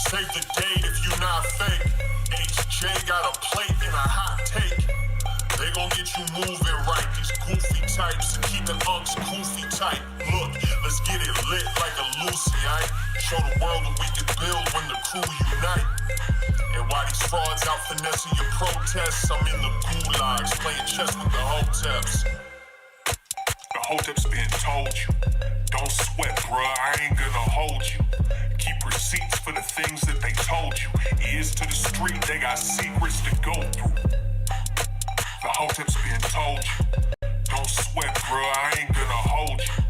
Save the date if you not fake. HJ got a plate and a hot take. They gon' get you moving right. These goofy types and keeping unks goofy tight. Look, let's get it lit like a Lucy, aight? Show the world what we can build when the crew unite. And while these frauds out finessing your protests, I'm in the gulags playing chess with the Hoteps. The Hoteps been told you, don't sweat, bruh, I ain't gonna hold you. Keep receipts for the things that they told you. Ears to the street, they got secrets to go through. The Hoteps been told you, don't sweat, bruh, I ain't gonna hold you.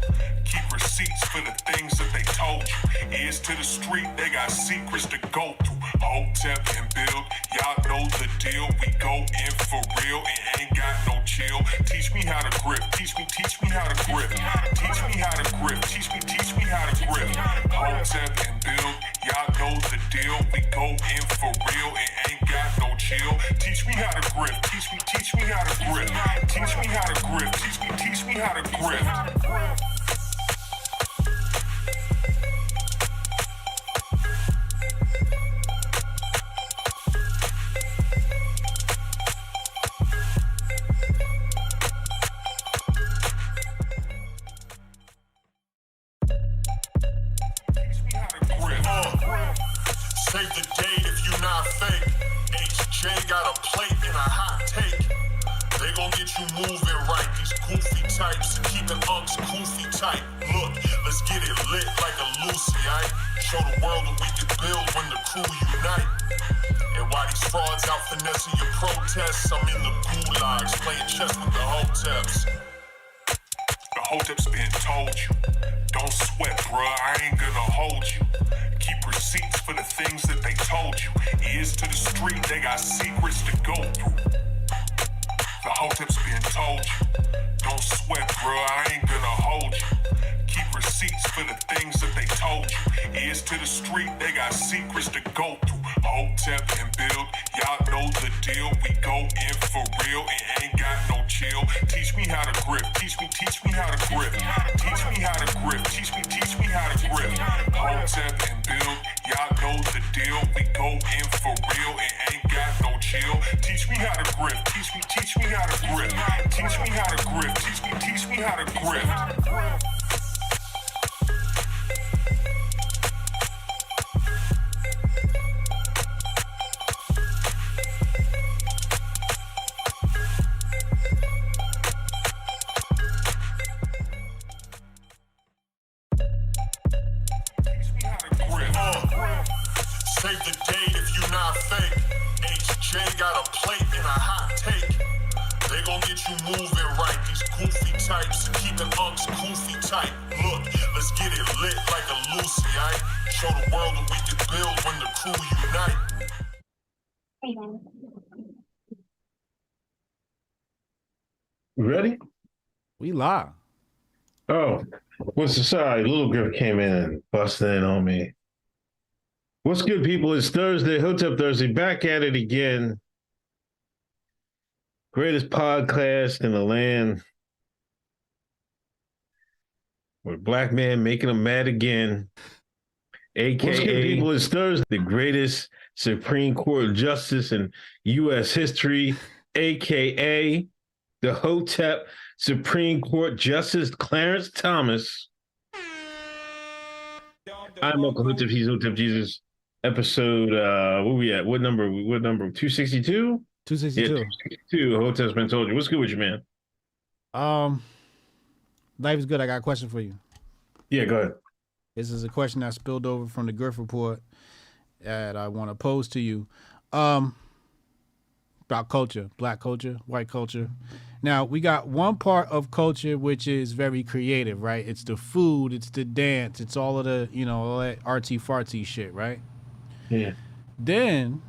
Keep receipts for the things that they told you. Ears to the street, they got secrets to go through. Hotep and build, y'all know the deal. We go in for real and ain't got no chill. Teach me how to grip, teach me how to grip. Teach me how to grip, teach me how to grip. Hotep and build, y'all know the deal. We go in for real and ain't got no chill. Teach me how to grip, teach me how to grip. Teach me how to grip, teach me how to grip. Save the date if you not fake. HJ got a plate and a hot take. They gon' get you moving right. These goofy types and keeping unks goofy tight. Look, let's get it lit like a Lucy, aight? Show the world what we can build when the crew unite. And while these frauds out finessing your protests, I'm in the gulags playing chess with the Hoteps. The Hoteps been told you, don't sweat, bruh, I ain't gonna hold you. Keep receipts for the things that they told you. Ears to the street, they got secrets to go through. The Hoteps been told you, don't sweat, bruh, I ain't gonna hold you. Keep receipts for the things that they told you. Ears to the street, they got secrets to go through. Hotep and build, y'all know the deal. We go in for real and ain't got no chill. Teach me how to grip, teach me how to grip. Teach me how to grip, teach me how to grip. Hotep and build, y'all know the deal. We go in for real and ain't got no chill. Teach me how to grip, teach me how to grip. Teach me how to grip, teach me how to grip. Save the date if you not fake. HJ got a plate and a hot take. They gon' get you moving right. These goofy types and keeping unks goofy tight. Look, let's get it lit like a Lucy, aight? Show the world what we can build when the crew unite. Ready? We live. Oh, what's the side? Little Grift came in and busted in on me. What's good, people? It's Thursday, Hotep Thursday, back at it again. Greatest podcast in the land. With Black Man Making Them Mad Again. AKA, what's good, people? It's Thursday, the greatest Supreme Court justice in U.S. history, AKA the Hotep Supreme Court Justice Clarence Thomas. I'm Uncle Hotep, he's Hotep Jesus. Episode, where we at? What number? 262? 262. Yeah, 262. Hotep's been told you. What's good with you, man? Life is good. I got a question for you. Yeah, go ahead. This is a question that spilled over from the Grift report that I want to pose to you. About culture, black culture, white culture. Now, we got one part of culture which is very creative, right? It's the food, it's the dance, it's all of the, all that artsy-fartsy shit, right? Yeah. Then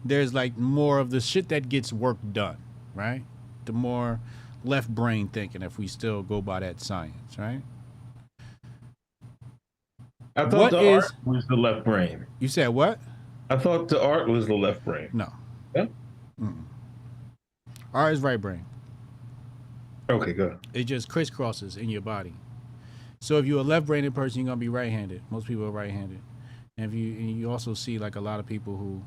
there's like more of the shit that gets work done, right? The more left brain thinking, if we still go by that science, right? I thought the art was the left brain. You said what? I thought the art was the left brain. No. Yeah? Art is right brain. Okay, good. It just crisscrosses in your body. So if you're a left-brained person, you're gonna be right-handed. Most people are right-handed, and you also see like a lot of people who,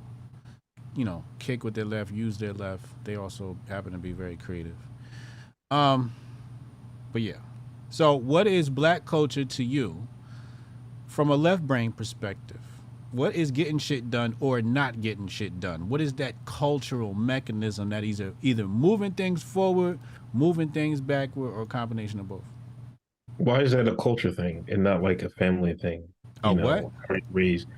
kick with their left, use their left. They also happen to be very creative. But yeah. So what is black culture to you from a left-brain perspective? What is getting shit done or not getting shit done? What is that cultural mechanism that is either moving things forward, moving things backward, or a combination of both? Why is that a culture thing and not like a family thing? What? Raised.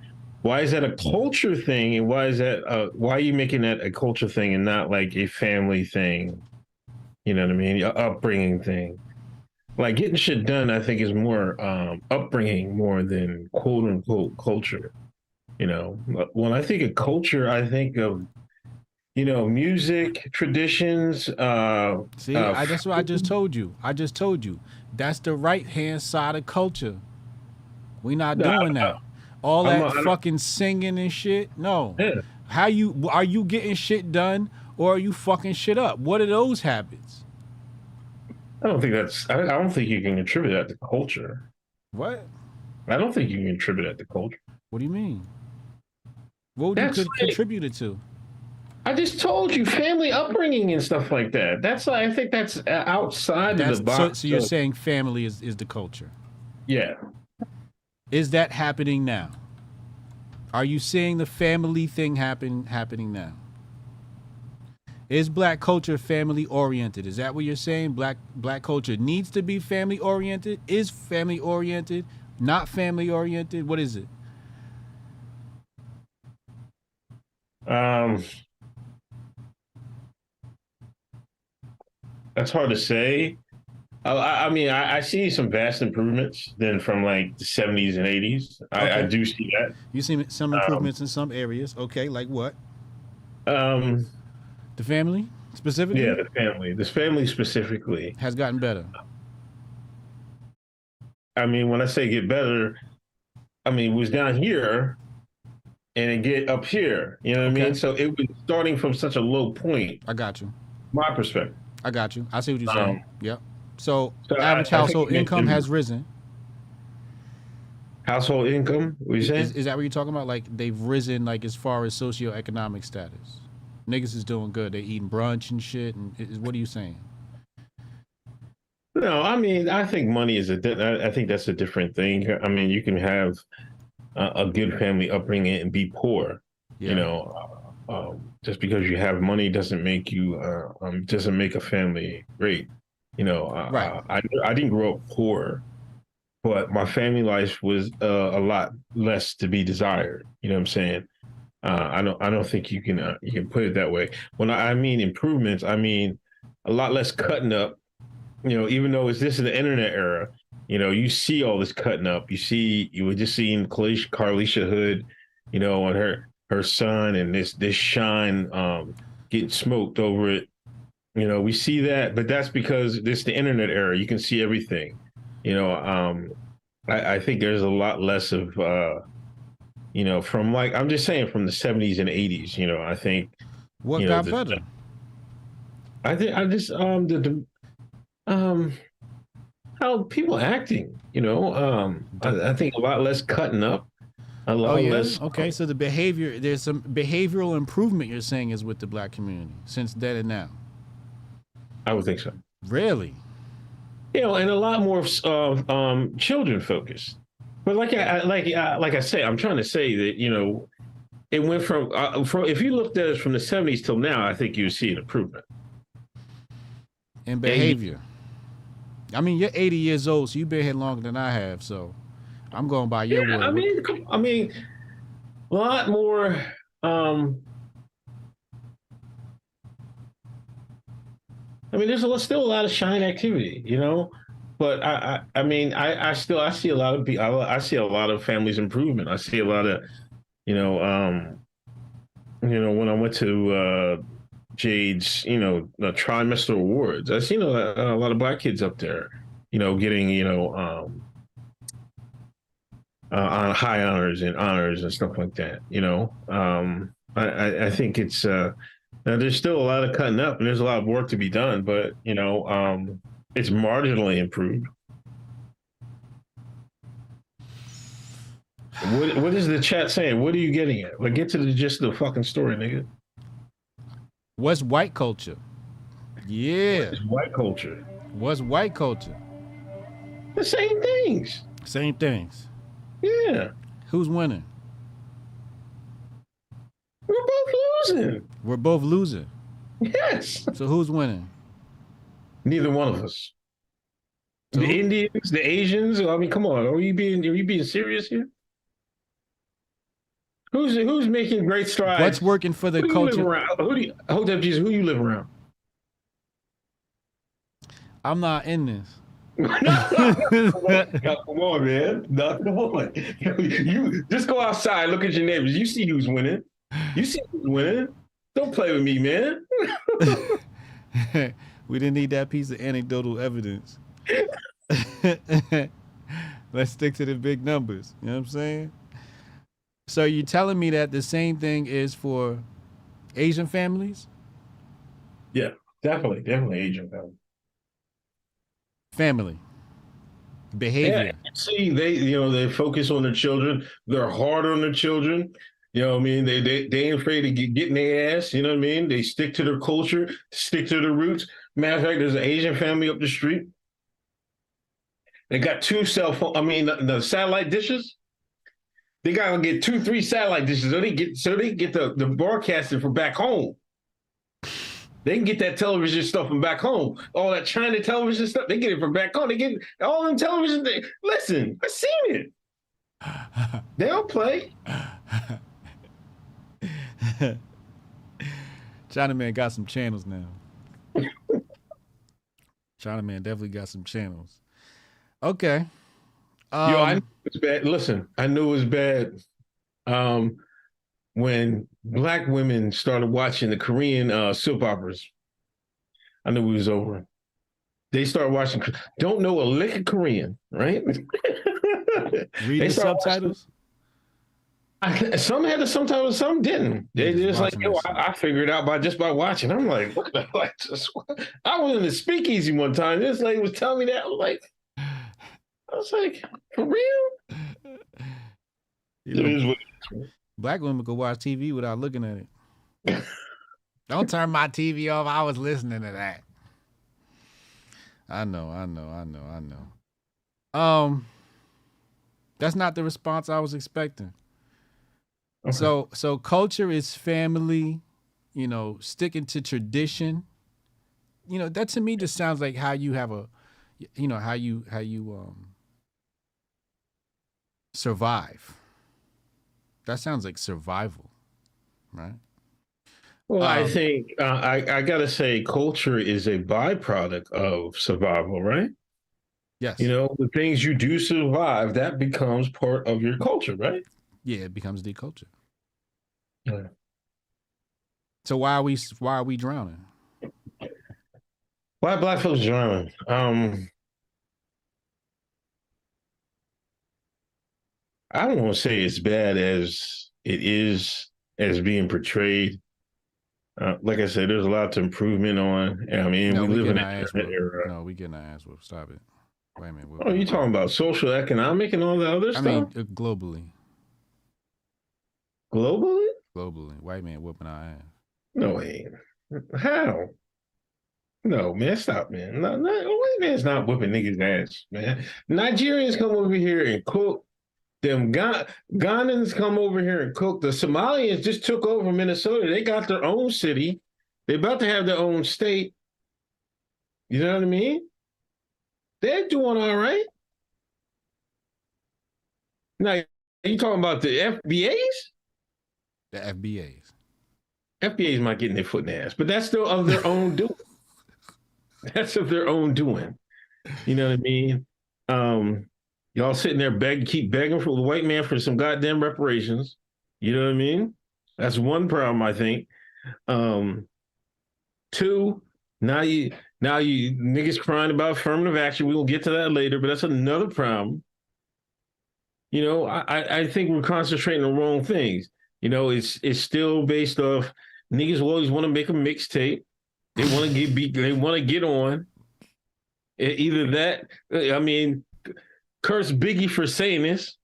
Why is that a culture thing, and why are you making that a culture thing and not like a family thing? You know what I mean? A upbringing thing. Like getting shit done, I think is more upbringing more than quote unquote culture. When I think of culture, I think of music, traditions. That's what I just told you. That's the right hand side of culture. We not doing that. All that fucking singing and shit. No. Yeah. Are you getting shit done or are you fucking shit up? What are those habits? I don't think you can attribute that to culture. What? I don't think you can attribute that to culture. What do you mean? What would you contribute it to? I just told you, family upbringing and stuff like that. I think that's outside of the box. So you're saying family is the culture? Yeah. Is that happening now? Are you seeing the family thing happening now? Is black culture family oriented? Is that what you're saying? Black culture needs to be family oriented? Is family oriented? Not family oriented? What is it? That's hard to say. I mean, I see some vast improvements then from like the 70s and 80s. Okay. I do see that. You see some improvements in some areas. Okay, like what? The family specifically? Yeah, the family. This family specifically has gotten better. I mean, when I say get better, I mean, it was down here and it get up here. You know what I mean? So it was starting from such a low point. I got you. My perspective. I got you. I see what you're saying. Yep. So average household income has risen. Household income? What you saying? Is that what you're talking about? Like they've risen, like as far as socioeconomic status. Niggas is doing good. They eating brunch and shit. And what are you saying? No, I mean, I think money is I think that's a different thing. I mean, you can have a good family upbringing and be poor. Yeah. Just because you have money doesn't make you doesn't make a family great. Right. I didn't grow up poor, but my family life was a lot less to be desired. You know what I'm saying? I don't think you can put it that way. When I mean improvements, I mean a lot less cutting up. Even though this is the internet era, you see all this cutting up. You were just seeing Carlisha Hood, on her son and this shine getting smoked over it. We see that, but that's because this is the internet era. You can see everything. I think there's a lot less of from like I'm just saying from the 70s and 80s. I think what got better. How people acting. I think a lot less cutting up. A lot less. Okay, so there's some behavioral improvement you're saying is with the black community since then and now. I would think so. Really? And a lot more children focused. But like I say, I'm trying to say that it went from if you looked at it from the 70s till now, I think you see an improvement in behavior. I mean, you're 80 years old, so you've been here longer than I have, so I'm going by your word. I mean, a lot more. There's still a lot of shine activity, but I mean, I see a lot of I see a lot of families improvement. I see a lot of, when I went to Jade's, trimester awards, I seen a lot of black kids up there, getting, on high honors and stuff like that. I think it's there's still a lot of cutting up and there's a lot of work to be done, but it's marginally improved. What is the chat saying? What are you getting at? Like, get to the gist of the fucking story, nigga. What's white culture? Yeah. It's white culture. What's white culture? The same things. Same things. Yeah. Who's winning? We're both losing. We're both losing. Yes. So who's winning? Neither one of us. So the Indians, the Asians. I mean, come on. Are you being serious here? Who's making great strides? What's working for the culture? Hotep Jesus, who you live around? I'm not in this. No, come on, man. No, come on. You just go outside, look at your neighbors. You see who's winning. You see who's winning. Don't play with me, man. We didn't need that piece of anecdotal evidence. Let's stick to the big numbers. You know what I'm saying? So you're telling me that the same thing is for Asian families? Yeah, definitely Asian family. Family. Behavior. Yeah, see, they focus on their children. They're hard on their children. You know what I mean? They ain't afraid to get in their ass. You know what I mean? They stick to their culture, stick to their roots. Matter of fact, there's an Asian family up the street. They got two cell phone. I mean, the satellite dishes. They gotta get 2-3 satellite dishes so they get the broadcasting from back home. They can get that television stuff from back home. All that China television stuff, they get it from back home. They get all them television. Listen, I seen it. They don't play. China man got some channels now. China man definitely got some channels. Okay. I knew it was bad. Listen, I knew it was bad when Black women started watching the Korean soap operas. I knew it was over. They started watching, don't know a lick of Korean, right? Read the subtitles? Some had the subtitles, some didn't. They just like, I figured it out by watching. I'm like, what the fuck? I was in the speakeasy one time. This lady was telling me that. I was like, for real? Black women could watch TV without looking at it. Don't turn my TV off. I was listening to that. I know. That's not the response I was expecting. Okay. So culture is family, sticking to tradition. That to me just sounds like how you have how you survive. That sounds like survival, right? Well, I think I gotta say, culture is a byproduct of survival, right? Yes. The things you do survive, that becomes part of your culture, right? Yeah, it becomes the culture. Yeah. So why are we drowning? Why Black folks drowning? I don't want to say it's bad as it is as being portrayed. Like I said, there's a lot to improvement on. I mean, we live in an era. No, we getting our ass whooped. Stop it. Wait a minute. Oh, you talking about social, economic, and all the other stuff? I mean, globally. Globally? Globally. White man whooping our ass. No way. How? No, man, stop, man. No, white man's not whooping niggas' ass, man. Nigerians come over here and cook. Them Ghanans come over here and cook. The Somalians just took over Minnesota. They got their own city. They're about to have their own state. You know what I mean? They're doing all right. Now, you talking about the FBAs? The FBAs. FBAs might get in their foot in the ass, but that's still of their own doing. That's of their own doing. You know what I mean? Y'all sitting there keep begging for the white man for some goddamn reparations. You know what I mean? That's one problem, I think. Two, now you niggas crying about affirmative action. We will get to that later, but that's another problem. I think we're concentrating on the wrong things. It's still based off niggas always want to make a mixtape. They want to get on. Either that, I mean, curse Biggie for saying this.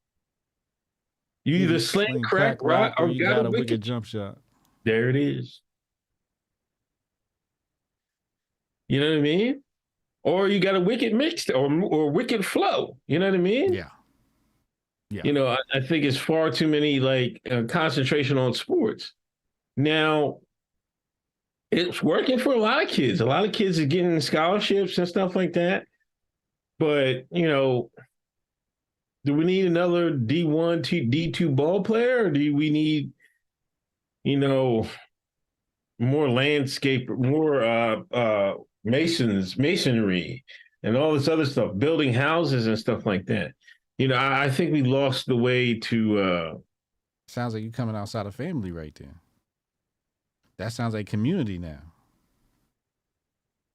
You either sling, crack, rock, or you got a wicked jump shot. There it is. You know what I mean? Or you got a wicked mixed or wicked flow. You know what I mean? Yeah. Yeah. You know, I think it's far too many concentration on sports. Now, it's working for a lot of kids. A lot of kids are getting scholarships and stuff like that. But, you know, do we need another D1, D2 ball player? Or do we need, you know, more landscape, more masonry, and all this other stuff, building houses and stuff like that? You know, I think we lost the way to. Sounds like you're coming outside of family right there. That sounds like community now.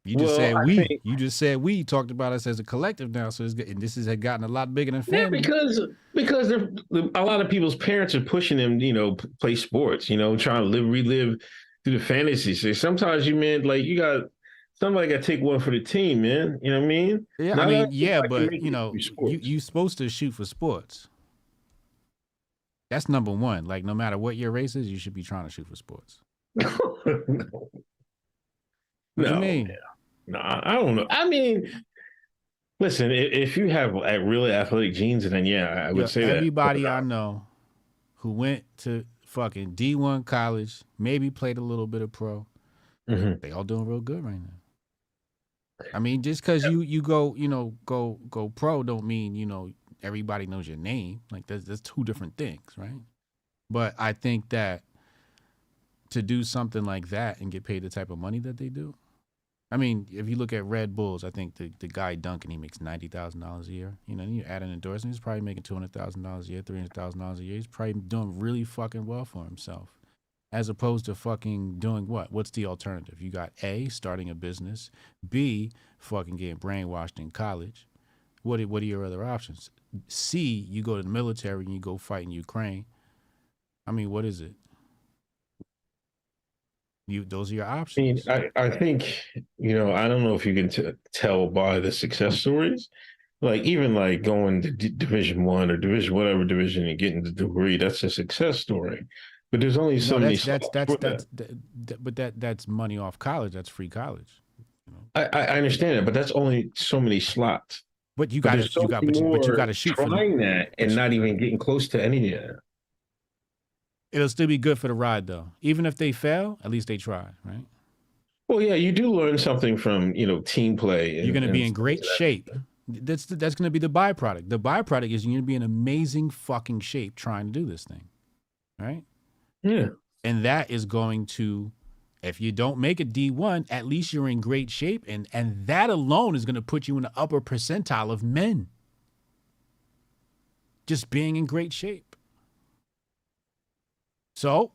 You just said we. You just said we. Talked about us as a collective now. So and this has gotten a lot bigger than family. Yeah, because a lot of people's parents are pushing them, you know, play sports. You know, trying to relive through the fantasies. So sometimes you got somebody got to take one for the team, man. You know what I mean? Yeah, Not I mean, yeah, but you know, you supposed to shoot for sports. That's number one. Like, no matter what your race is, you should be trying to shoot for sports. No. What do you mean? No, I don't know. I mean, listen, if you have really athletic genes, then yeah, I would say that. Everybody I know who went to fucking D1 college, maybe played a little bit of pro, they all doing real good right now. I mean, just because you go, you know, go pro don't mean, you know, everybody knows your name. Like, there's two different things, right? But I think that to do something like that and get paid the type of money that they do, I mean, if you look at Red Bulls, I think the guy Duncan, he makes $90,000 a year. You know, and you add an endorsement, he's probably making $200,000 a year, $300,000 a year. He's probably doing really fucking well for himself, as opposed to fucking doing what? What's the alternative? You got A, starting a business, B, fucking getting brainwashed in college. What are your other options? C, you go to the military and you go fight in Ukraine. I mean, what is it? Those are your options. I mean, I think, you know, I don't know if you can tell by the success stories, like even like going to Division I or division, whatever division, and getting the degree, that's a success story. But there's only so many. But that's money off college. That's free college. You know? I understand it, but that's only so many slots. But you got to shoot for trying that and not even getting close to any of that. It'll still be good for the ride, though. Even if they fail, at least they tried, right? Well, yeah, you do learn something from, you know, team play. You're going to be in great shape. That's going to be the byproduct. The byproduct is you're going to be in amazing fucking shape trying to do this thing, right? Yeah. And that is going to, if you don't make a D1, at least you're in great shape, and that alone is going to put you in the upper percentile of men. Just being in great shape. So,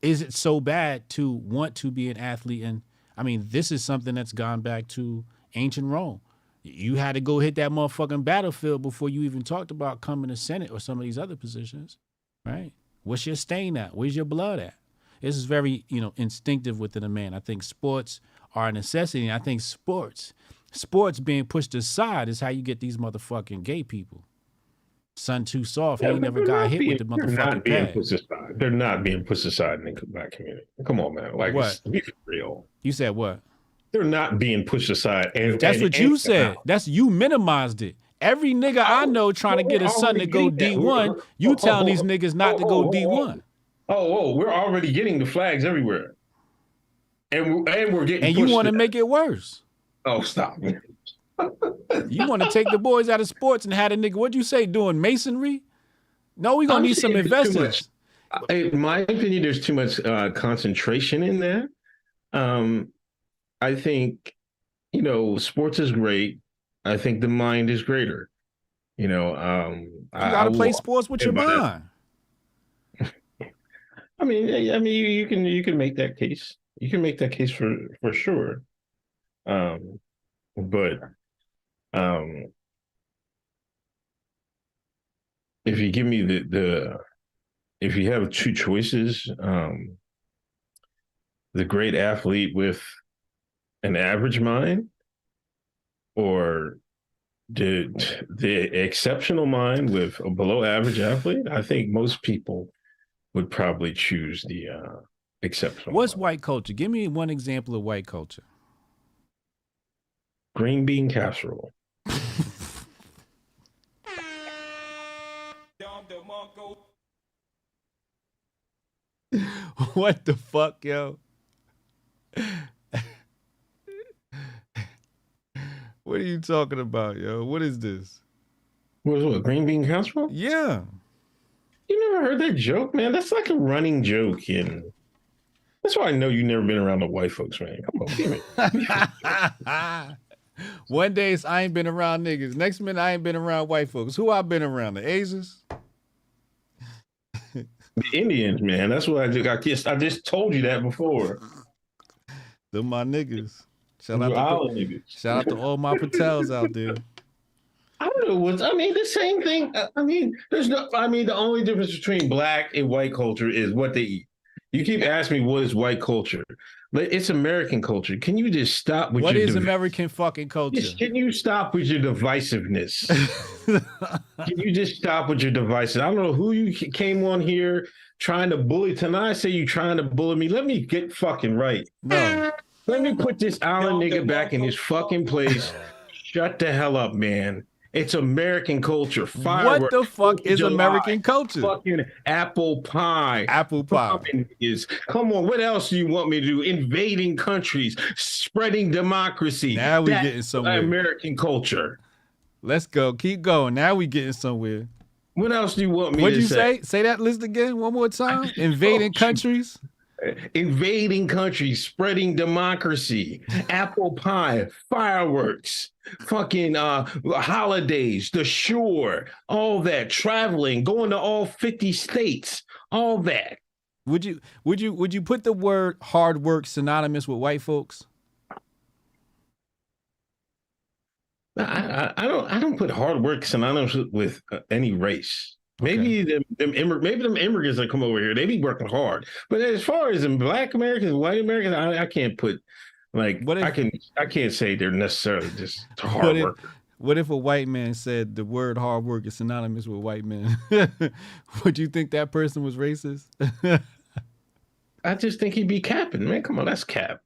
is it so bad to want to be an athlete? And I mean, this is something that's gone back to ancient Rome. You had to go hit that motherfucking battlefield before you even talked about coming to Senate or some of these other positions, right? What's your stain at? Where's your blood at? This is very, you know, instinctive within a man. I think sports are a necessity. I think sports being pushed aside is how you get these motherfucking gay people. Son too soft. He ain't never got hit with the motherfucking pad. They're not being pushed aside in the black community. Come on, man. Like, what? Be real. You said what? They're not being pushed aside. That's what you said. That's you minimized it. Every nigga I know trying to get his son to go D1, you telling these niggas not to go D1. We're already getting the flags everywhere. And we're getting and you want to make it worse. Oh, stop. You want to take the boys out of sports and have a nigga, what'd you say, doing masonry? No, we going to need some investors. In my opinion, there's too much concentration in that. I think, you know, sports is great. I think the mind is greater. You know, you got to play sports with your mind. I mean, you can make that case. You can make that case for sure. But if you give me if you have two choices, the great athlete with an average mind, or The exceptional mind with a below average athlete, I think most people would probably choose the exceptional What's mind. white culture? Give me one example of white culture. Green bean casserole. What the fuck, yo? What are you talking about, yo? What is this? What, green bean casserole? Yeah. You never heard that joke, man? That's like a running joke. And that's why I know you never been around the white folks, man. Come on, give it. One day I ain't been around niggas. Next minute I ain't been around white folks. Who I been around? The Asians? The Indians, man. That's what I do. I just told you that before. Them my niggas. Shout out to all my Patels out there. I don't know what's. I mean, the same thing. I mean, there's no. I mean, the only difference between black and white culture is what they eat. You keep asking me what is white culture, but it's American culture. Can you just stop with what is American fucking culture? Can you stop with your divisiveness? Can you just stop with your devices? I don't know who you came on here trying to bully tonight. I say you trying to bully me. Let me get fucking right. No. Let me put this island nigga back in his fucking place. Shut the hell up, man. It's American culture. Fireworks. What the fuck is American culture? Fucking apple pie. Apple pie. Come on, what else do you want me to do? Invading countries, spreading democracy. Now we getting somewhere. American culture. Let's go. Keep going. Now we getting somewhere. What else do you want me to say? What'd you say? Say that list again one more time. Invading countries. Invading countries, spreading democracy, apple pie, fireworks, fucking holidays, the shore, all that, traveling, going to all 50 states, all that. Would you put the word hard work synonymous with white folks? I don't put hard work synonymous with any race. Maybe them immigrants that come over here, they be working hard. But as far as in black Americans, white Americans, I can't put I can't say they're necessarily just hard work. What if a white man said the word hard work is synonymous with white men? Would you think that person was racist? I just think he'd be capping, man. Come on, that's cap.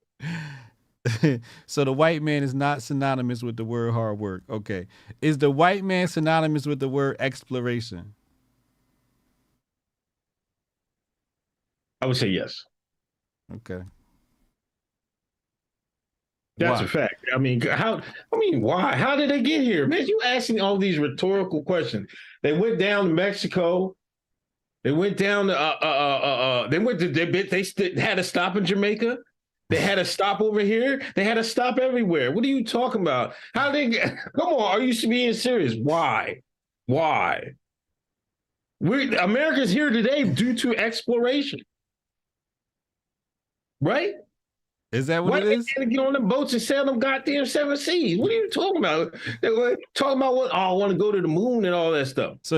So the white man is not synonymous with the word hard work. Okay. Is the white man synonymous with the word exploration? I would say yes. Okay. That's a fact. I mean, why? How did they get here? Man, you asking all these rhetorical questions. They went down to Mexico. They went down to they had a stop in Jamaica. They had a stop over here. They had a stop everywhere. What are you talking about? How did they get? Come on, are you being serious? Why? America's here today due to exploration. Right? Is that what it is? Why get on the boats and sail them goddamn 7 seas? What are you talking about? They were talking about what? Oh, I want to go to the moon and all that stuff. So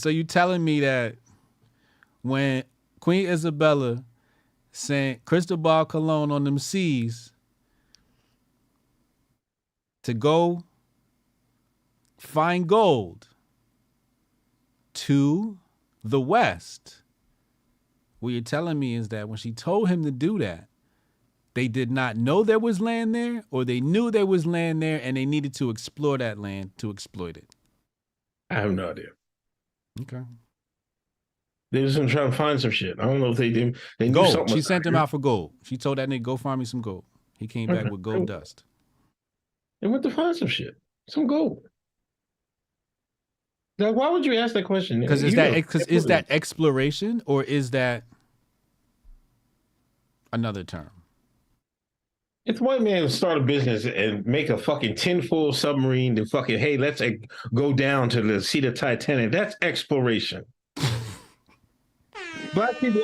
you telling me that when Queen Isabella sent Cristobal Colon on them seas to go find gold to the west, what you're telling me is that when she told him to do that, they did not know there was land there, or they knew there was land there and they needed to explore that land to exploit it? I have no idea. Okay. They was trying to find some shit. I don't know if they did. They knew gold. She sent him out for gold. She told that nigga, go find me some gold. He came back with gold dust. They went to find some shit. Some gold. Now, why would you ask that question? Because is that exploration, or is that another term? If white man start a business and make a fucking tinfoil submarine to fucking, hey, let's go down to see the Titanic, that's exploration. Black people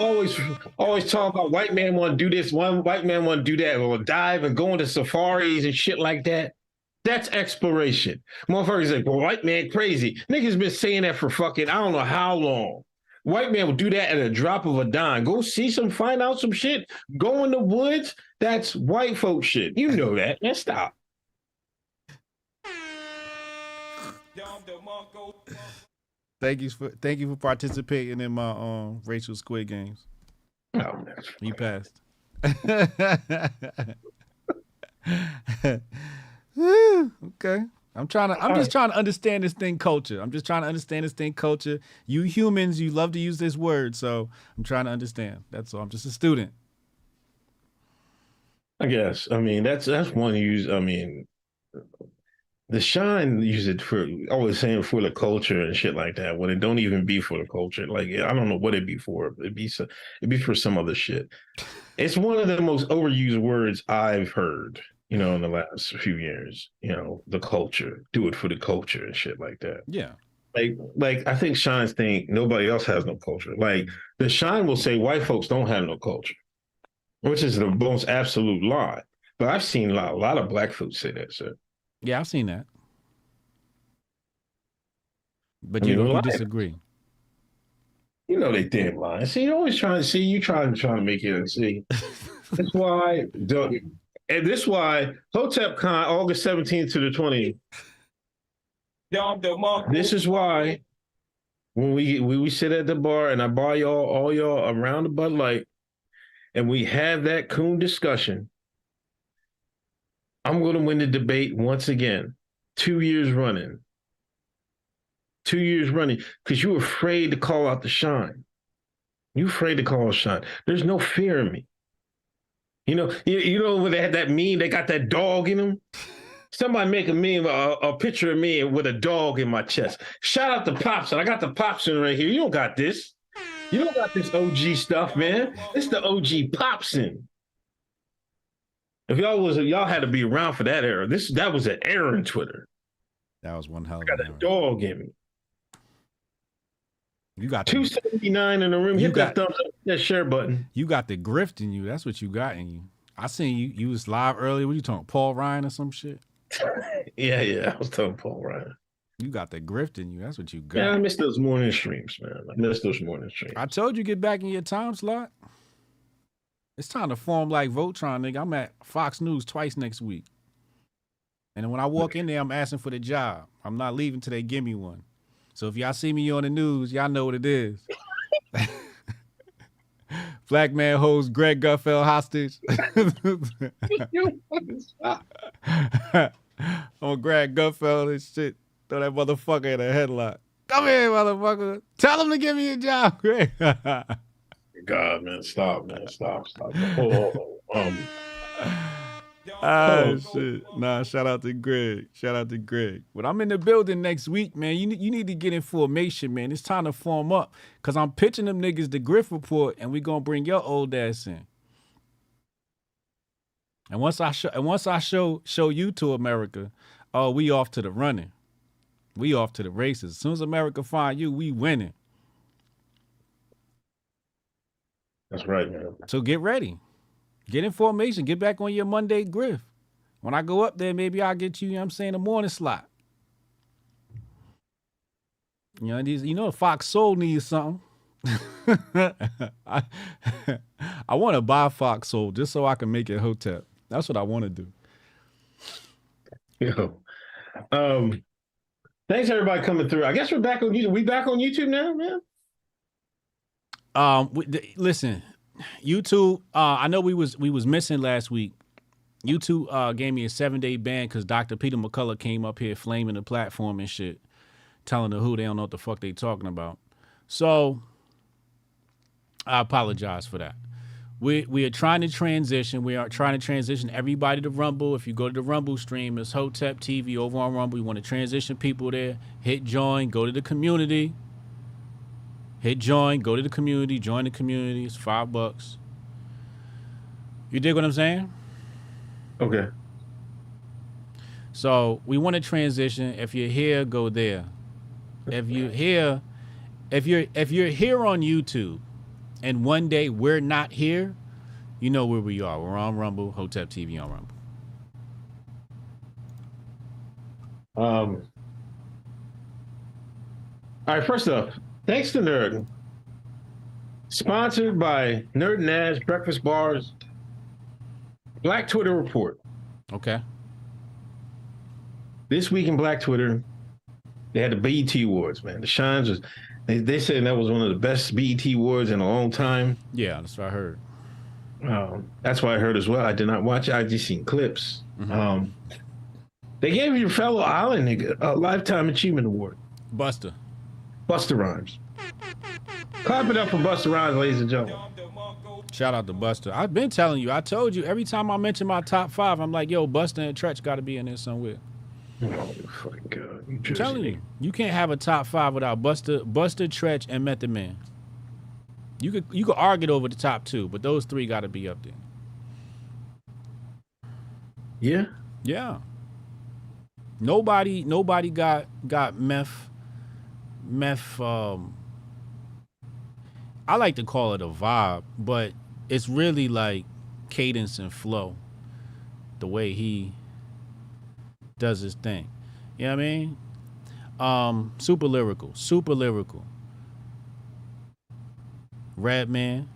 always talk about white man want to do this, one white man want to do that, or dive and go into safaris and shit like that. That's exploration. Motherfuckers like, well, white man crazy. Niggas been saying that for fucking, I don't know how long. White man will do that at a drop of a dime. Go find out some shit. Go in the woods. That's white folk shit. You know that. Man, stop. Thank you for participating in my racial Squid Games. Oh, man. You passed. Okay. I'm just trying to understand this thing culture. You humans, you love to use this word, so I'm trying to understand. That's all. I'm just a student. I guess. I mean, that's one use. I mean, the shine use it for always saying for the culture and shit like that. When it don't even be for the culture, like I don't know what it'd be for. It'd be for some other shit. It's one of the most overused words I've heard. In the last few years. The culture, do it for the culture and shit like that. Yeah. Like I think Shine's think nobody else has no culture. Like the Shine will say white folks don't have no culture, which is the most absolute lie. But I've seen a lot of black folks say that shit. Yeah, I've seen that. But you disagree. They damn lie. See, you always trying to make it and see. That's why and this is why Hotep Con, August 17th to the 20th. This is why when we sit at the bar and I buy all y'all around the Bud Light and we have that coon discussion, I'm going to win the debate once again. 2 years running. 2 years running because you're afraid to call out the Shine. You're afraid to call out Shine. There's no fear in me. You know when they had that meme, they got that dog in them. Somebody make a meme, a picture of me with a dog in my chest. Shout out to Pops, and I got the Popsin right here. You don't got this. You don't got this OG stuff, man. It's the OG Popsin. If y'all had to be around for that era. That was an era in Twitter. That was one hell of I got a dog in me. You got 279 in the room. Hit that thumbs up, that share button. You got the grift in you. That's what you got in you. I seen you. You was live earlier. What you talking? Paul Ryan or some shit? Yeah. I was talking Paul Ryan. You got the grift in you. That's what you got. Yeah, I miss those morning streams, man. I told you get back in your time slot. It's time to form like Voltron, nigga. I'm at Fox News twice next week. And when I walk in there, I'm asking for the job. I'm not leaving till they give me one. So if y'all see me on the news, y'all know what it is. Black man holds Greg Gutfeld hostage. On Greg Gutfeld and shit. Throw that motherfucker in a headlock. Come here, motherfucker. Tell him to give me a job, Greg. God, man, stop, man. Stop. Hold on. Shit. Nah, shout out to Greg. But I'm in the building next week, man. You need to get in formation, man. It's time to form up. Cause I'm pitching them niggas the Grift report and we gonna bring your old ass in. And once I show you to America, oh, we off to the running. We off to the races. As soon as America find you, we winning. That's right, man. So get ready. Get in formation. Get back on your Monday grift. When I go up there, maybe I'll get you, a morning slot. The Fox Soul needs something. I want to buy Fox Soul just so I can make it Hotep. That's what I want to do. Thanks everybody coming through. I guess we're back on YouTube. We back on YouTube now, man? Listen, YouTube, I know we was missing last week. YouTube gave me a 7-day ban because Dr. Peter McCullough came up here flaming the platform and shit, telling the who they don't know what the fuck they talking about. So I apologize for that. We are trying to transition. We are trying to transition everybody to Rumble. If you go to the Rumble stream, it's Hotep TV over on Rumble. We want to transition people there. Hit join. Go to the community. Hit join. Go to the community. Join the community. It's $5. You dig what I'm saying? Okay. So we want to transition. If you're here, go there. If you're here on YouTube, and one day we're not here, you know where we are. We're on Rumble, Hotep TV on Rumble. All right, first up, thanks to Nerd. Sponsored by Nerd and Ash Breakfast Bars Black Twitter Report. Okay. This week in Black Twitter, They had the BET Awards, man. The Shines was. They said that was one of the best BET Awards in a long time. Yeah, that's what I heard. That's what I heard as well. I did not watch it. I just seen clips. They gave your fellow island nigga a Lifetime Achievement Award. Busta Rhymes. Clap it up for Busta Rhymes, ladies and gentlemen. Shout out to Busta. I've been telling you. I told you every time I mention my top 5, I'm like, yo, Busta and Tretch got to be in there somewhere. Oh fucking god! I'm telling you, you can't have a top 5 without Busta, Tretch, and Method Man. You could argue over the top 2, but those 3 got to be up there. Yeah. Yeah. Nobody got meth. I like to call it a vibe, but it's really like cadence and flow. The way he does his thing. You know what I mean? Super lyrical. Redman.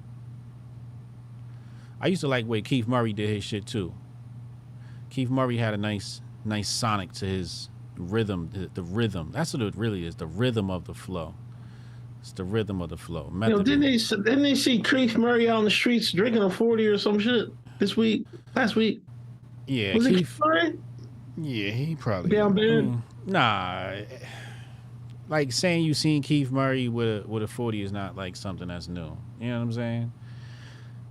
I used to like the way Keith Murray did his shit too. Keith Murray had a nice sonic to his rhythm. The rhythm. That's what it really is. The rhythm of the flow. It's the rhythm of the flow. Didn't they see Keith Murray out on the streets drinking a 40 or some shit last week? Yeah, was it Keith Murray? Yeah, he probably down bad. Nah, like saying you seen Keith Murray with a 40 is not like something that's new. You know what I'm saying?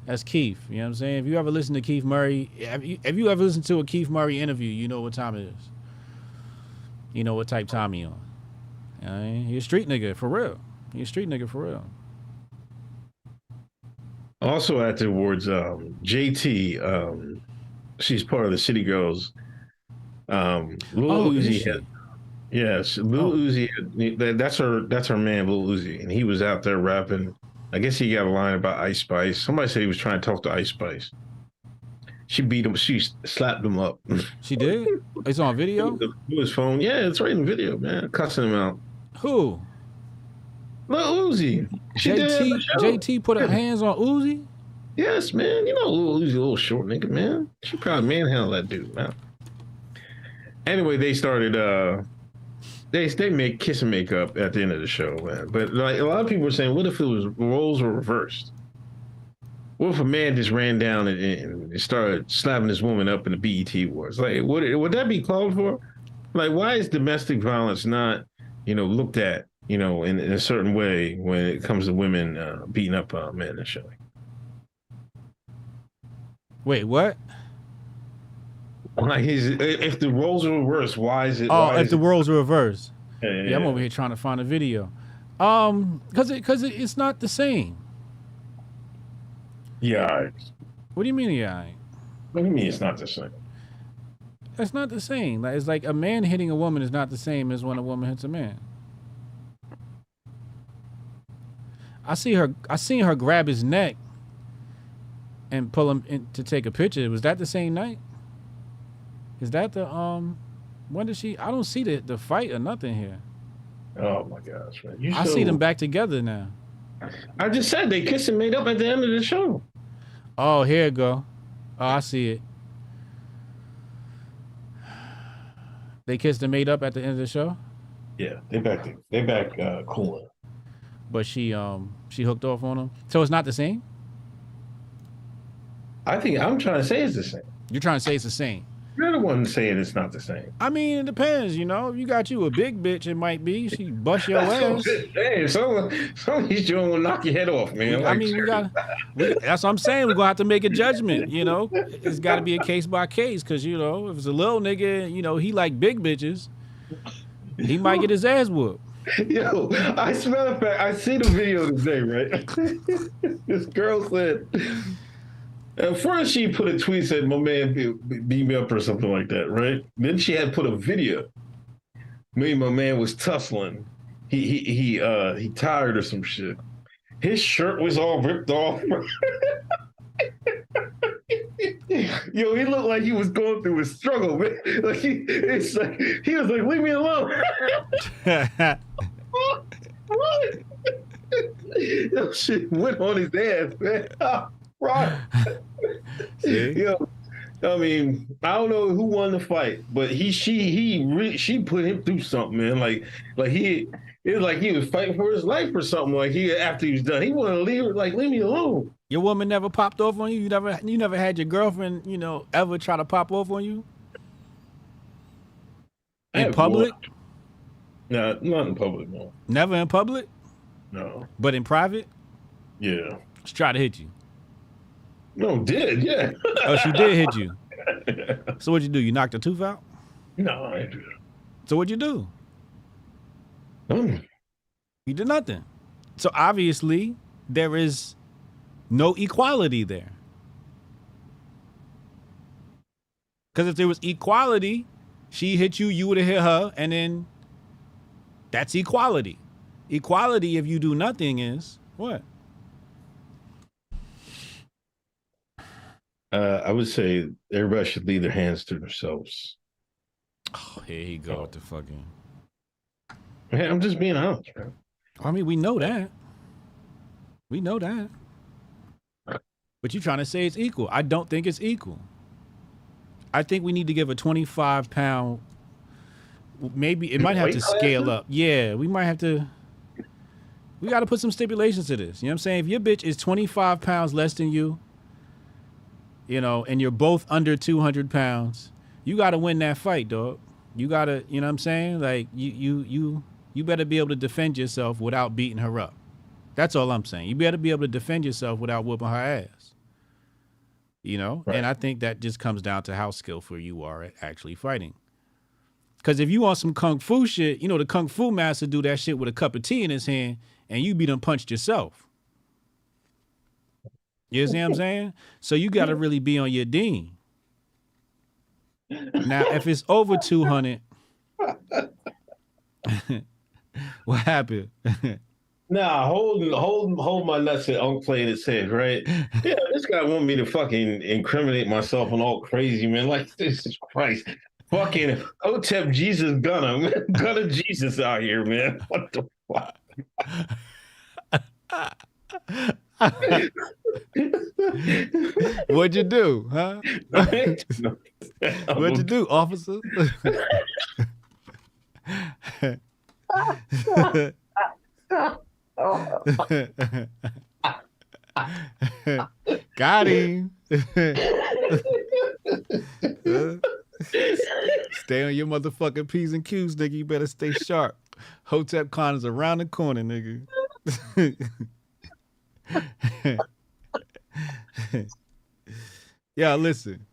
That's Keith. You know what I'm saying? If you ever listen to Keith Murray, if you ever listened to a Keith Murray interview, you know what time it is. You know what type time he on. You know what I mean? He's a street nigga for real. Also at the awards, JT, she's part of the City Girls. Lil Uzi had, yes, Lil Uzi. That's her man, Lil Uzi, and he was out there rapping. I guess he got a line about Ice Spice. Somebody said he was trying to talk to Ice Spice. She beat him. She slapped him up. She did? It's on video? Through his phone. Yeah, it's right in the video, man. Cussing him out. Who? Lil Uzi. JT put her hands on Uzi? Yes, man. You know Lil Uzi, a little short nigga, man. She probably manhandled that dude, man. Anyway, they started they make kiss and make up at the end of the show, man. But like a lot of people were saying, what if it was roles were reversed? What if a man just ran down and started slapping this woman up in the BET Awards? Like, would that be called for? Like, why is domestic violence not, looked at, in a certain way when it comes to women beating up men in the show? Wait, what? Why is it, if the roles are reversed, why is it? If the roles are reversed. Yeah, I'm over here trying to find a video. Because it's not the same. Yeah. What do you mean, yeah? What do you mean it's not the same? It's not the same. Like, it's like a man hitting a woman is not the same as when a woman hits a man. I seen her grab his neck and pull him in to take a picture. Was that the same night? Is that the when did she? I don't see the fight or nothing here. Oh my gosh, man! I see them back together now. I just said they kissed and made up at the end of the show. Oh, here it go. Oh, I see it. They kissed and made up at the end of the show. Yeah, they back cooler. But she hooked off on him. So it's not the same? I'm trying to say it's the same. You're trying to say it's the same. You're the one saying it's not the same. I mean, it depends, If you got you a big bitch, it might be. She bust your ass. Hey, some of these joints will knock your head off, man. I mean, that's what I'm saying. We're going to have to make a judgment, It's got to be a case by case because, if it's a little nigga, he like big bitches, he might get his ass whooped. Yo, I see the video today, right? This girl said... At first, she put a tweet said, "My man beat me up" or something like that, right? Then she had put a video. Me and my man was tussling. He tired or some shit. His shirt was all ripped off. Yo, he looked like he was going through a struggle, man. Like he was like, "Leave me alone." What? Yo, shit went on his ass, man. Right. See? Yo, I mean, I don't know who won the fight, but she put him through something, man. It was like he was fighting for his life or something. Like after he was done, he wanted to leave her, like, leave me alone. Your woman never popped off on you? You never had your girlfriend, ever try to pop off on you? In public? No, not in public, no. Never in public? No. But in private? Yeah. She tried to hit you. No, yeah. Oh, she did hit you. So what'd you do? You knocked her tooth out? No, I didn't do that. So what'd you do? Mm. You did nothing. So obviously there is no equality there. Because if there was equality, she hit you, you would have hit her, and then that's equality. Equality, if you do nothing, is what? I would say everybody should leave their hands to themselves. Oh, here you go with the fucking. Man, I'm just being honest, bro. I mean, we know that. We know that. But you're trying to say it's equal. I don't think it's equal. I think we need to give a 25-pound. Maybe it might have to scale up. Yeah, we might have to. We got to put some stipulations to this. You know what I'm saying? If your bitch is 25 pounds less than you, and you're both under 200 pounds, you got to win that fight, dog. You got to, you know what I'm saying? Like, you better be able to defend yourself without beating her up. That's all I'm saying. You better be able to defend yourself without whooping her ass. Right. And I think that just comes down to how skillful you are at actually fighting. Because if you want some kung fu shit, the kung fu master do that shit with a cup of tea in his hand, and you be done punched yourself. You see what I'm saying? So you got to really be on your dean. Now, if it's over 200, what happened? Nah, hold my nuts and Unc playing his head, right? Yeah, this guy want me to fucking incriminate myself and all crazy, man. Like, Jesus Christ. Fucking Hotep Jesus Gunner, man. Gunner Jesus out here, man. What the fuck? What'd you do, huh? What'd you do, officer? Got him. Stay on your motherfucking P's and Q's, nigga. You better stay sharp. Hotep Con is around the corner, nigga. Yeah, listen.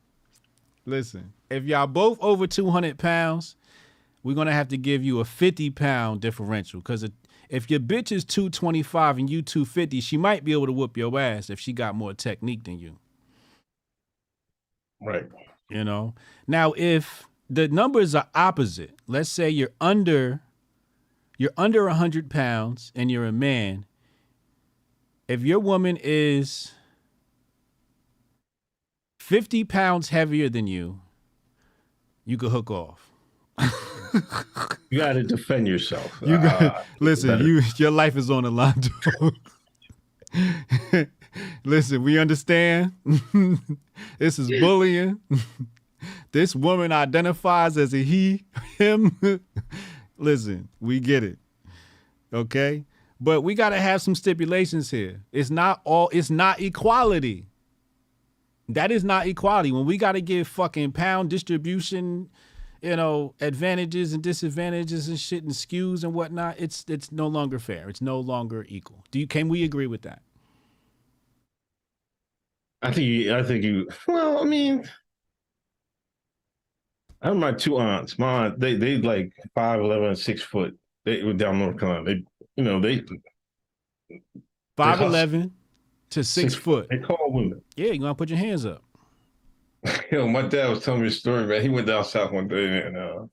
If y'all both over 200 pounds, we're going to have to give you a 50-pound differential. Because if your bitch is 225 and you 250, she might be able to whoop your ass if she got more technique than you. Right. Now, if the numbers are opposite, let's say you're under 100 pounds and you're a man. If your woman is 50 pounds heavier than you, you could hook off. You got to defend yourself. Listen, your life is on the line, dog. Listen, we understand. This is bullying. This woman identifies as a he, him. Listen, we get it. Okay? But we got to have some stipulations here. It's not equality. That is not equality. When we got to give fucking pound distribution, advantages and disadvantages and shit and skews and whatnot, it's no longer fair. It's no longer equal. Can we agree with that? I think you. Well, I mean, I have my two aunts. My aunt, they like 5'11" and 6 foot. They were down North Carolina. They 5'11" to 6 foot. They call women. Yeah, you gotta put your hands up. My dad was telling me a story, man. He went down south one day, and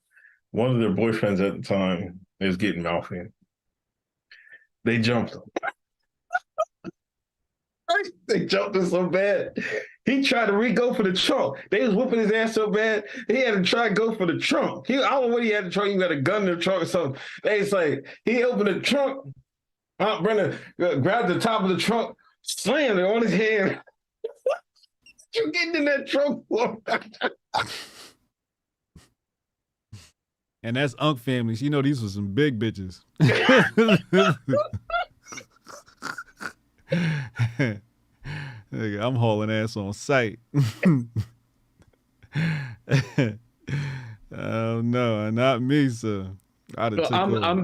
one of their boyfriends at the time was getting mouthy. They jumped him. They jumped him so bad. He tried to go for the trunk. They was whooping his ass so bad, he had to try to go for the trunk. I don't know what he had to try. He got a gun in the trunk or something. They say he opened the trunk. Aunt Brenda grabbed the top of the trunk, slammed it on his head. you getting in that trouble for? And that's Unk families. You know, these were some big bitches. Nigga, I'm hauling ass on sight. Oh no, not me, sir. I'm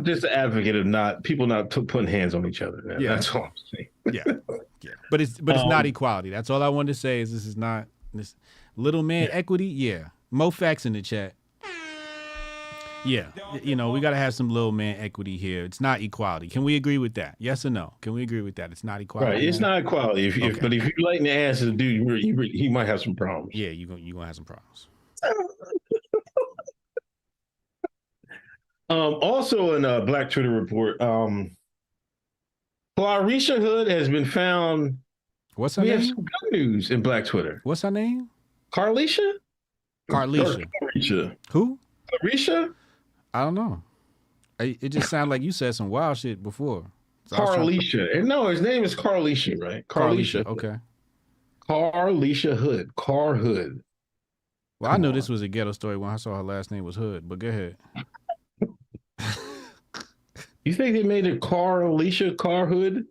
just an advocate of people not putting hands on each other. Man. Yeah, that's all I'm saying. Yeah. But it's not equality. That's all I wanted to say. Is this is not this little man equity? Yeah, Mo facts in the chat. Yeah, you know, we got to have some little man equity here. It's not equality. Can we agree with that? Yes or no? Can we agree with that? It's not equality. Right, it's not equality. But if you're lighting the ass of the dude, he might have some problems. Yeah, you're gonna have some problems. Also in a Black Twitter report, Clarisha Hood has been found. What's her name? We have some good news in Black Twitter. What's her name? Carlisha? Carlisha. Who? Clarisha? I don't know. It just sounded like you said some wild shit before. So Carlisha. No, his name is Carlisha, right? Carlisha. Okay. Carlisha Hood. Car Hood. Well, I knew this was a ghetto story when I saw her last name was Hood, but go ahead. You think they made it Carlisha Car Hood?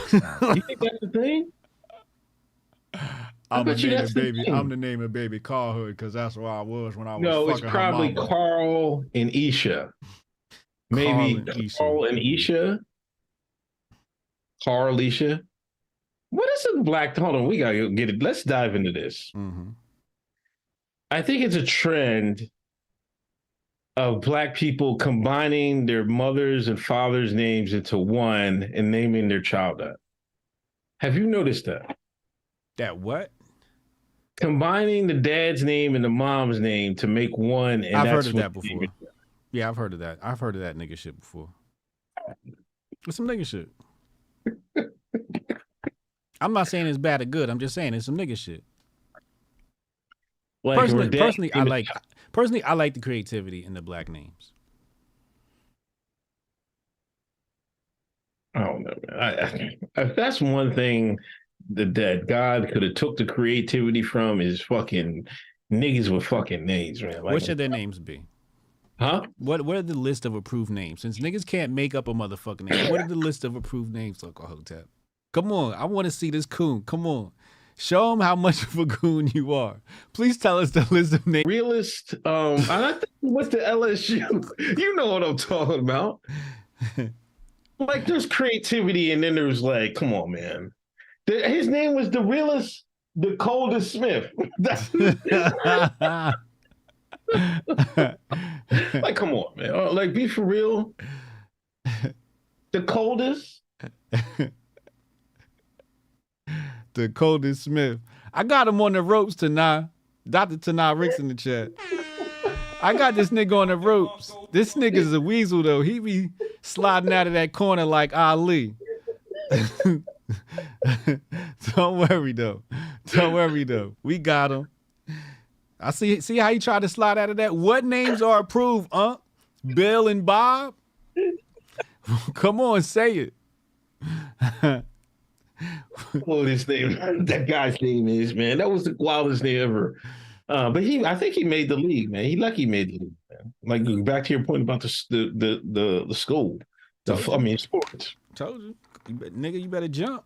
You think that's the thing? I'm the name of baby Carl Hood because that's where I was when I was. No, it's probably Carl and Isha. Maybe Carl and Isha. Carlisha. What is a black? Hold on, we gotta get it. Let's dive into this. Mm-hmm. I think it's a trend of black people combining their mothers and fathers' names into one and naming their child that. Have you noticed that? That what? Combining the dad's name and the mom's name to make one. And I've heard of that before. Yeah, I've heard of that. I've heard of that nigga shit before. It's some nigga shit. I'm not saying it's bad or good. I'm just saying it's some nigga shit. Like personally, I like the creativity in the black names. I don't know, man. If that's one thing that God could have took the creativity from is fucking niggas with fucking names, man. Like, what should their names be? Huh? What are the list of approved names? Since niggas can't make up a motherfucking name, what are the list of approved names look like, Hotep? Come on, I want to see this coon. Come on. Show them how much of a goon you are. Please tell us the list of names. Realist, I think what's the LSU? You know what I'm talking about. Like there's creativity and then there's like, come on, man. His name was the realist, the coldest Smith. Like, come on, man. Like, be for real. The coldest. The coldest Smith. I got him on the ropes tonight. Dr. Tanah Ricks in the chat. I got this nigga on the ropes. This nigga's a weasel, though. He be sliding out of that corner like Ali. Don't worry, though. Don't worry, though. We got him. I see how he tried to slide out of that? What names are approved, Bill and Bob? Come on, say it. What his name? That guy's name is, man. That was the wildest name ever. But I think he made the league, man. He made the league, man. Like back to your point about the school, sports. Told you, nigga, you better jump.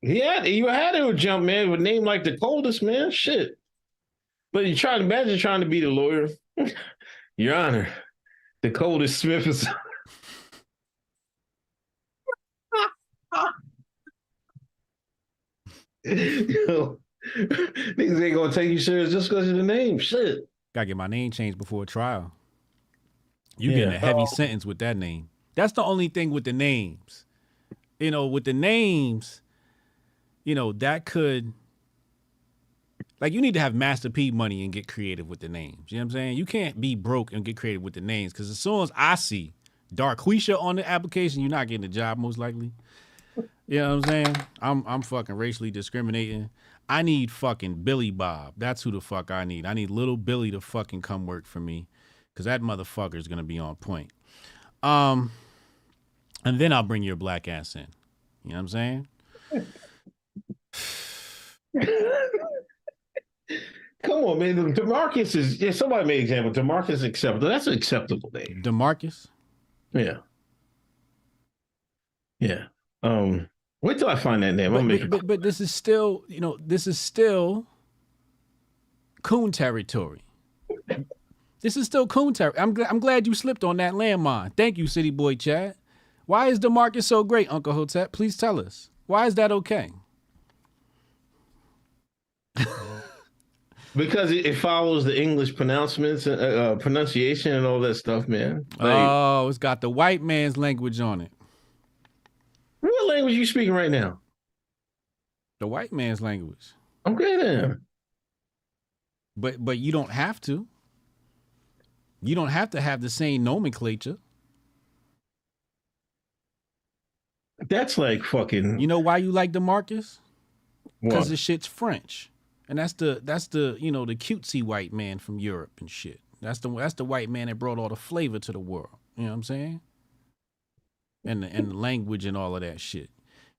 Yeah, you had to jump, man. With a name like the coldest, man. Shit. But imagine trying to be the lawyer. Your Honor, the coldest Smith is. Yo, niggas ain't gonna take you serious just because of the name. Shit. Gotta get my name changed before trial. You getting a heavy sentence with that name. That's the only thing with the names. You know, with the names, you know, that could, like, you need to have Master P money and get creative with the names. You know what I'm saying? You can't be broke and get creative with the names, because as soon as I see Darquisha on the application, you're not getting the job most likely. You know what I'm saying? I'm fucking racially discriminating. I need fucking Billy Bob. That's who the fuck I need. I need little Billy to fucking come work for me, because that motherfucker is going to be on point. And then I'll bring your black ass in. You know what I'm saying? Come on, man. DeMarcus is, yeah, somebody made an example. DeMarcus is acceptable. That's an acceptable name. DeMarcus? Yeah. Yeah. Wait till I find that name. But this is still, this is still coon territory. This is still coon territory. I'm glad you slipped on that landmine. Thank you, City Boy Chad. Why is DeMarcus so great, Uncle Hotep? Please tell us. Why is that okay? Because it follows the English pronouncements, pronunciation, and all that stuff, man. Oh, it's got the white man's language on it. What language are you speaking right now? The white man's language. Okay, then. But you don't have to. You don't have to have the same nomenclature. That's like fucking. You know why you like DeMarcus? Because What? the shit's French. And that's the the cutesy white man from Europe and shit. That's the white man that brought all the flavor to the world. You know what I'm saying? And the language and all of that shit.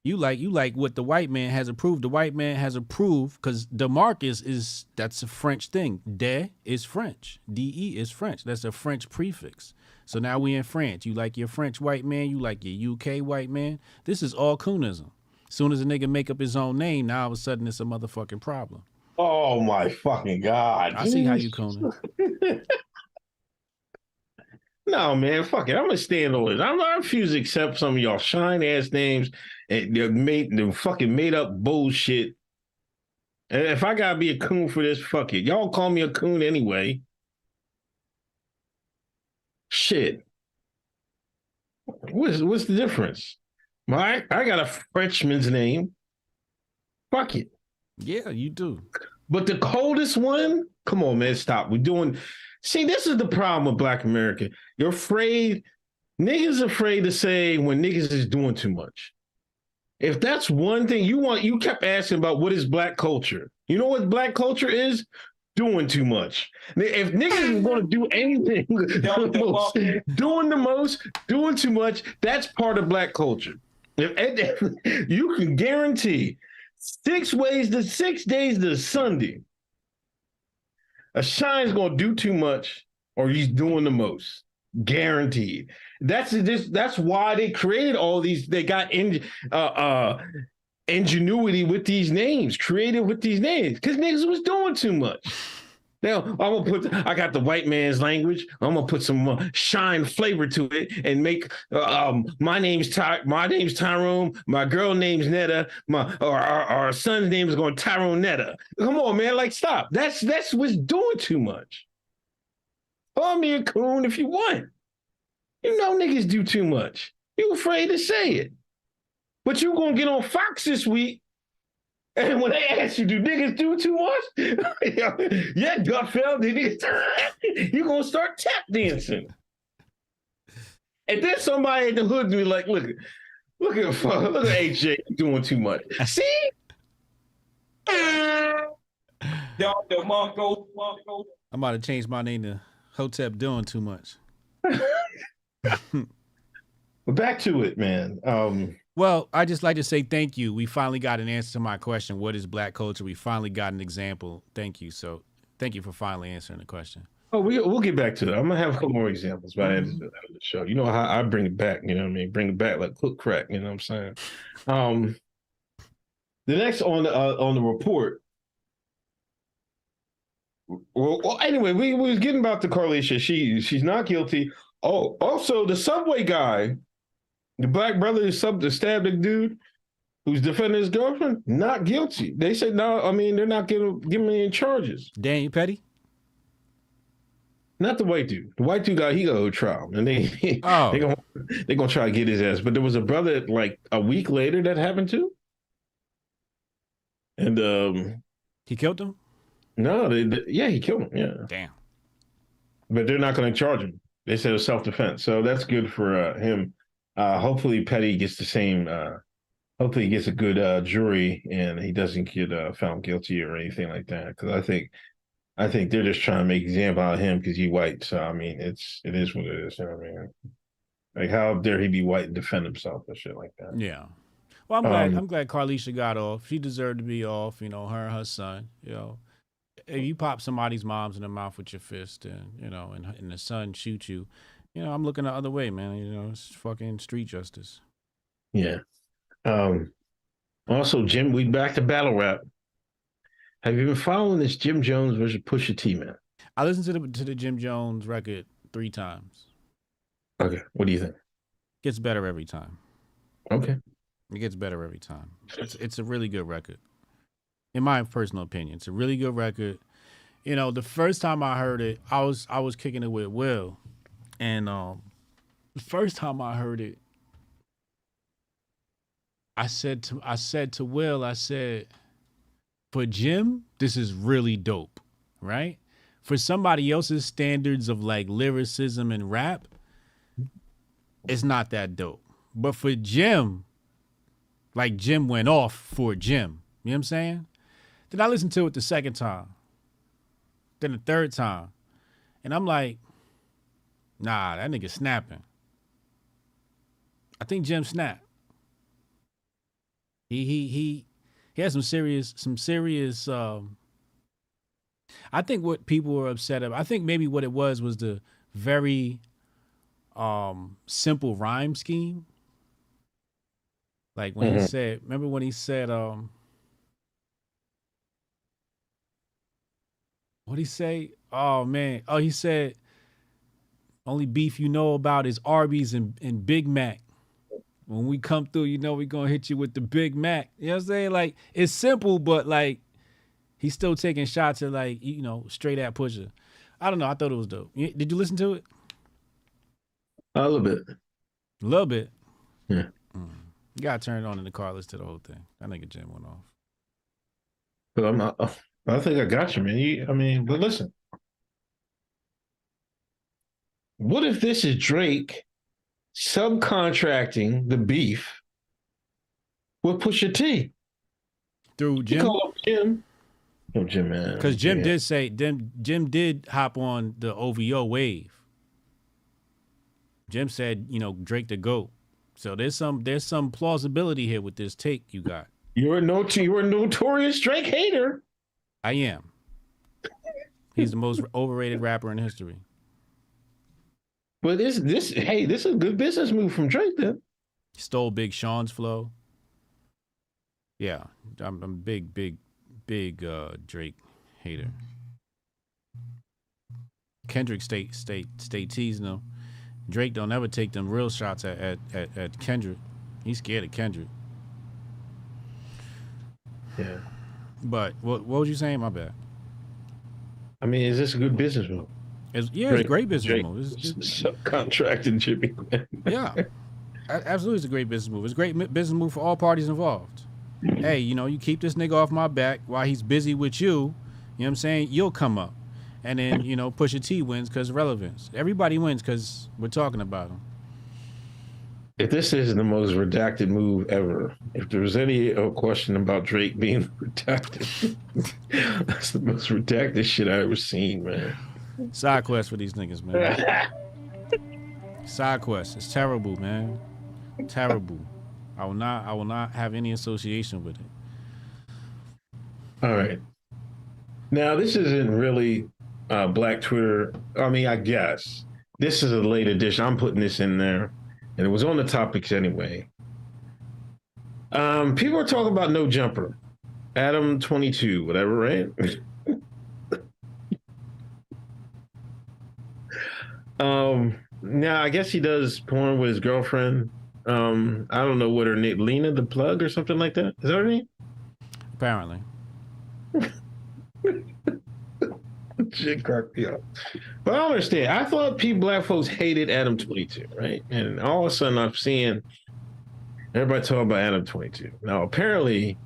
You like what the white man has approved. The white man has approved because DeMarcus that's a French thing. De is French. De is French. That's a French prefix. So now we in France. You like your French white man. You like your UK white man. This is all coonism. Soon as a nigga make up his own name, now all of a sudden it's a motherfucking problem. Oh my fucking God. I see how you cooning. No, man, fuck it. I'm gonna stand on it. I refuse to accept some of y'all shine ass names and they're fucking made up bullshit. And if I gotta be a coon for this, fuck it. Y'all call me a coon anyway. Shit. What's the difference? I got a Frenchman's name. Fuck it. Yeah, you do. But the coldest one, come on, man, stop. See, this is the problem with Black America. You're afraid, niggas afraid to say when niggas is doing too much. If that's one thing you kept asking about what is Black culture. You know what Black culture is? Doing too much. If niggas is going to do anything, doing the most, doing too much, that's part of Black culture. If you can guarantee 6 days to Sunday, a shine's gonna do too much or he's doing the most. Guaranteed. That's why they created all these. They got ingenuity with these names, creative with these names, because niggas was doing too much. Now I got the white man's language. I'm gonna put some shine flavor to it and make my name's Tyrone. My girl name's Netta. Our son's name is going to Tyrone Netta. Come on, man, like stop. That's what's doing too much. Call me a coon if you want. You know niggas do too much. You afraid to say it, but you gonna get on Fox this week. And when they ask you, do niggas do too much? Yeah, Gutfeld, you're going to start tap dancing. And then somebody in the hood be like, look at AJ doing too much. See? I'm about to change my name to Hotep doing too much. But back to it, man. Well, I just like to say thank you. We finally got an answer to my question. What is Black culture? We finally got an example. Thank you. So thank you for finally answering the question. Oh, we'll get back to it. I'm going to have a couple more examples by the end of the show. You know how I bring it back, you know what I mean? Bring it back like cook crack, you know what I'm saying? The next on the report. Well, anyway, we was getting about the Carlisha. She's not guilty. Oh, also the subway guy, the black brother who stabbed the dude who's defending his girlfriend, not guilty. They said no. I mean, they're not giving any charges. Daniel Petty, not the white dude. The white dude he got a trial, and they gonna try to get his ass. But there was a brother like a week later that happened to, and he killed him. No, he killed him. Yeah, damn. But they're not going to charge him. They said it was self-defense, so that's good for him. Hopefully, Petty gets the same. Hopefully, he gets a good jury and he doesn't get found guilty or anything like that. Because I think they're just trying to make an example out of him because he's white. So I mean, it is what it is. You know what I mean? Like, how dare he be white and defend himself and shit like that? Yeah. Well, I'm glad Carlisha got off. She deserved to be off. You know, her and her son. You know, if you pop somebody's mom's in the mouth with your fist, and you know, and the son shoot you, you know, I'm looking the other way, man. You know, it's fucking street justice. Yeah. Also, Jim, we back to battle rap. Have you been following this Jim Jones versus Pusha T, man? I listened to the Jim Jones record 3 times. Okay, what do you think? Gets better every time. Okay, it gets better every time. It's a really good record, in my personal opinion. It's a really good record. You know, the first time I heard it, I was kicking it with Will, and the first time I heard it, I said to Will, I said, for Jim, this is really dope, right? For somebody else's standards of like lyricism and rap, it's not that dope. But for Jim, like Jim went off for Jim. You know what I'm saying? Then I listened to it the second time. Then the third time. And I'm like, nah, that nigga snapping. I think Jim snapped. He has some serious I think what people were upset about, I think maybe what it was the very simple rhyme scheme. Like when he said, remember when he said what'd he say? Oh man. Oh, he said only beef you know about is Arby's and Big Mac. When we come through, you know, we gonna hit you with the Big Mac. You know what I'm saying? Like, it's simple, but like, he's still taking shots at like, you know, straight at Pusha. I don't know. I thought it was dope. Did you listen to it? a little bit. A little bit. Yeah. You gotta turn it on in the car. Listen to the whole thing. That nigga Jim went off. But I'm not. I think I got you, man. But listen. What if this is Drake subcontracting the beef with Pusha T? Through Jim? Call up Jim. Oh, Jim, man. Because Jim did say, Jim did hop on the OVO wave. Jim said, you know, Drake the GOAT. So there's some plausibility here with this take you got. You're a notorious Drake hater. I am. He's the most overrated rapper in history. But this is a good business move from Drake then. Stole Big Sean's flow. Yeah, I'm a big Drake hater. Kendrick stay teasing him. Drake don't ever take them real shots at Kendrick. He's scared of Kendrick. Yeah. But what was you saying? My bad. I mean, is this a good business move? It's a great business move. Subcontracting Jimmy. Yeah, absolutely, it's a great business move. It's a great business move for all parties involved. Hey, you know, you keep this nigga off my back while he's busy with you. You know what I'm saying? You'll come up, and then you know, Pusha T wins because relevance. Everybody wins because we're talking about him. If this is the most redacted move ever, if there was any question about Drake being redacted, that's the most redacted shit I ever seen, man. Side quest for these niggas, man. Side quest. It's terrible, man. Terrible. I will not have any association with it. All right. Now, this isn't really Black Twitter. I mean, I guess this is a late edition. I'm putting this in there, and it was on the topics anyway. People are talking about No Jumper, Adam 22, whatever, right? Now I guess he does porn with his girlfriend. I don't know what her name, Lena the Plug or something like that. Is that her name? Apparently. Shit cracked me up. But I don't understand. I thought black folks hated Adam 22, right? And all of a sudden I'm seeing everybody talking about Adam 22. Now apparently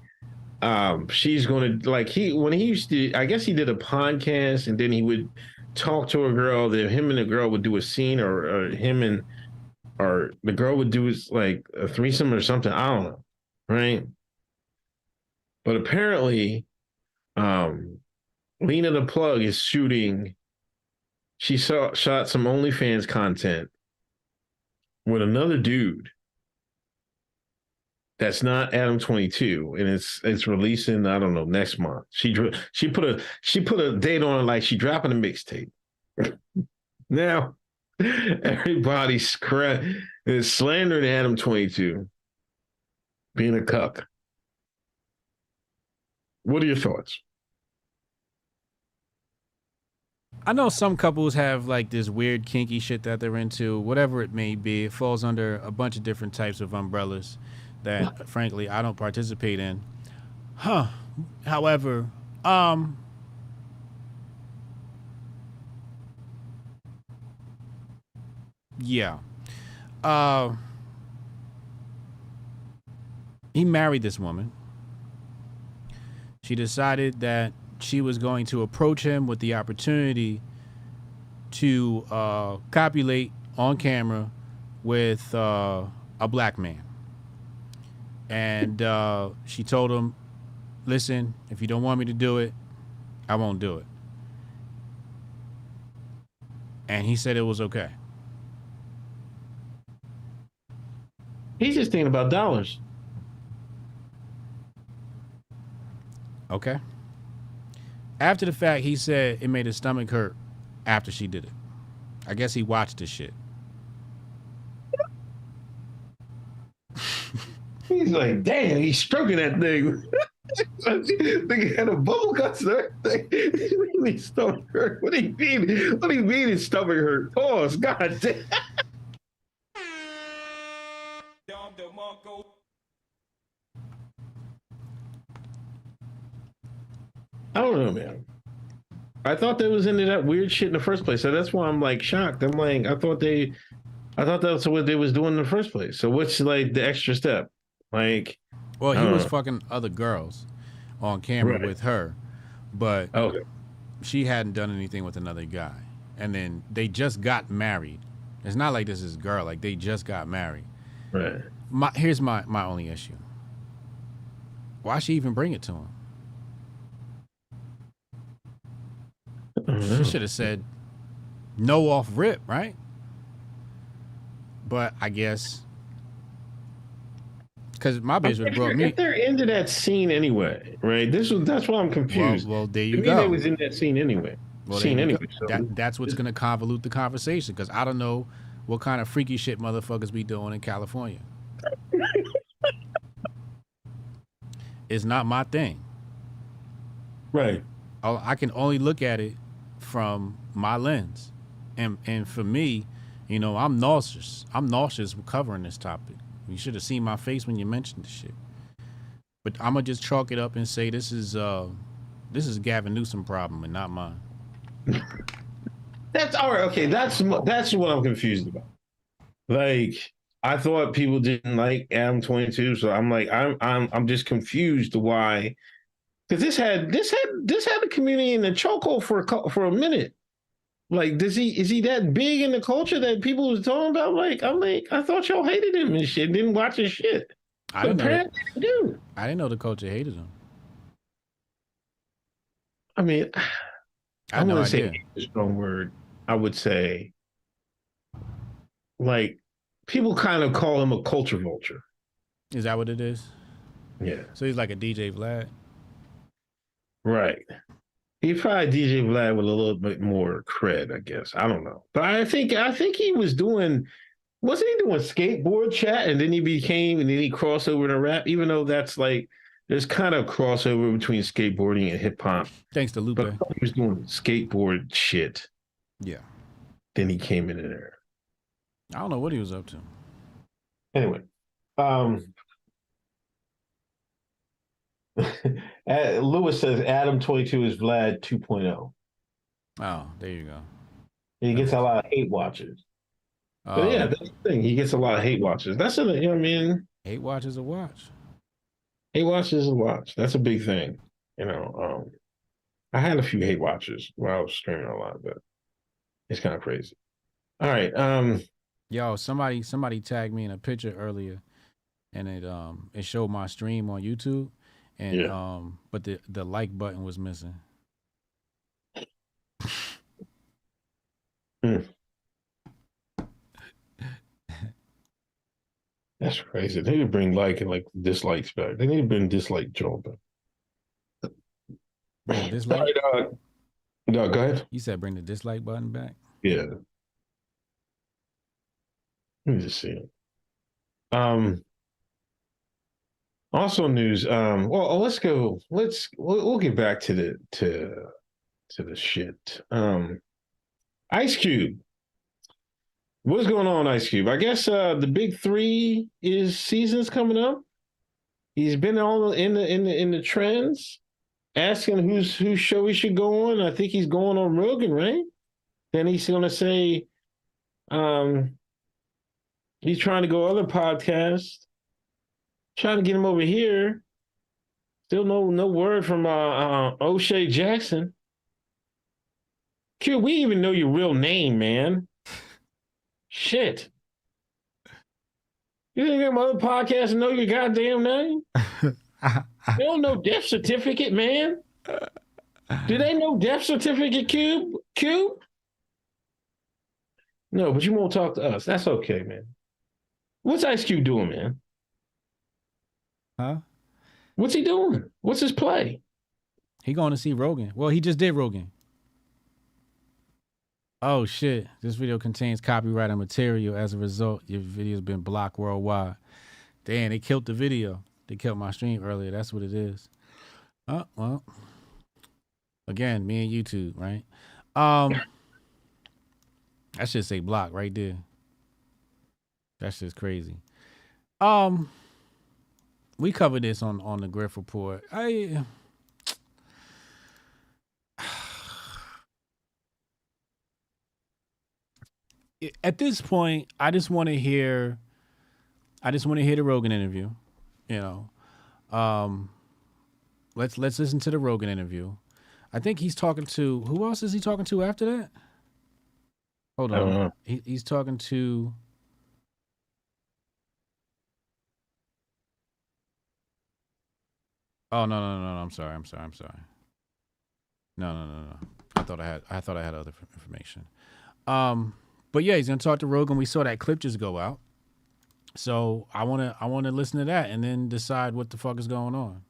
she's going to, like, when he used to, I guess he did a podcast and then he would talk to a girl, that him and the girl would do a scene, or the girl would do like a threesome or something. I don't know, right? But apparently, Lena the Plug is shooting. She shot some OnlyFans content with another dude that's not Adam 22, and it's releasing, I don't know, next month. She put a date on it, like she dropping a mixtape. Now everybody's is slandering Adam 22 being a cuck. What are your thoughts? I know some couples have like this weird kinky shit that they're into, whatever it may be. It falls under a bunch of different types of umbrellas that frankly I don't participate in. However, yeah. He married this woman. She decided that she was going to approach him with the opportunity to copulate on camera with a black man. And she told him, listen, if you don't want me to do it, I won't do it. And he said it was okay. He's just thinking about dollars. Okay. After the fact, he said it made his stomach hurt after she did it. I guess he watched the shit. He's like, damn, he's stroking that thing. Nigga had a bubble guts and everything. His stomach hurt. What do you mean? What do you mean his stomach hurt? Pause. God damn. I don't know, man. I thought they was into that weird shit in the first place. So that's why I'm like shocked. I'm like, I thought that's what they was doing in the first place. So what's like the extra step? Like, well, he was fucking other girls on camera with her, but she hadn't done anything with another guy. And then they just got married. It's not like this is girl. Like they just got married. Right. Here's my only issue. Why she even bring it to him? She should have said no off rip, right? But I guess because my bitch would have brought me. If they're into that scene anyway, right? That's why I'm confused. Well, there you to go. Me, they was in that scene anyway. Well, So. That's what's gonna convolute the conversation because I don't know what kind of freaky shit motherfuckers be doing in California. It's not my thing. Right. I can only look at it from my lens, and for me, you know, I'm nauseous. I'm nauseous with covering this topic. You should have seen my face when you mentioned the shit. But I'm gonna just chalk it up and say this is Gavin Newsom problem and not mine. That's all right. Okay, that's what I'm confused about. Like, I thought people didn't like Adam 22, so I'm like, I'm just confused why. Because this had the community in the chokehold for a minute. Like, is he that big in the culture that people was talking about? Like, I thought y'all hated him and shit, didn't watch his shit. I didn't know the culture hated him. I mean, I'm gonna say a strong word. I would say, like, people kind of call him a culture vulture. Is that what it is? Yeah. So he's like a DJ Vlad. Right. He probably DJ Vlad with a little bit more cred, I guess. I don't know. But I think he was doing, wasn't he doing skateboard chat and then he crossed over to rap, even though that's like, there's kind of crossover between skateboarding and hip hop. Thanks to Lupe. But he was doing skateboard shit. Yeah. Then he came in there. I don't know what he was up to. Anyway. Lewis says Adam 22 is Vlad 2.0. Oh, there you go. He gets a lot of hate watchers. But yeah, that's the thing. He gets a lot of hate watchers. That's a, you know what I mean? Hate watch is a watch. Hate watch is a watch. That's a big thing. You know, I had a few hate watchers while I was streaming a lot, but it's kind of crazy. All right. Yo, somebody tagged me in a picture earlier, and it showed my stream on YouTube, and but the like button was missing. That's crazy. They need to bring like and like dislikes back. They need to bring dislike Joe back. Bring the dislike. All right, no, go ahead. You said bring the dislike button back. Yeah. Let me just see it. Also news. Well, let's go. We'll get back to the shit. Ice Cube. What's going on, Ice Cube? I guess the big three is season's coming up. He's been all in the trends, asking whose show he should go on. I think he's going on Rogan, right? Then he's gonna say, he's trying to go other podcasts, trying to get him over here. Still no word from O'Shea Jackson. Q, we didn't even know your real name, man. Shit. You think them other podcasts know your goddamn name? They don't know death certificate, man. Do they know death certificate, Cube? Cube? No, but you won't talk to us. That's okay, man. What's Ice Cube doing, man? Huh? What's he doing? What's his play? He going to see Rogan. Well, he just did Rogan. Oh, shit. This video contains copyrighted material. As a result, your video's been blocked worldwide. Damn, they killed the video. They killed my stream earlier. That's what it is. Oh, well. Again, me and YouTube, right? That should say block right there. That's just crazy. We covered this on the Grift Report. At this point, I just want to hear the Rogan interview. You know, let's listen to the Rogan interview. I think he's talking to, who else is he talking to after that? Hold on, he's talking to. Oh no! I'm sorry. No. I thought I had other information. But yeah, he's gonna talk to Rogan. We saw that clip just go out, so I wanna listen to that and then decide what the fuck is going on.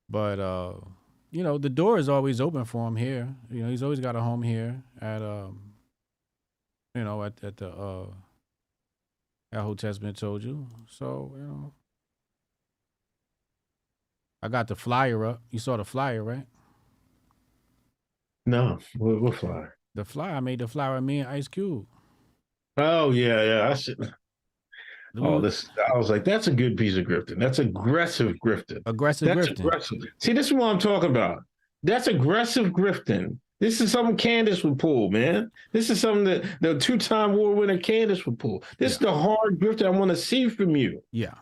But you know, the door is always open for him here. You know, he's always got a home here at you know, at the at Hoteps been told you. So you know, I got the flyer up. You saw the flyer, right? No, what flyer? The flyer. I made the flyer with me and Ice Cube. Oh yeah. I should. Oh, this. I was like, that's a good piece of grifting. That's aggressive grifting. Aggressive grifting. Aggressive. See, this is what I'm talking about. That's aggressive grifting. This is something Candace would pull, man. This is something that the two-time war winner Candace would pull. This is the hard grifting I want to see from you. Yeah,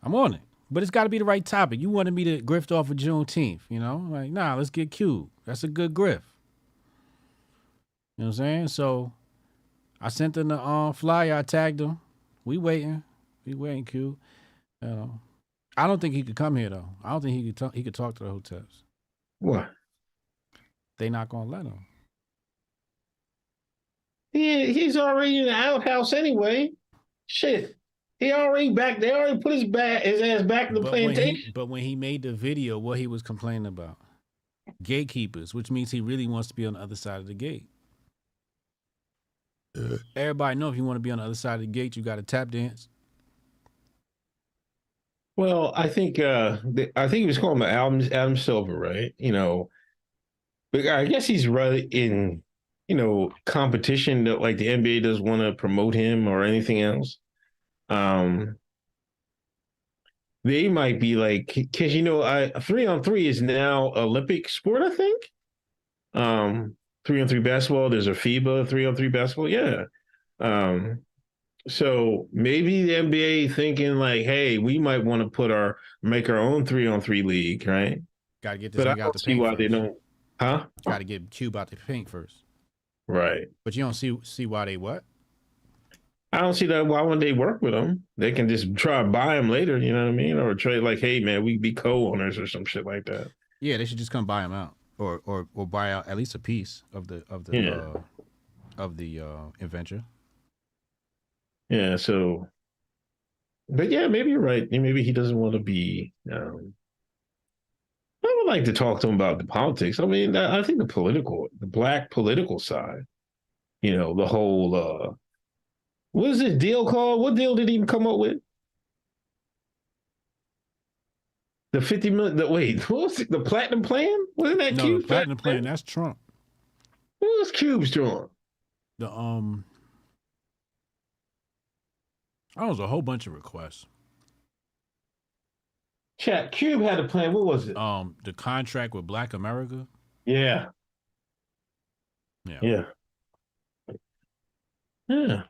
I'm on it. But it's got to be the right topic. You wanted me to grift off of Juneteenth, you know? Like, nah, let's get Cube. That's a good grift. You know what I'm saying? So I sent him the flyer. I tagged him. We waiting, Q. You know, I don't think he could come here though. I don't think he could talk to the Hoteps. What? They not gonna let him. He's already in the outhouse anyway. Shit, he already back. They already put his ass back in the plantation. But when he made the video, what he was complaining about, gatekeepers, which means he really wants to be on the other side of the gate. Everybody know if you want to be on the other side of the gate, you got to tap dance. Well, I think he was calling him Adam Silver, right? You know, but I guess he's right in, you know, competition that like the NBA doesn't want to promote him or anything else. They might be like, because you know, 3-on-3 is now Olympic sport, I think. 3-on-3 basketball. There's a FIBA 3-on-3 basketball. Yeah. So maybe the NBA thinking like, hey, we might want to make our own 3-on-3 league, right? Got to get this thing out the paint. Why first. They don't, huh? Got to get Cube out the paint first. Right. But you don't see why they what? I don't see that. Why wouldn't they work with them? They can just try to buy them later. You know what I mean? Or trade like, hey man, we be co-owners or some shit like that. Yeah, they should just come buy them out, or buy out at least a piece of the adventure. Yeah, so, but yeah, maybe you're right. Maybe he doesn't want to be. I would like to talk to him about the politics. I mean, I think the black political side. The whole what is this deal called? What deal did he even come up with? The 50 million. Wait, what was it? The platinum plan? Wasn't that No, Cube? the platinum plan. That's Trump. What was Cube's doing? The that was a whole bunch of requests. Chat. Cube had a plan. What was it? The contract with Black America. Yeah. Yeah. Yeah. Yeah.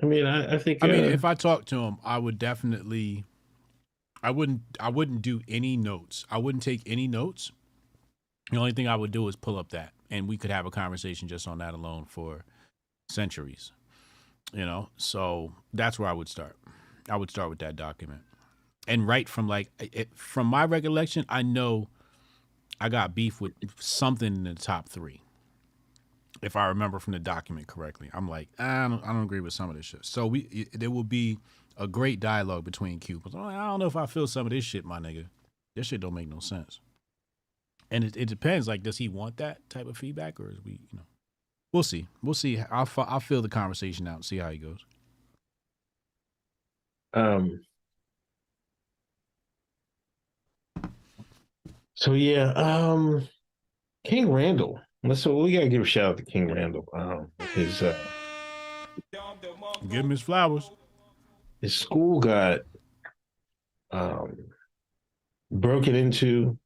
I mean, I think. I mean, if I talked to him, I would definitely. I wouldn't do any notes. I wouldn't take any notes. The only thing I would do is pull up that, and we could have a conversation just on that alone for centuries. So that's where I would start. I would start with that document, and right from from my recollection, I know I got beef with something in the top 3. If I remember from the document correctly, I'm like, I don't agree with some of this shit. So there will be a great dialogue between Cubans. I don't know if I feel some of this shit, my nigga. This shit don't make no sense. And it depends. Like, does he want that type of feedback, or is we'll see. We'll see. I'll fill the conversation out and see how he goes. So yeah, King Randall. So we gotta give a shout out to King Randall. His give him his flowers. His school got broken into.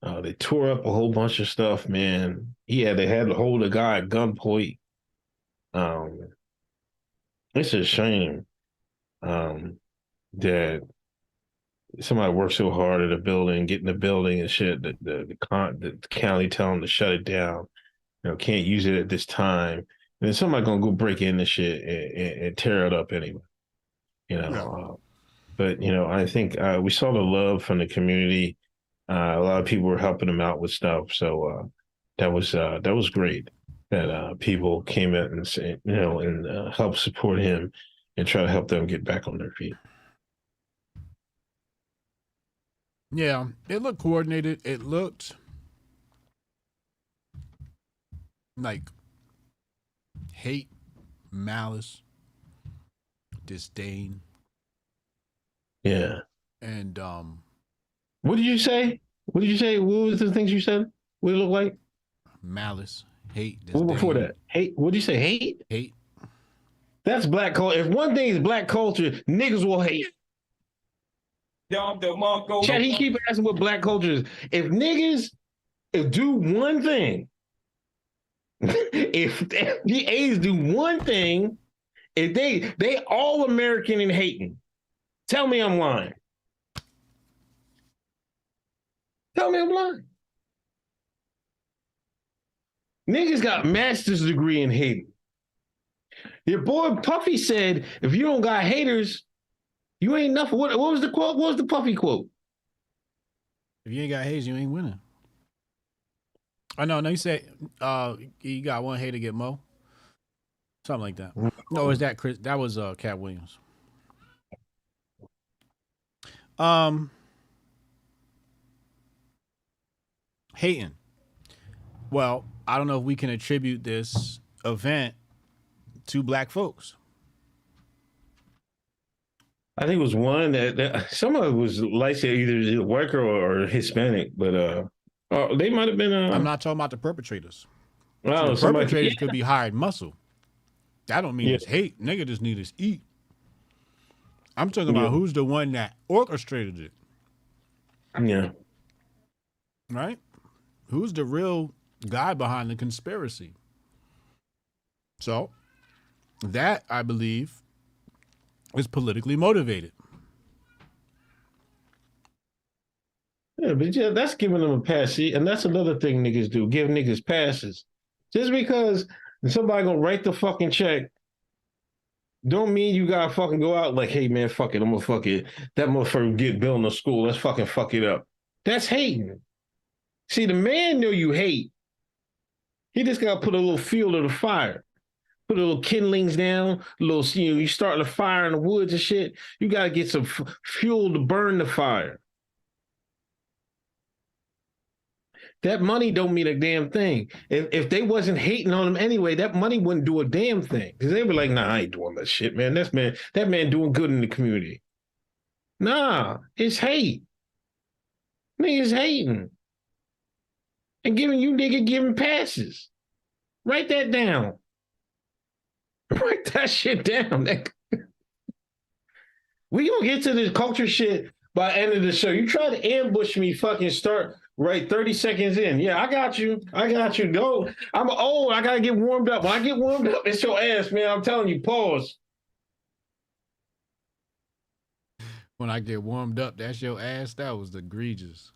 They tore up a whole bunch of stuff, man. They had to hold a guy at gunpoint. It's a shame that somebody worked so hard at a building, getting the building and shit. The county tell them to shut it down. Can't use it at this time. And then somebody gonna go break in the shit and tear it up anyway. Yeah. But I think we saw the love from the community. A lot of people were helping him out with stuff, so that was great. That people came in and said, and helped support him and try to help them get back on their feet. Yeah, it looked coordinated. It looked like hate, malice, disdain. Yeah. And what did you say? What was the things you said? What did it look like? Malice, hate, disdain. What before that? Hate. What did you say? Hate? Hate. That's black culture. If one thing is black culture, niggas will hate. Chad, he keep asking what black culture is. If niggas do one thing, if FBAs do one thing, if they all American and hating, tell me I'm lying. Tell me I'm lying. Niggas got master's degree in hating. Your boy Puffy said, if you don't got haters, you ain't nothing. What was the quote? What was the Puffy quote? If you ain't got haters, you ain't winning. Oh, no, you said you got one hater get Mo. Something like that. No, is that Chris? That was Cat Williams. Hating. Well, I don't know if we can attribute this event to black folks. I think it was one that some of it was like either white or Hispanic, but they might have been. I'm not talking about the perpetrators. Well, the perpetrators could be hired muscle. That don't mean it's hate. Nigga just need to eat. I'm talking about who's the one that orchestrated it. Yeah. Right? Who's the real guy behind the conspiracy? So, that, I believe, is politically motivated. Yeah, but that's giving them a pass. See, and that's another thing niggas do, give niggas passes. Just because somebody gonna write the fucking check don't mean you gotta fucking go out like, hey man, fuck it, I'm gonna fuck it. That motherfucker get building a school, let's fucking fuck it up. That's hating. See, the man know you hate. He just gotta put a little fuel to the fire. put a little kindlings down, you start a fire in the woods and shit. You got to get some fuel to burn the fire. That money don't mean a damn thing. If they wasn't hating on them anyway, that money wouldn't do a damn thing. Because they were like, nah, I ain't doing that shit, man. That man doing good in the community. Nah, it's hate. Niggas hating. And giving passes. Write that down. Write that shit down. We gonna get to this culture shit by the end of the show. You try to ambush me, fucking start right 30 seconds in. Yeah, I got you. Go. I gotta get warmed up. When I get warmed up, it's your ass, man. I'm telling you, pause. When I get warmed up, that's your ass. That was egregious.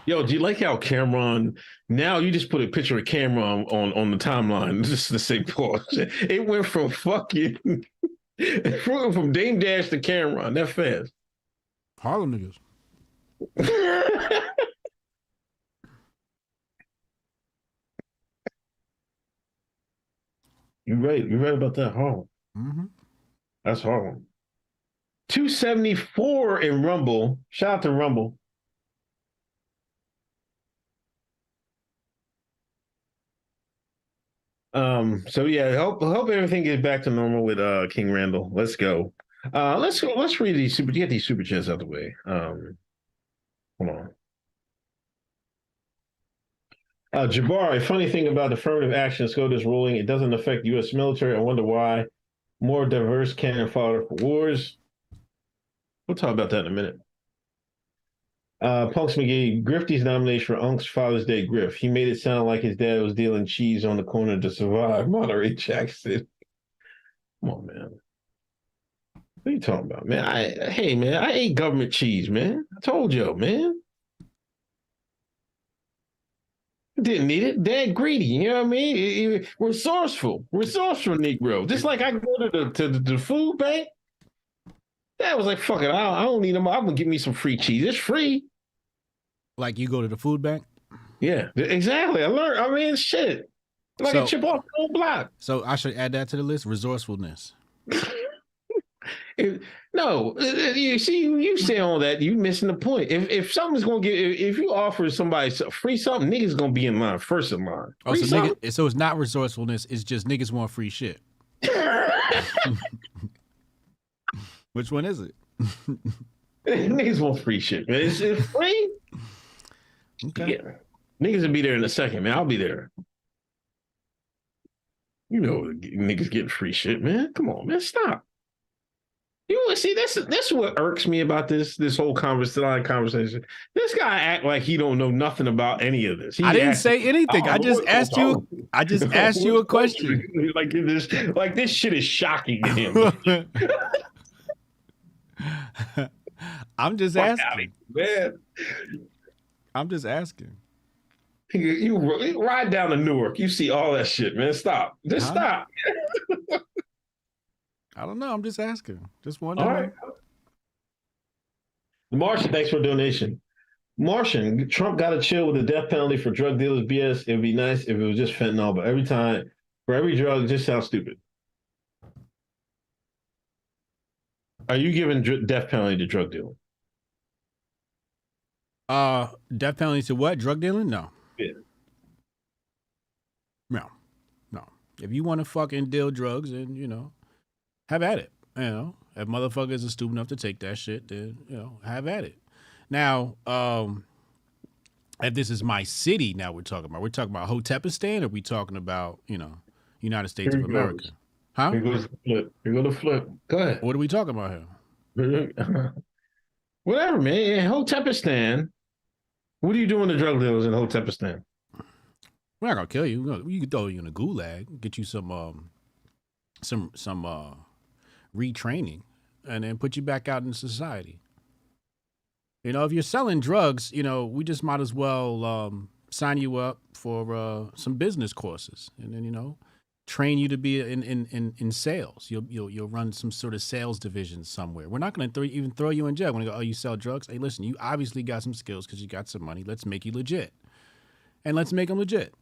Yo, do you like how Cameron, now you just put a picture of Cameron on the timeline just to say pause. It went from fucking, from Dame Dash to Cameron, that fast. Harlem niggas. You're right about that, Harlem. Mm-hmm. That's Harlem. 274 in Rumble. Shout out to Rumble. So yeah, hope everything gets back to normal with King Randall. Let's go. Let's read these get these super chats out the way. Hold on. Jabbar, a funny thing about affirmative action SCOTUS ruling, it doesn't affect U.S. military. I wonder why. More diverse cannon fodder for wars. We'll talk about that in a minute. Punks McGee, Grifties nomination for Unc's Father's Day Grift. He made it sound like his dad was dealing cheese on the corner to survive. Monterey Jackson. Come on, man. What are you talking about, man? I ate government cheese, man. I told you, man. Didn't need it. Dad greedy, you know what I mean? Resourceful Negro. Just like I go to the food bank. Dad was like, fuck it, I don't need them. I'm gonna give me some free cheese. It's free. Like you go to the food bank? Yeah, exactly. I learned. I mean, shit. Like a chip off the old block. So I should add that to the list. Resourcefulness. No, you see, you say all that, you missing the point. If something's gonna get, if you offer somebody free something, niggas gonna be in line first in line. Oh, so it's not resourcefulness. It's just niggas want free shit. Which one is it? Niggas want free shit, man. It's free. Okay. Yeah. Niggas will be there in a second, man. I'll be there. You know, niggas getting free shit, man. Come on, man. Stop. You see, that's what irks me about this whole conversation. This guy act like he don't know nothing about any of this. I didn't say anything. I just asked you. I just asked you a question. Like this shit is shocking to him. I'm just asking, man. I'm just asking. You ride down to Newark, you see all that shit, man. Stop. Just stop. I don't know. I'm just asking. Just wondering. All right. Martian, thanks for a donation. Martian, Trump got to chill with the death penalty for drug dealers BS. It would be nice if it was just fentanyl, but for every drug, it just sounds stupid. Are you giving death penalty to drug dealing? Death penalty to what? Drug dealing? No. Yeah. No. If you want to fucking deal drugs, and have at it. If motherfuckers are stupid enough to take that shit, then have at it. Now, if this is my city, now we're talking about Hotepistan, or are we talking about United States of America? Huh? Here goes the flip. Go ahead. What are we talking about here? Whatever, man. In Hotepistan, what are you doing to drug dealers in Hotepistan? We're not gonna kill you. We can throw you in a gulag, get you some retraining, and then put you back out in society. If you're selling drugs, we just might as well sign you up for some business courses, and then train you to be in sales. You'll run some sort of sales division somewhere. We're not going to even throw you in jail. We're going to go, oh, you sell drugs? Hey, listen, you obviously got some skills because you got some money. Let's make you legit. and let's make them legit.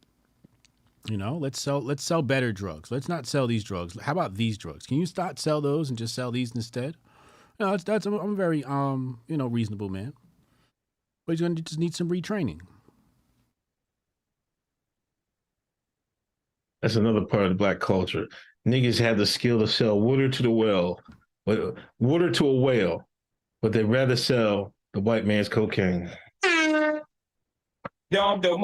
You know, let's sell better drugs. Let's not sell these drugs. How about these drugs? Can you start sell those and just sell these instead? No, I'm a very reasonable man. But he's gonna just need some retraining. That's another part of the black culture. Niggas have the skill to sell water to the well, water to a whale, but they'd rather sell the white man's cocaine. Throw them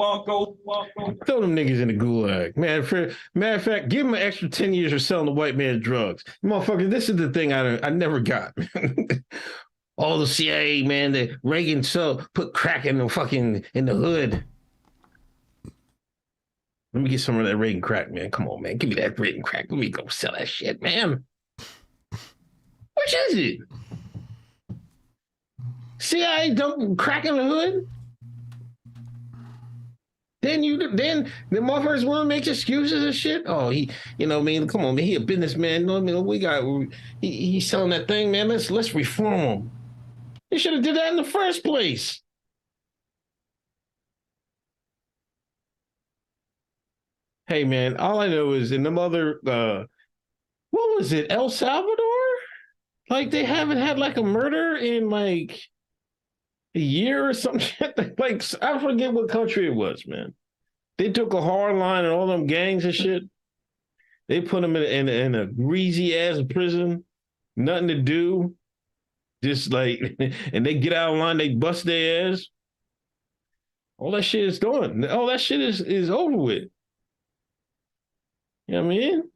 niggas in the gulag. Matter of fact, give them an extra 10 years for selling the white man's drugs. Motherfucker, this is the thing I never got. All the CIA, man, that Reagan put crack in the hood. Let me get some of that Reagan crack, man. Come on, man. Give me that Reagan crack. Let me go sell that shit, man. Which is it? CIA dumping crack in the hood? Then the motherfuckers want to make excuses and shit. Oh, come on, man. He a businessman. He's selling that thing, man. Let's reform him. They should have did that in the first place. Hey, man, all I know is in them other, what was it, El Salvador? Like, they haven't had, like, a murder in, like, a year or some shit. Like, I forget what country it was, man. They took a hard line on all them gangs and shit. They put them in a greasy-ass prison, nothing to do. Just, like, and they get out of line, they bust their ass. All that shit is done. All that shit is over with. You know what I mean?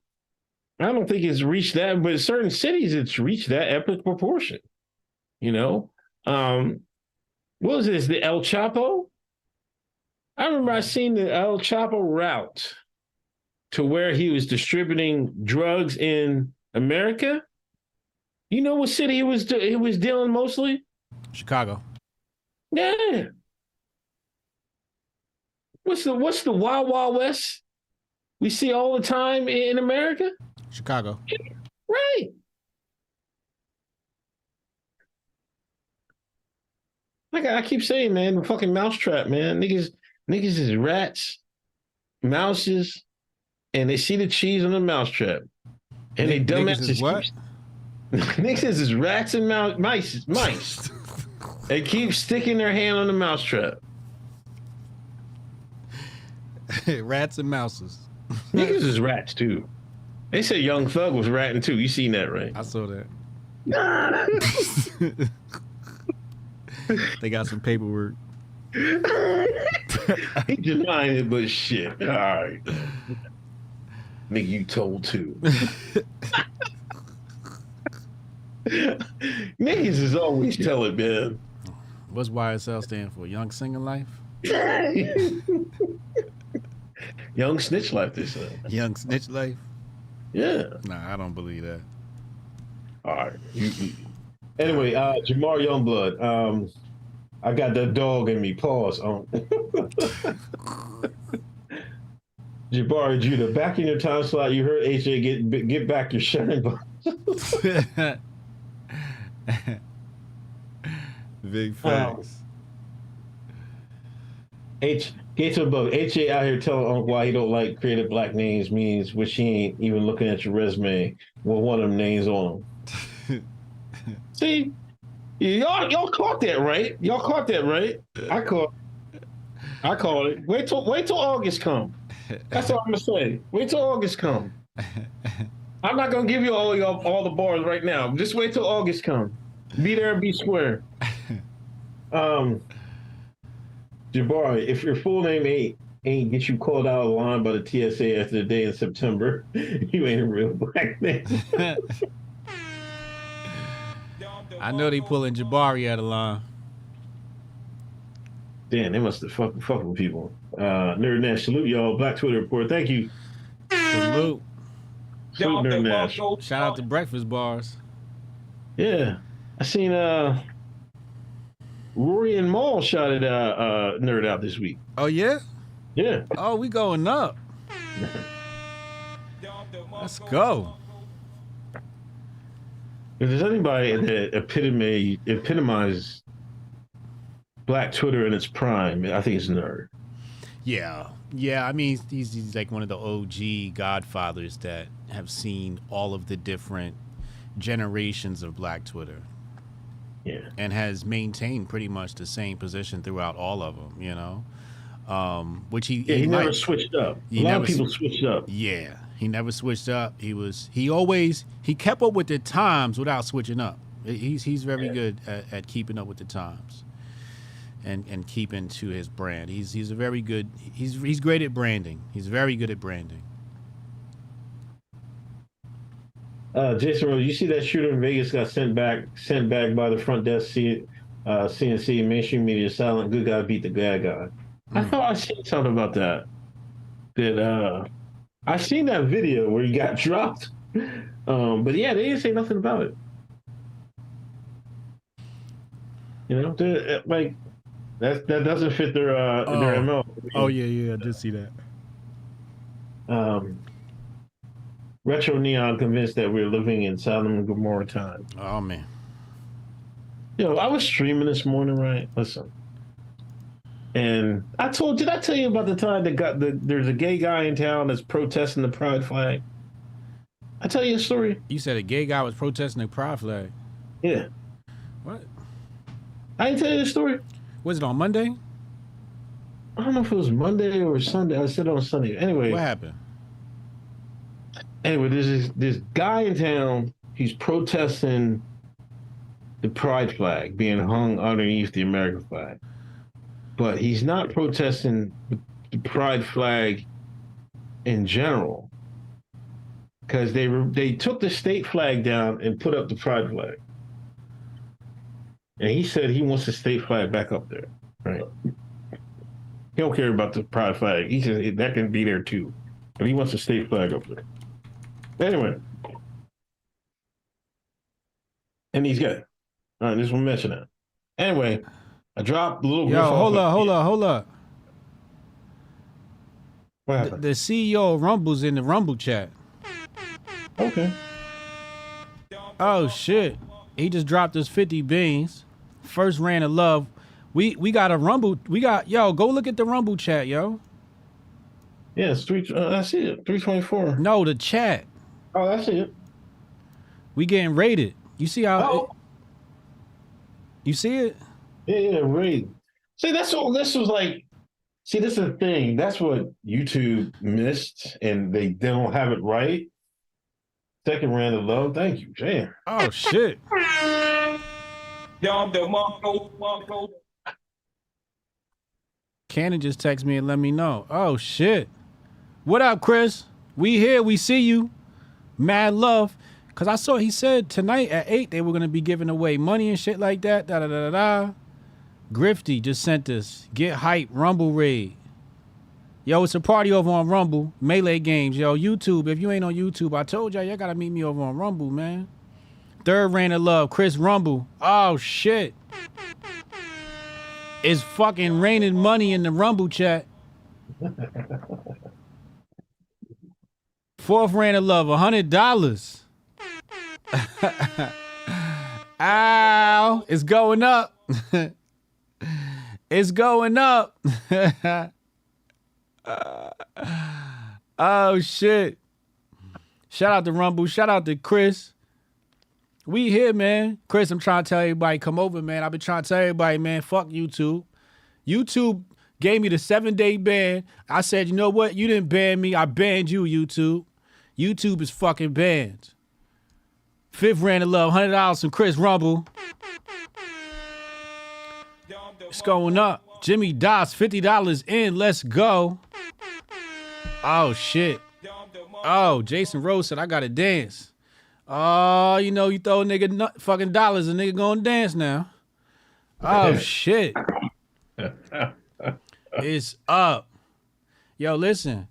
I don't think it's reached that, but in certain cities, it's reached that epic proportion. You know? What was this? The El Chapo? I remember I seen the El Chapo route to where he was distributing drugs in America. You know what city he was dealing mostly? Chicago. Yeah. What's the Wild Wild West we see all the time in America? Chicago. Right. Like I keep saying, man, the fucking mousetrap, man. Niggas is rats, mouses, and they see the cheese on the mousetrap. And they dumbasses is what? Niggas is rats and mice. They keep sticking their hand on the mousetrap. Rats and mouses. Niggas is rats too. They said Young Thug was ratting too. You seen that, right? I saw that. They got some paperwork. He denying it, but shit. All right. Nigga, you told too. Niggas is always telling, man. What's YSL stand for? Young Single Life? Young Snitch Life, they said. Young Snitch Life? Yeah. Nah, I don't believe that. All right. Anyway, Jamar Youngblood. I got that dog in me. Pause. Jabari Judah, back in your time slot, you heard AJ get back your shine box. Big facts. Gates above. HA out here telling Uncle why he don't like creative black names means which he ain't even looking at your resume with one of them names on them. See? Y'all caught that, right? Y'all caught that, right? I caught it. Wait till August come. That's all I'm gonna say. Wait till August come. I'm not gonna give you all the bars right now. Just wait till August come. Be there, be square. Jabari, if your full name ain't get you called out of line by the TSA after the day in September, you ain't a real black man. I know they pulling Jabari out of line. Damn, they must have fucking with people. Nerd Nash, salute y'all. Black Twitter report. Thank you. Salute. Salute Nerd Nash. Shout out to Breakfast Bars. Yeah. I seen Rory and Maul shouted Nerd out this week. Oh, yeah? Yeah. Oh, we going up. Let's go. If there's anybody that epitomizes Black Twitter in its prime, I think it's Nerd. Yeah, yeah. I mean, he's like one of the OG godfathers that have seen all of the different generations of Black Twitter. Yeah. And has maintained pretty much the same position throughout all of them, you know? Which he never switched up. A lot of people switched up. Yeah, he never switched up. He kept up with the times without switching up. He's very good at keeping up with the times and keeping to his brand. He's a very good, he's great at branding. He's very good at branding. Jason Rose, you see that shooter in Vegas got sent back by the front desk CNC, mainstream media silent, good guy beat the bad guy. I thought I seen something about that. I seen that video where he got dropped. But yeah, they didn't say nothing about it. You know, like that doesn't fit their MO. Oh yeah, I did see that. Retro Neon convinced that we're living in Sodom and Gomorrah time. Oh man. Yo, I was streaming this morning, right? Listen. And did I tell you about the time there's a gay guy in town that's protesting the pride flag? I tell you a story. You said a gay guy was protesting the pride flag. Yeah. What? I didn't tell you the story. Was it on Monday? I don't know if it was Monday or Sunday. I said it on Sunday. Anyway. What happened? Anyway, there's this guy in town. He's protesting the pride flag being hung underneath the American flag. But he's not protesting the pride flag in general. Because they took the state flag down and put up the pride flag. And he said he wants the state flag back up there. Right? He don't care about the pride flag. He says that can be there too. And he wants the state flag up there. Anyway. And he's good. All right, this one mention that. Anyway, I dropped a little. Yo, hold up. What happened? The CEO of Rumble's in the Rumble chat. Okay. Oh shit. He just dropped us 50 beans. First ran of love. We got a Rumble. Go look at the Rumble chat, yo. Yeah, it's I see it. 324. No, the chat. Oh, I see it. We getting rated. You see how you see it? Yeah, rated. See, that's all this was like. See, this is the thing. That's what YouTube missed, and they don't have it right. Second round of love. Thank you. Damn. Oh shit. Cannon just text me and let me know. Oh shit. What up, Chris? We here. We see you. Mad love. Cause I saw he said tonight at 8 they were gonna be giving away money and shit like that. Da da da da da. Grifty just sent us. Get hype. Rumble raid. Yo, it's a party over on Rumble. Melee games. Yo, YouTube. If you ain't on YouTube, I told y'all gotta meet me over on Rumble, man. Third reign of love. Chris Rumble. Oh shit. It's fucking raining money in the Rumble chat. Fourth reign of love. $100. Ow. It's going up. It's going up. Oh shit. Shout out to Rumble. Shout out to Chris. We here, man. Chris, I'm trying to tell everybody, come over, man. I've been trying to tell everybody, man, fuck YouTube. YouTube gave me the 7-day ban. I said, you know what? You didn't ban me. I banned you, YouTube. YouTube is fucking banned. Fifth round of love, $100 from Chris Rumble. It's going up. Jimmy Doss, $50 in. Let's go. Oh, shit. Oh, Jason Rose said, I got to dance. Oh, you know, you throw a nigga fucking dollars, a nigga gonna dance now. Oh, shit. It's up. Yo, listen.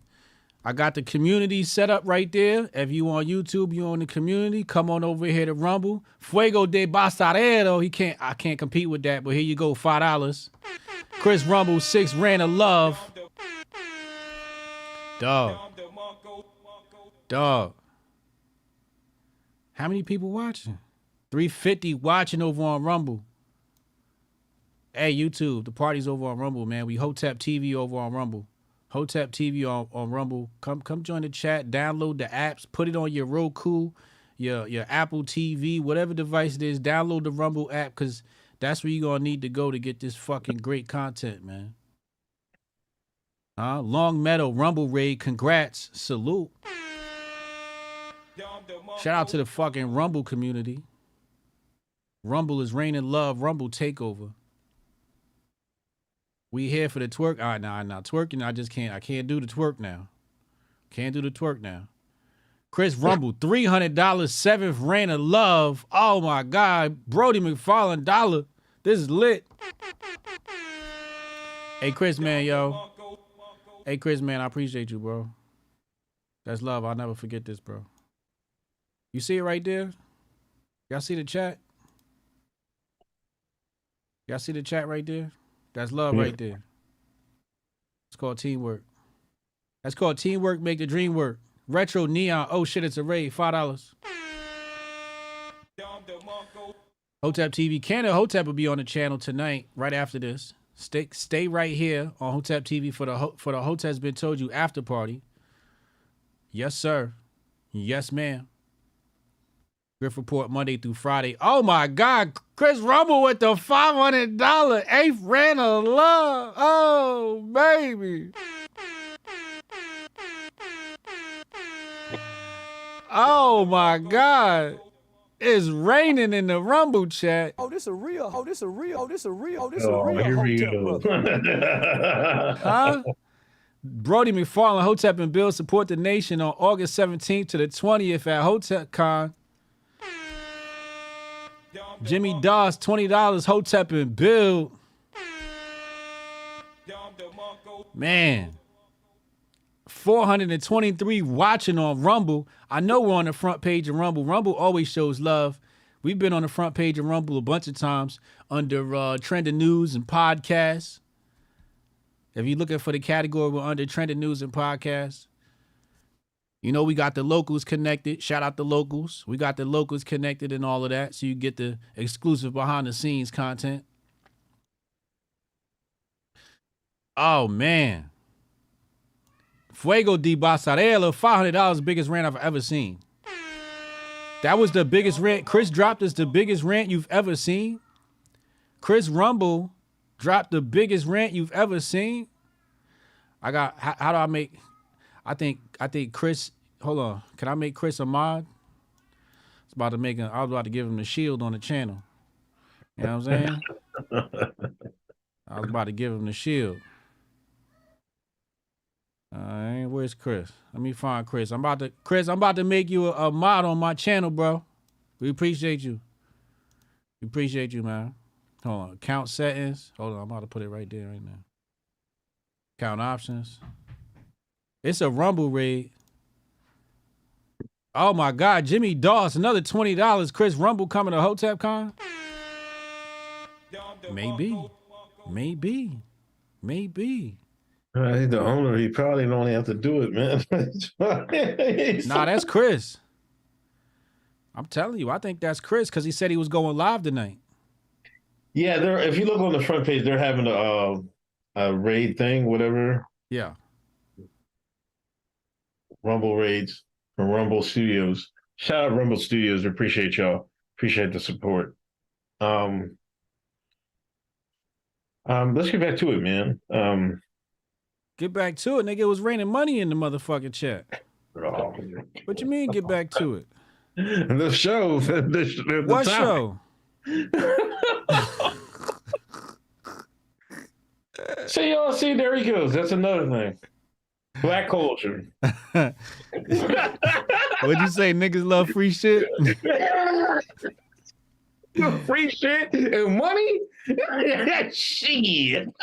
I got the community set up right there. If you on YouTube, you on the community, come on over here to Rumble. Fuego de Bastarero. I can't compete with that, but here you go, $5. Chris Rumble, 6 rand of love. Dog. How many people watching? 350 watching over on Rumble. Hey, YouTube, the party's over on Rumble, man. We Hotep TV over on Rumble. Hotep TV on Rumble. Come join the chat. Download the apps. Put it on your Roku, your Apple TV, whatever device it is. Download the Rumble app because that's where you're going to need to go to get this fucking great content, man. Long Meadow, Rumble Raid, congrats, salute. Shout out to the fucking Rumble community. Rumble is reign in love, Rumble takeover. We here for the twerk. All right, now twerking, I can't do the twerk now. Can't do the twerk now. Chris Rumble, $300, seventh reign of love. Oh my God. Brody McFarlane, $1. This is lit. Hey, Chris, man, yo. Hey, Chris, man, I appreciate you, bro. That's love. I'll never forget this, bro. You see it right there? Y'all see the chat? Y'all see the chat right there? That's love right there. It's called teamwork. That's called teamwork, make the dream work. Retro Neon. Oh, shit, it's a raid. $5. Hotep TV. Canada Hotep will be on the channel tonight, right after this. Stay right here on Hotep TV for the Hotep's Been Told You after party. Yes, sir. Yes, ma'am. Grift Report Monday through Friday. Oh my God, Chris Rumble with the $500 eighth rant of love. Oh, baby. Oh my God. It's raining in the Rumble chat. Oh, this a real. Here we go. Huh? Brody McFarlane, Hotep and Bill support the nation on August 17th to the 20th at Hotep Con. Jimmy Doss, $20, Hotep and Bill. Man. 423 watching on Rumble. I know we're on the front page of Rumble. Rumble always shows love. We've been on the front page of Rumble a bunch of times under trending news and podcasts. If you're looking for the category, we're under trending news and podcasts. You know, we got the locals connected. Shout out the locals. We got the locals connected and all of that, so you get the exclusive behind the scenes content. Oh, man. Fuego de Basarela, $500, biggest rant I've ever seen. That was the biggest rant. Chris dropped us the biggest rant you've ever seen. Chris Rumble dropped the biggest rant you've ever seen. How do I make, I think Chris, hold on. Can I make Chris a mod? I was about to give him the shield on the channel. You know what I'm saying? I was about to give him the shield. Where's Chris? Let me find Chris. I'm about to make you a mod on my channel, bro. We appreciate you. We appreciate you, man. Hold on. Account settings. Hold on. I'm about to put it right there right now. Account options. It's a Rumble raid. Oh my God. Jimmy Doss, another $20. Chris Rumble coming to Hotep Con? Maybe. I think the owner, he probably don't have to do it, man. Nah, that's Chris. I'm telling you, I think that's Chris because he said he was going live tonight. Yeah, if you look on the front page, they're having a raid thing, whatever. Yeah. Rumble raids from Rumble Studios. Shout out Rumble Studios. Appreciate y'all. Appreciate the support. Let's get back to it, man. Get back to it, nigga. It was raining money in the motherfucking chat. What you mean, get back to it? The show. What show? See, there he goes. That's another thing. Black culture. What'd you say? Niggas love free shit? Free shit and money? Shit.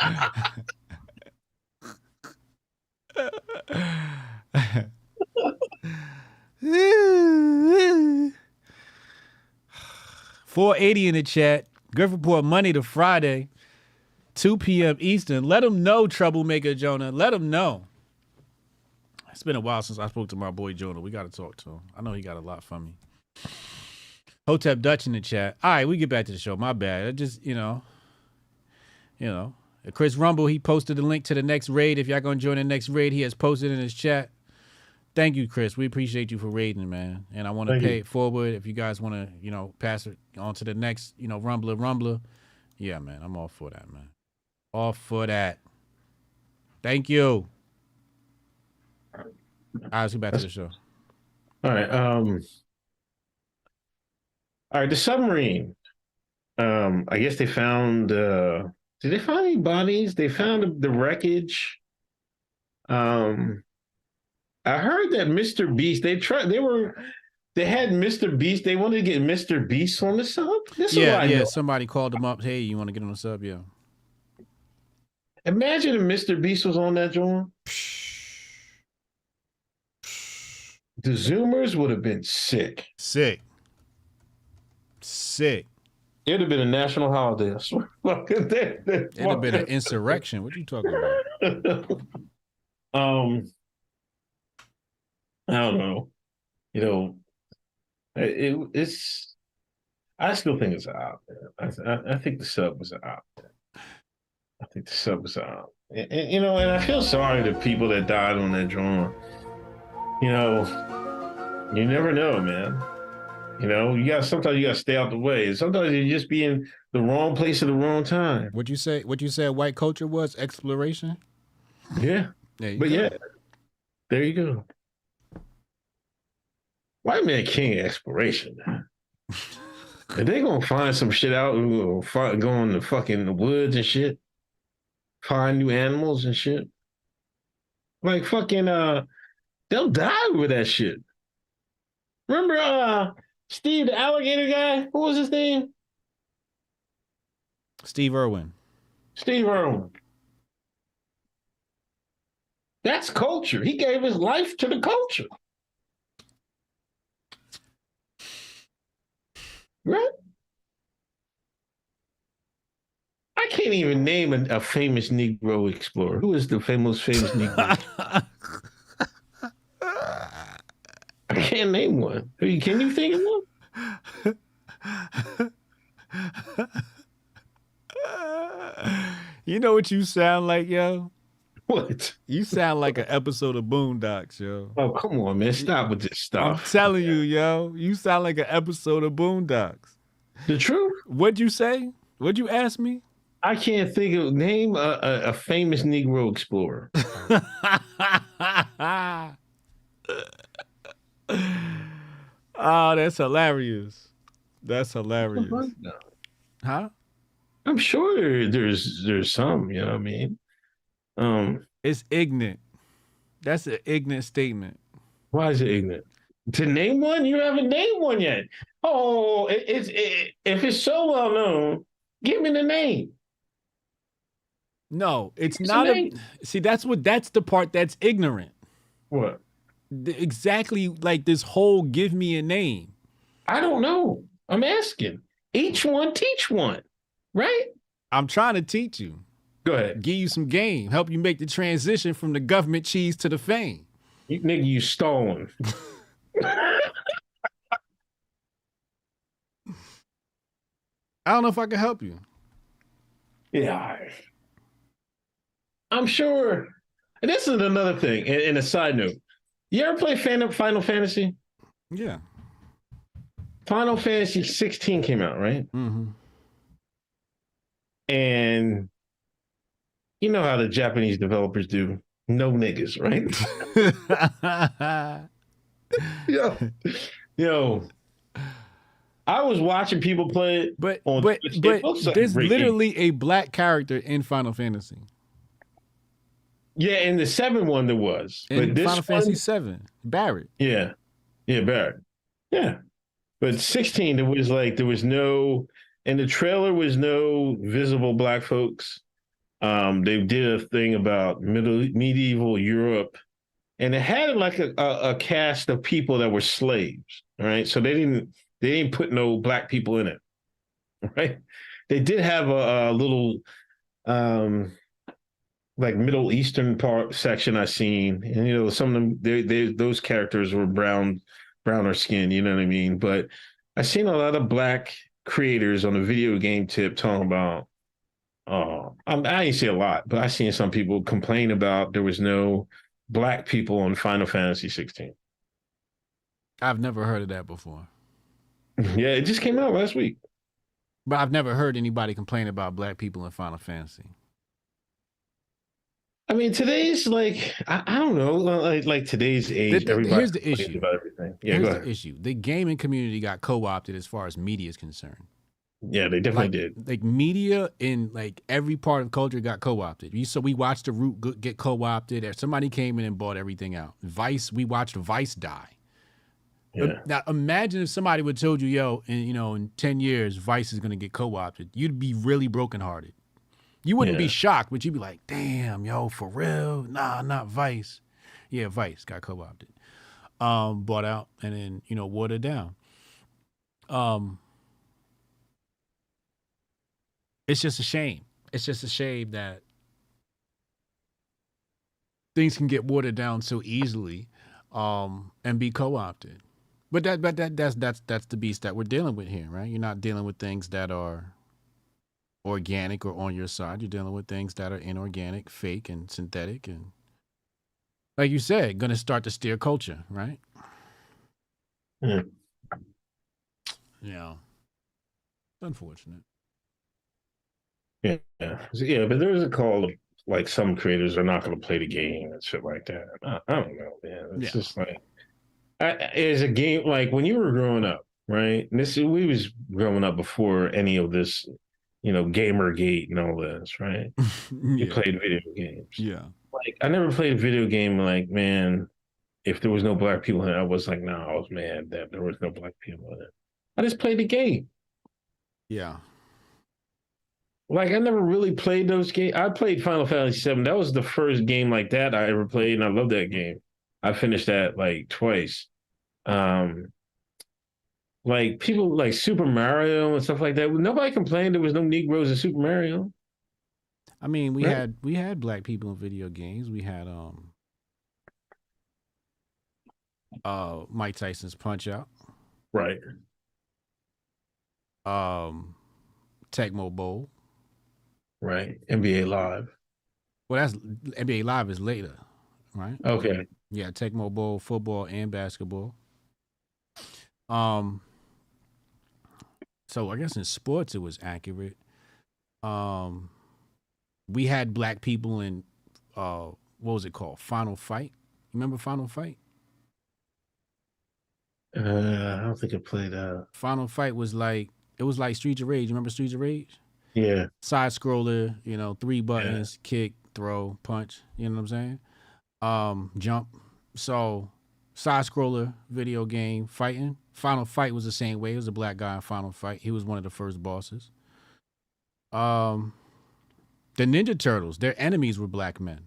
480 in the chat. Grift Report Monday to Friday, 2 p.m. Eastern. Let them know, Troublemaker Jonah. Let them know. It's been a while since I spoke to my boy Jonah. We got to talk to him. I know he got a lot from me. Hotep Dutch in the chat. All right, we get back to the show. My bad. I just, Chris Rumble, he posted the link to the next raid. If y'all gonna join the next raid, he has posted in his chat. Thank you, Chris. We appreciate you for raiding, man. And I want to pay it forward. If you guys want to, you know, pass it on to the next, you know, Rumbler. Yeah, man. I'm all for that, man. All for that. Thank you. All right, let's get back to the show. All right. All right. The submarine. I guess they found. Did they find any bodies? They found the wreckage. I heard that Mr. Beast. They had Mr. Beast. They wanted to get Mr. Beast on the sub. Yeah. Somebody called him up. Hey, you want to get on the sub? Yeah. Imagine if Mr. Beast was on that joint. The Zoomers would have been sick. Sick. It would have been a national holiday. I swear. It would have been an insurrection. What are you talking about? I don't know. You know, it's. I still think it's out. I think the sub was out. And, you know, and I feel sorry to people that died on that drone. You know, you never know, man. You know, sometimes you gotta stay out the way. Sometimes you just be in the wrong place at the wrong time. What you say white culture was? Exploration? Yeah. Yeah, there you go. White man king exploration. Are they gonna find some shit out and go in the fucking woods and shit? Find new animals and shit? Like fucking they'll die with that shit. Remember Steve the alligator guy? What was his name? Steve Irwin. That's culture. He gave his life to the culture. Right? I can't even name a famous Negro explorer. Who is the famous Negro? I can't name one. Can you think of one? You know what you sound like, yo? What? You sound like an episode of Boondocks, yo. Oh, come on, man. Stop with this stuff. I'm telling you, yo. You sound like an episode of Boondocks. The truth? What'd you say? What'd you ask me? I can't think of name a famous Negro explorer. Oh, that's hilarious. Huh? I'm sure there's some, you know what I mean? It's ignorant. That's an ignorant statement. Why is it ignorant? To name one? You haven't named one yet. Oh, if it's so well known, give me the name. No, it's not. See, that's the part that's ignorant. What? Exactly like this whole give me a name. I don't know. I'm asking. Each one teach one, right? I'm trying to teach you. Go ahead. Give you some game. Help you make the transition from the government cheese to the fame. You stolen. I don't know if I can help you. Yeah. I'm sure. And this is another thing, and a side note. You ever play Final Fantasy? Yeah. Final Fantasy 16 came out, right? Mm-hmm. And you know how the Japanese developers do. No niggas, right? Yo, I was watching people play it. But like there's literally a black character in Final Fantasy. Yeah, in the 7 one there was. In Final Fantasy 7, Barrett. Yeah, Barrett. Yeah. But 16, there was no, in the trailer was no visible black folks. They did a thing about medieval Europe, and it had like a cast of people that were slaves, right? So they didn't put no black people in it, right? They did have a little like Middle Eastern part section I seen, and you know some of them those characters were browner skin, you know what I mean? But I seen a lot of black creators on the video game tip talking about I ain't see a lot, but I seen some people complain about there was no black people on Final Fantasy 16. I've never heard of that before. Yeah, it just came out last week. But I've never heard anybody complain about black people in Final Fantasy. I mean, today's like I don't know, like today's age. Here's the issue about everything. Yeah, here's go ahead. the issue. The gaming community got co-opted as far as media is concerned. Yeah, they definitely did. Like media in like every part of culture got co-opted. So we watched the Root get co-opted. Somebody came in and bought everything out. Vice, we watched Vice die. Yeah. Now imagine if somebody would have told you, yo, in 10 years, Vice is gonna get co-opted. You'd be really brokenhearted. You wouldn't be shocked, but you'd be like, damn, yo, for real? Nah, not Vice. Yeah, Vice got co-opted. Bought out and then, watered down. It's just a shame. It's just a shame that things can get watered down so easily, and be co-opted. But that's the beast that we're dealing with here, right? You're not dealing with things that are organic or on your side. You're dealing with things that are inorganic, fake, and synthetic, and like you said, going to start to steer culture, right? Yeah. Yeah. Unfortunate. Yeah, but there's a call of like some creators are not going to play the game and shit like that. I don't know, man. It's just like as a game, like when you were growing up, right? We was growing up before any of this, Gamergate and all this, right? You played video games. Yeah. Like I never played a video game. Like, man, if there was no black people in it, I was like, no, I was mad that there was no black people in it. I just played the game. Yeah. Like I never really played those games. I played Final Fantasy 7. That was the first game like that I ever played, and I love that game. I finished that like twice. Like people like Super Mario and stuff like that. Nobody complained there was no Negroes in Super Mario. I mean, we had black people in video games. We had Mike Tyson's Punch Out. Right. Tecmo Bowl. Right. NBA Live. Well, that's NBA Live is later, right? Okay. Yeah, Tecmo Bowl, football and basketball. So I guess in sports it was accurate. We had black people in what was it called? Final Fight. Remember Final Fight? I don't think I played Final Fight was like Streets of Rage. Remember Streets of Rage? Yeah. Side scroller, 3 buttons, kick, throw, punch, you know what I'm saying? Jump. So side scroller video game fighting. Final Fight was the same way. It was a black guy in Final Fight. He was one of the first bosses. The Ninja Turtles, their enemies were black men.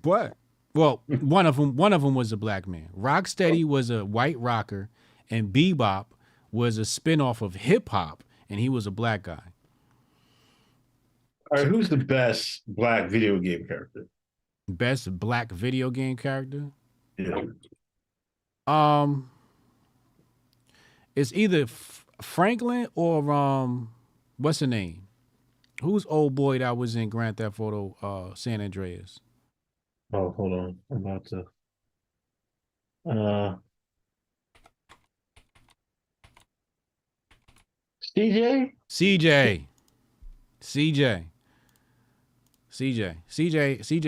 What? Well, one of them was a black man. Rocksteady was a white rocker, and Bebop was a spinoff of hip hop, and he was a black guy. All right, who's the best black video game character? Best black video game character? Yeah. It's either Franklin or what's the name? Who's old boy that was in Grand Theft Auto San Andreas? Oh, hold on. I'm about to CJ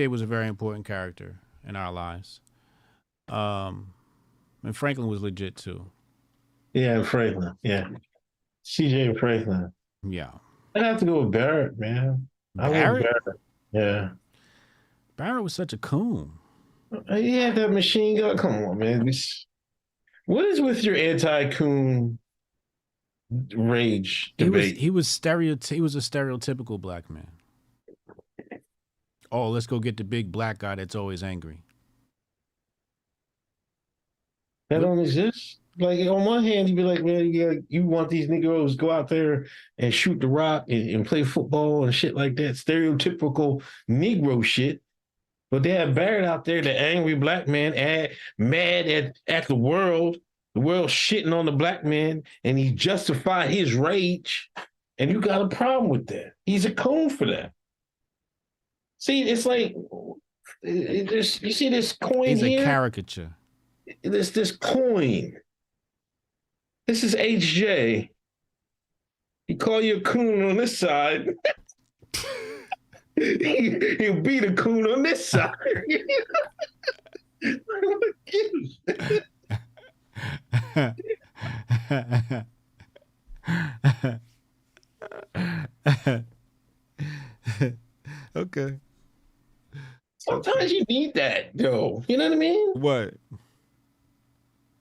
was a very important character in our lives. And Franklin was legit too. Yeah, Franklin. Yeah. CJ and Franklin. Yeah. I'd have to go with Barrett, man. Barrett? Yeah. Barrett was such a coon. He had that machine gun. Come on, man. What is with your anti-coon rage debate? He was a stereotypical black man. Oh, let's go get the big black guy that's always angry. That don't exist. Like on one hand, you'd be like, man, you want these Negroes to go out there and shoot the rock and play football and shit like that, stereotypical Negro shit. But they had Barrett out there, the angry black man, mad at the world shitting on the black man, and he justified his rage And you got a problem with that. He's a coon for that. See, it's like, you see this coin He's here? a caricature. This coin. This is HJ. He call you a coon on this side. He'll be the coon on this side. Okay. Sometimes you need that, though. You know what I mean? What?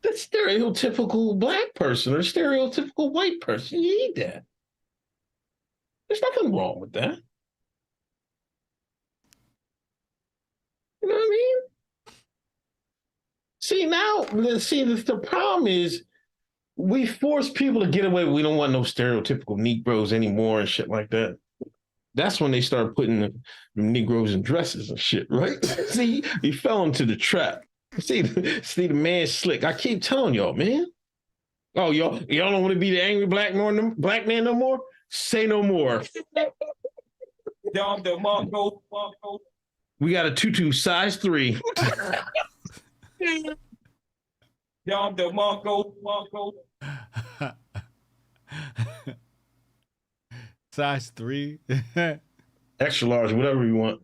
That stereotypical black person or stereotypical white person. You need that. There's nothing wrong with that. You know what I mean? See, now, the problem is we force people to get away. We don't want no stereotypical Negroes anymore and shit like that. That's when they start putting the Negroes in dresses and shit, right? See, he fell into the trap. See the man slick. I keep telling y'all, man. Oh, y'all don't want to be the angry black man no more? Say no more. We got a tutu size 3. Size 3. Extra large, whatever you want.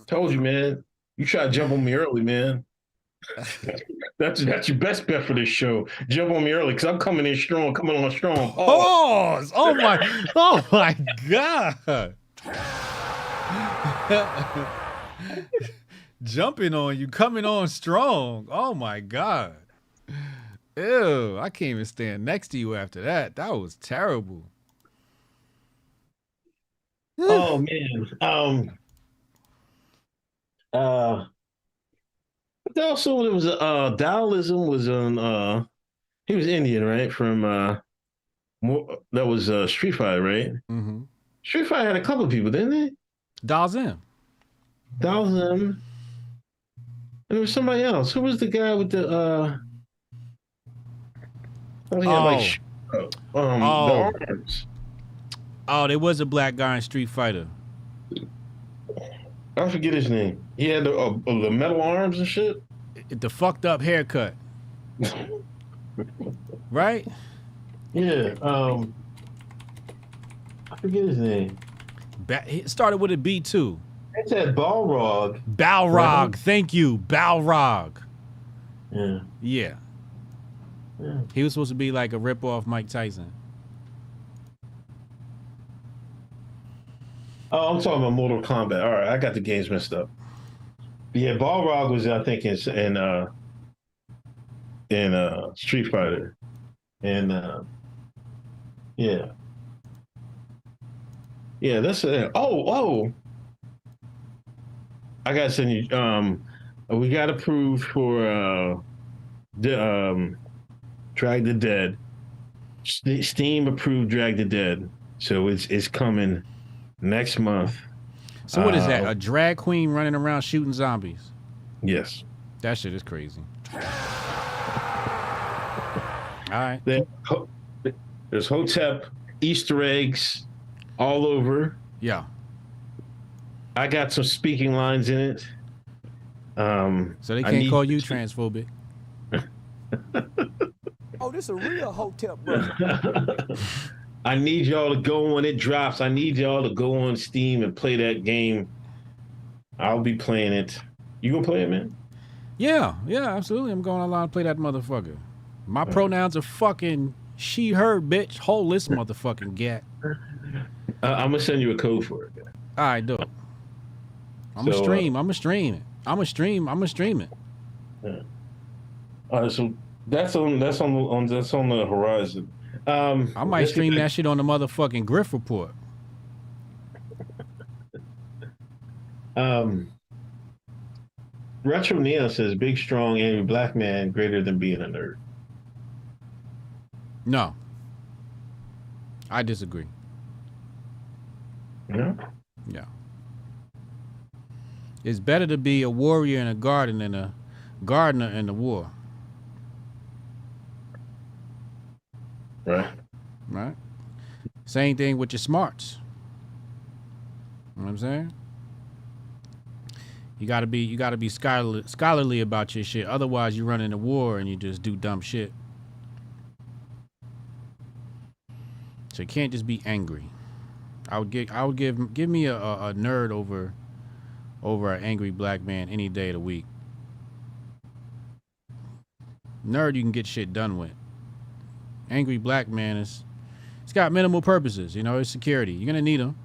Told you, man. You try to jump on me early, man. That's your best bet for this show. Jump on me early, because I'm coming on strong. Pause. Oh my God. Jumping on you, coming on strong. Oh my God. Ew, I can't even stand next to you after that. That was terrible. Oh man. Also, there was Taoism was on. He was Indian, right? From that was Street Fighter, right? Mm-hmm. Street Fighter had a couple of people, didn't they? Daozin. And there was somebody else. Who was the guy with the? The arms. Oh, there was a black guy in Street Fighter. I forget his name. He had the metal arms and shit. The fucked up haircut. Right? Yeah. I forget his name. It started with a B too. It's that Balrog. Balrog. Right? Thank you. Balrog. Yeah. Yeah. He was supposed to be like a rip-off Mike Tyson. Oh, I'm talking about Mortal Kombat. All right, I got the games messed up. Yeah, Balrog was, I think, in Street Fighter, and yeah, that's it. Oh, I gotta send you. We got approved for the Drag the Dead. Steam approved Drag the Dead, so it's coming next month. So what is that? A drag queen running around shooting zombies? Yes. That shit is crazy. All right. There's Hotep Easter eggs all over. Yeah. I got some speaking lines in it. So they can't call you transphobic. Oh, this is a real Hotep brother. I need y'all to go when it drops. I need y'all to go on Steam and play that game. I'll be playing it. You gonna play it, man? Yeah, absolutely. I'm going online to play that motherfucker. My pronouns are fucking she, her, bitch. Hold this motherfucking gat. I'm gonna send you a code for it. All right, do it. I'm gonna stream it. Yeah. So that's on the horizon. I might stream that shit on the motherfucking Grift report. Retro Neo says big, strong, angry black man greater than being a nerd. No. I disagree. No? Yeah. It's better to be a warrior in a garden than a gardener in the war. Right. Right? Same thing with your smarts. You know what I'm saying? You gotta be scholarly about your shit. Otherwise, you run into war and you just do dumb shit. So you can't just be angry. I would give me a nerd over an angry black man any day of the week. Nerd, you can get shit done with. Angry black man it's got minimal purposes. You know, it's security. You're gonna need them.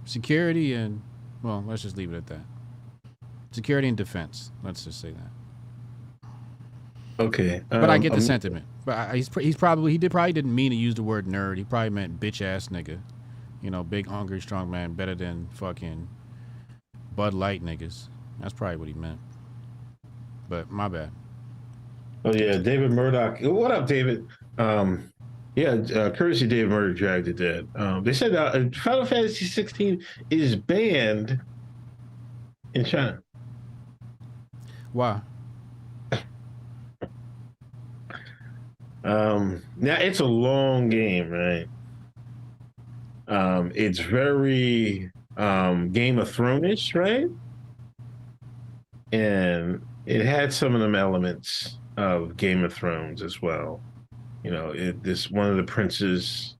Security and, well, let's just leave it at that. Security and defense. Let's just say that. Okay. But I get the sentiment. But he probably didn't mean to use the word nerd. He probably meant bitch ass nigga. You know, big, hungry, strong man, better than fucking Bud Light niggas. That's probably what he meant. But my bad. Oh yeah, David Murdoch. What up, David? Courtesy David Murdoch dragged it dead. They said Final Fantasy 16 is banned in China. Why? Now it's a long game, right? It's very Game of Thrones-ish, right? And it had some of them elements of Game of Thrones as well. You know, one of the princes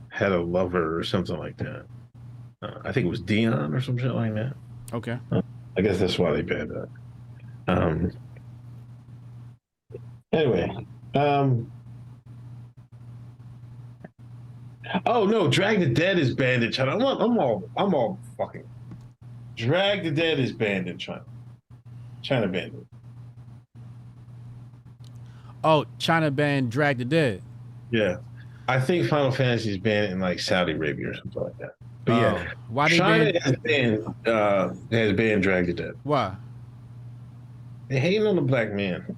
had a lover or something like that. I think it was Dion or something like that. Okay. I guess that's why they banned that. Anyway. Oh no, Drag the Dead is banned in China. I'm all fucking. Drag the Dead is banned in China. China banned it. Oh, China banned Drag the Dead. Yeah, I think Final Fantasy is banned in like Saudi Arabia or something like that. But yeah, why they China banned? has banned Drag the Dead. Why? They hating on the black man.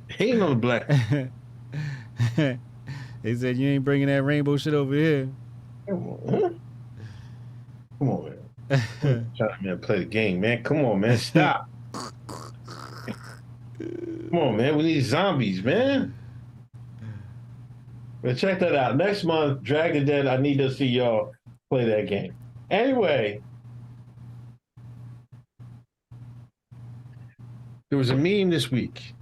Hating on the black. They said you ain't bringing that rainbow shit over here. Come on, man. Trying to play the game, man. Come on, man. Stop. Come on, man. We need zombies, man. But check that out. Next month, Dragon Dead, I need to see y'all play that game. Anyway, there was a meme this week.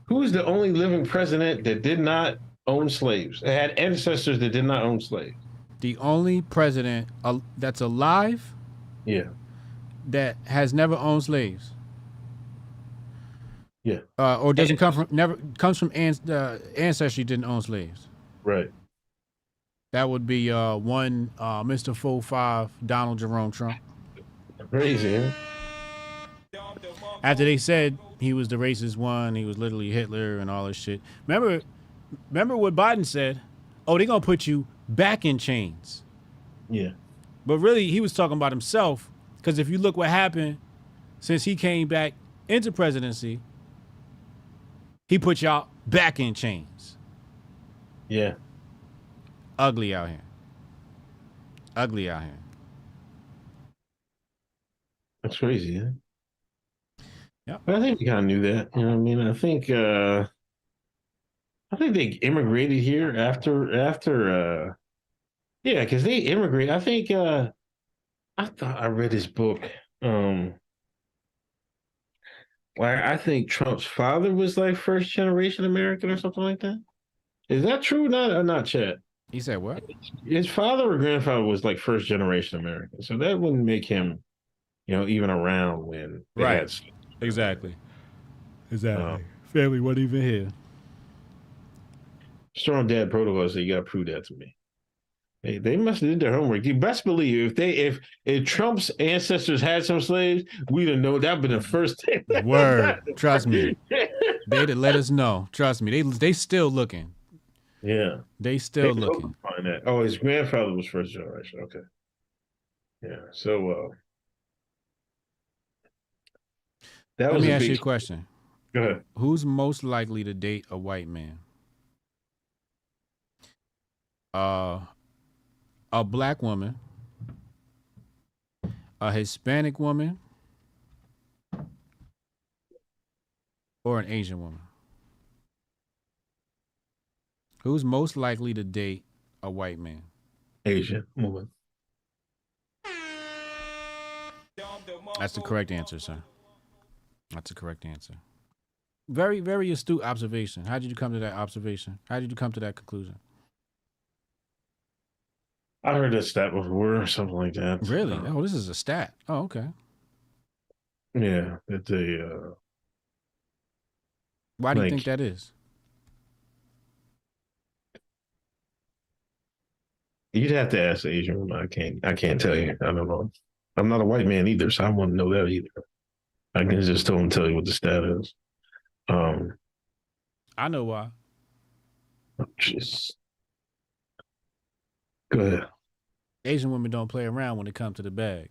Who is the only living president that did not own slaves? They had ancestors that did not own slaves. The only president that's alive, yeah, that has never owned slaves. Yeah, or doesn't comes from ancestry didn't own slaves. Right. That would be one Mr. 4-5 Donald Jerome Trump. Crazy, huh? After they said he was the racist one, he was literally Hitler and all this shit. Remember what Biden said? Oh, they're gonna put you back in chains. Yeah. But really, he was talking about himself, because if you look what happened since he came back into presidency, he put y'all back in chains. Yeah. Ugly out here. Ugly out here. That's crazy, huh? Yeah. But I think we kind of knew that. You know what I mean? I think they immigrated here after yeah, because they immigrated. I think I thought I read his book. I think Trump's father was like first generation American or something like that. Is that true or not, Chad? He said what? His father or grandfather was like first generation American. So that wouldn't make him, even around when they right. had. Exactly. Family wasn't even here. Strong dad protocol said you gotta prove that to me. They must have did their homework. You best believe if Trump's ancestors had some slaves, we'd have known that would be the first thing. Word. Trust me. They'd let us know. Trust me. They still looking. Yeah. They still looking. Find that. Oh, his grandfather was first generation. Okay. Yeah. So let me ask you a question. Go ahead. Who's most likely to date a white man? A black woman, a Hispanic woman, or an Asian woman? Who's most likely to date a white man? Asian woman. That's the correct answer, sir. That's the correct answer. Very, very astute observation. How did you come to that observation? How did you come to that conclusion? I heard that stat before or something like that. Really? Oh, this is a stat. Oh, okay. Yeah, it's a. Why do you think that is? You'd have to ask the Asian woman. I can't tell you. I don't know. I'm not a white man either, so I wouldn't know that either. I can just tell you what the stat is. I know why. Just go ahead. Asian women don't play around when it comes to the bag.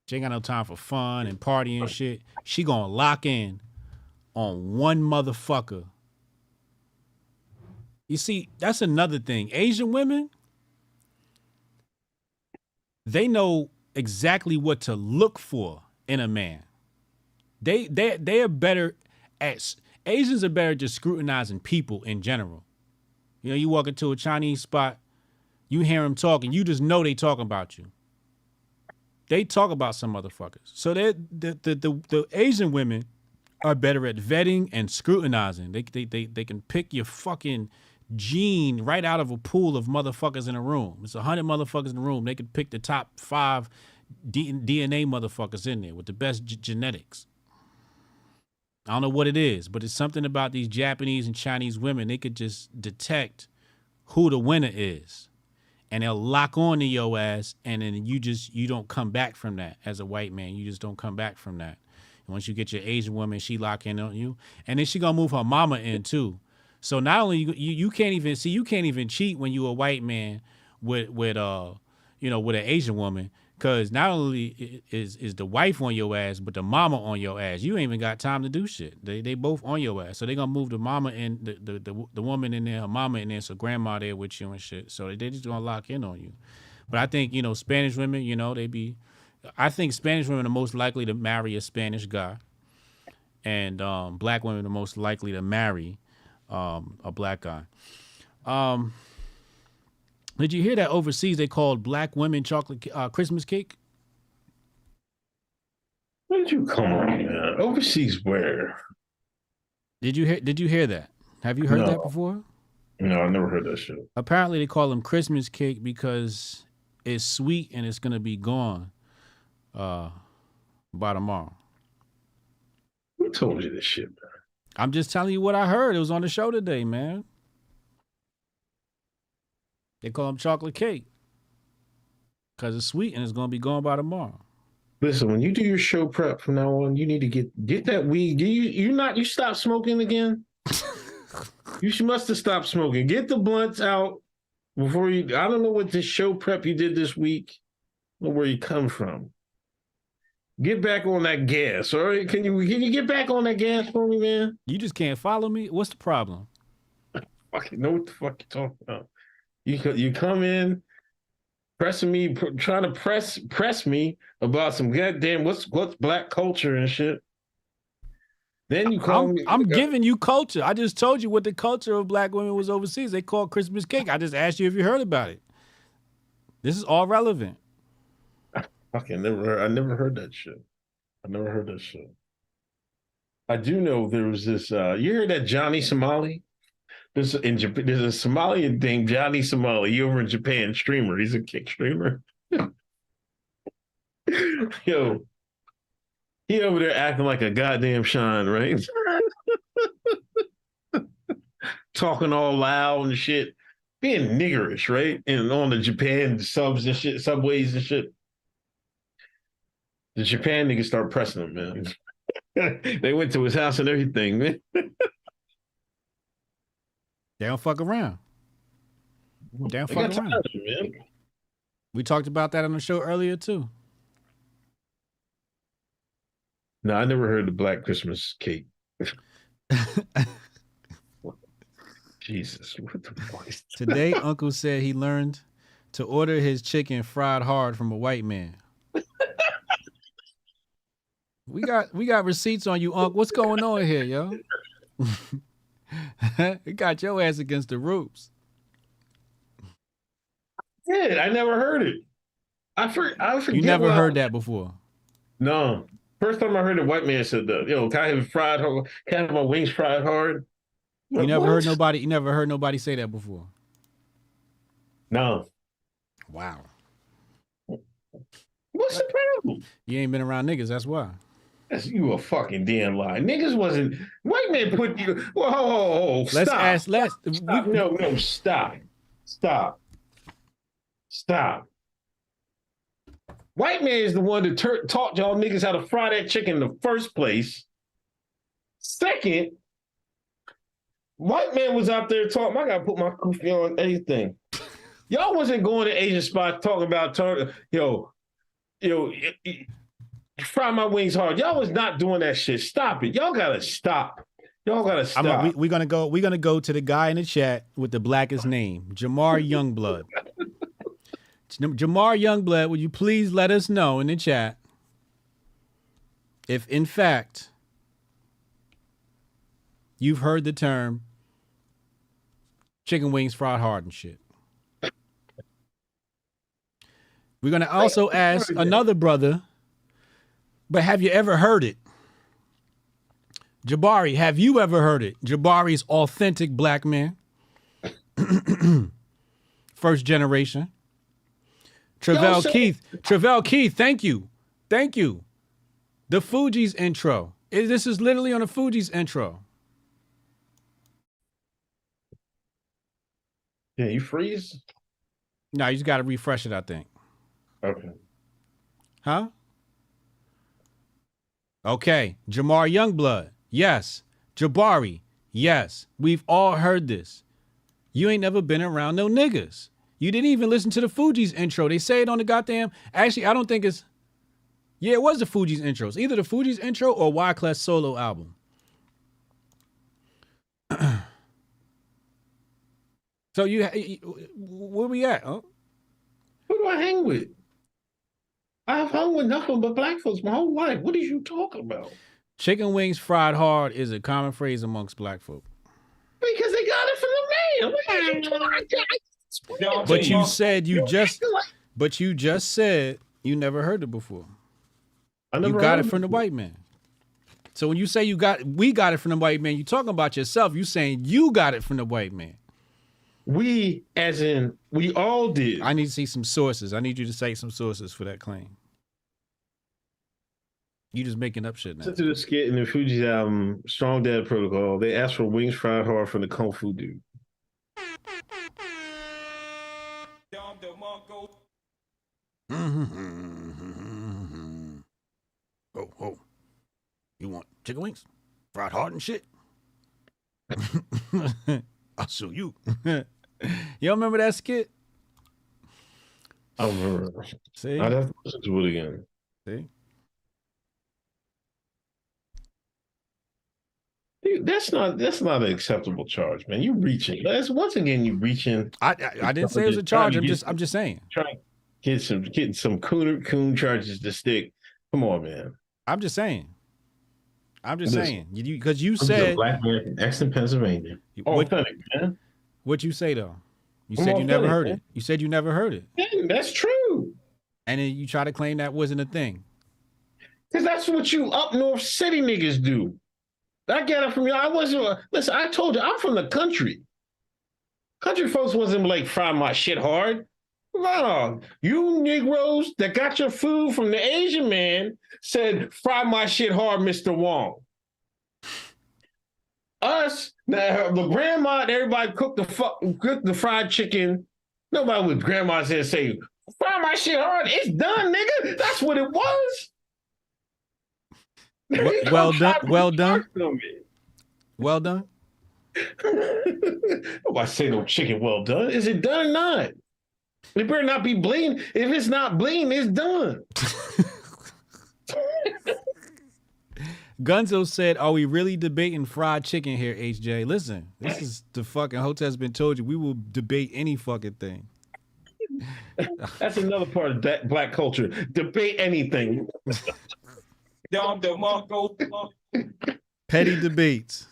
She ain't got no time for fun and partying and shit. She gonna lock in on one motherfucker. You see, that's another thing. Asian women, they know exactly what to look for in a man. They are better at, Asians are better at just scrutinizing people in general. You know, you walk into a Chinese spot, you hear them talking, you just know they talking about you. They talk about some motherfuckers. So the Asian women are better at vetting and scrutinizing. They can pick your fucking gene right out of a pool of motherfuckers in a room. It's 100 motherfuckers in the room. They could pick the top 5 DNA motherfuckers in there with the best genetics. I don't know what it is, but it's something about these Japanese and Chinese women. They could just detect who the winner is. And they'll lock on to your ass, and then you don't come back from that. As a white man, you just don't come back from that. And once you get your Asian woman, she lock in on you, and then she gonna move her mama in too. So not only you can't even cheat when you a white man with an Asian woman, because not only is the wife on your ass, but the mama on your ass. You ain't even got time to do shit. They both on your ass. So they gonna move the mama in, the woman in there, her mama in there, so grandma there with you and shit. So they just gonna lock in on you. But I think, Spanish women, I think Spanish women are most likely to marry a Spanish guy. And black women are most likely to marry a black guy. Did you hear that overseas they called black women chocolate Christmas cake? Where did you come on, man? Overseas where? Did you hear that? Have you heard that before? No, I never heard that shit. Apparently they call them Christmas cake because it's sweet and it's gonna be gone by tomorrow. Who told you this shit, man? I'm just telling you what I heard. It was on the show today, man. They call them chocolate cake because it's sweet and it's gonna be gone by tomorrow. Listen, when you do your show prep from now on, you need to get that weed. You stop smoking again? You must have stopped smoking. Get the blunts out before you. I don't know what this show prep you did this week. I don't know where you come from. Get back on that gas, all right? Can you get back on that gas for me, man? You just can't follow me. What's the problem? I fucking know what the fuck you're talking about. You come in pressing me, trying to press me about some goddamn what's black culture and shit. Then you call me. I'm giving you culture. I just told you what the culture of black women was overseas. They call Christmas cake. I just asked you if you heard about it. This is all relevant. I never heard that shit. I never heard that shit. I do know there was this. You heard that Johnny Somali? There's a Somalian thing, Johnny Somali. He over in Japan, streamer. He's a kick streamer. Yo, he over there acting like a goddamn Sean, right? Talking all loud and shit, being niggerish, right? And on the Japan subs and shit, subways and shit. The Japan niggas start pressing him, man. They went to his house and everything, man. They don't fuck around. They don't fuck around. Man. We talked about that on the show earlier too. No, I never heard the black Christmas cake. Jesus, what the fuck is that? Today, Uncle said he learned to order his chicken fried hard from a white man. We got receipts on you, Unc. What's going on here, yo? We got your ass against the ropes. Yeah, I never heard it. I forget. You never heard that before? No. First time I heard a white man said that. Yo, can I have fried hard? Can I have my wings fried hard? You never heard nobody. You never heard nobody say that before. No. Wow. What's the problem? You ain't been around niggas. That's why. That's you a fucking damn lie. Niggas wasn't white man put you. Whoa, stop. Let's ask. Stop. No, stop. White man is the one that taught y'all niggas how to fry that chicken in the first place. Second, white man was out there talking. I gotta put my kufi on anything. Y'all wasn't going to Asian spots talking about fry my wings hard. Y'all was not doing that shit. Stop it. Y'all gotta stop. We're gonna go to the guy in the chat with the blackest name, Jamar Youngblood. Jamar Youngblood, would you please let us know in the chat if, in fact, you've heard the term chicken wings fried hard and shit? We're going to also ask another brother, but have you ever heard it? Jabari, have you ever heard it? Jabari's authentic black man. First generation. Travell Keith, thank you. The Fugees intro. This is literally on the Fugees intro. Yeah, you freeze? No, you just got to refresh it, I think. Okay. Huh? Okay. Jamar Youngblood. Yes. Jabari. Yes. We've all heard this. You ain't never been around no niggas. You didn't even listen to the Fugees intro. They say it on the goddamn... Actually, I don't think it's... Yeah, it was the Fugees intros. Either the Fugees intro or Wyclef's solo album. So where we at, huh? Who do I hang with? I've hung with nothing but black folks my whole life. What are you talking about? Chicken wings fried hard is a common phrase amongst black folk. Because they got it from the man. What are you talking about? But you said you just said you never heard it before. You got it from the white man. So when you say we got it from the white man, you talking about yourself. You saying you got it from the white man. We, as in, we all did. I need to see some sources. I need you to cite some sources for that claim. You just making up shit now. Listen to the skit in the Fugees album, Strong Dad Protocol. They asked for wings fried hard from the Kung Fu dude. Oh. You want chicken wings? Fried hard and shit? I'll show you. You don't remember that skit? I don't remember. See? I'd have to listen to it again. See? Dude, that's not an acceptable charge, man. You reaching. Once again, you reaching. I didn't say it was a charge. I'm just saying. Trying to get some coon charges to stick. Come on, man. I'm just saying. Because you I'm said a black man from Exton, Pennsylvania. Authentic, man. What'd you say though? You said you never heard it. You said you never heard it. Man, that's true. And then you try to claim that wasn't a thing. Because that's what you up north city niggas do. I get it from you. Listen, I told you, I'm from the country. Country folks wasn't like fry my shit hard. No, you Negroes that got your food from the Asian man said, fry my shit hard, Mr. Wong. Us, the grandma and everybody cooked the fried chicken. Nobody with grandma said, say, fry my shit hard. It's done, nigga. That's what it was. Well done. Nobody say no chicken well done. Is it done or not? It better not be bleeding. If it's not bleeding, it's done. Gunzo said, are we really debating fried chicken here, HJ? Listen, this is the fucking Hotep's been told you. We will debate any fucking thing. That's another part of that black culture. Debate anything. Petty debates.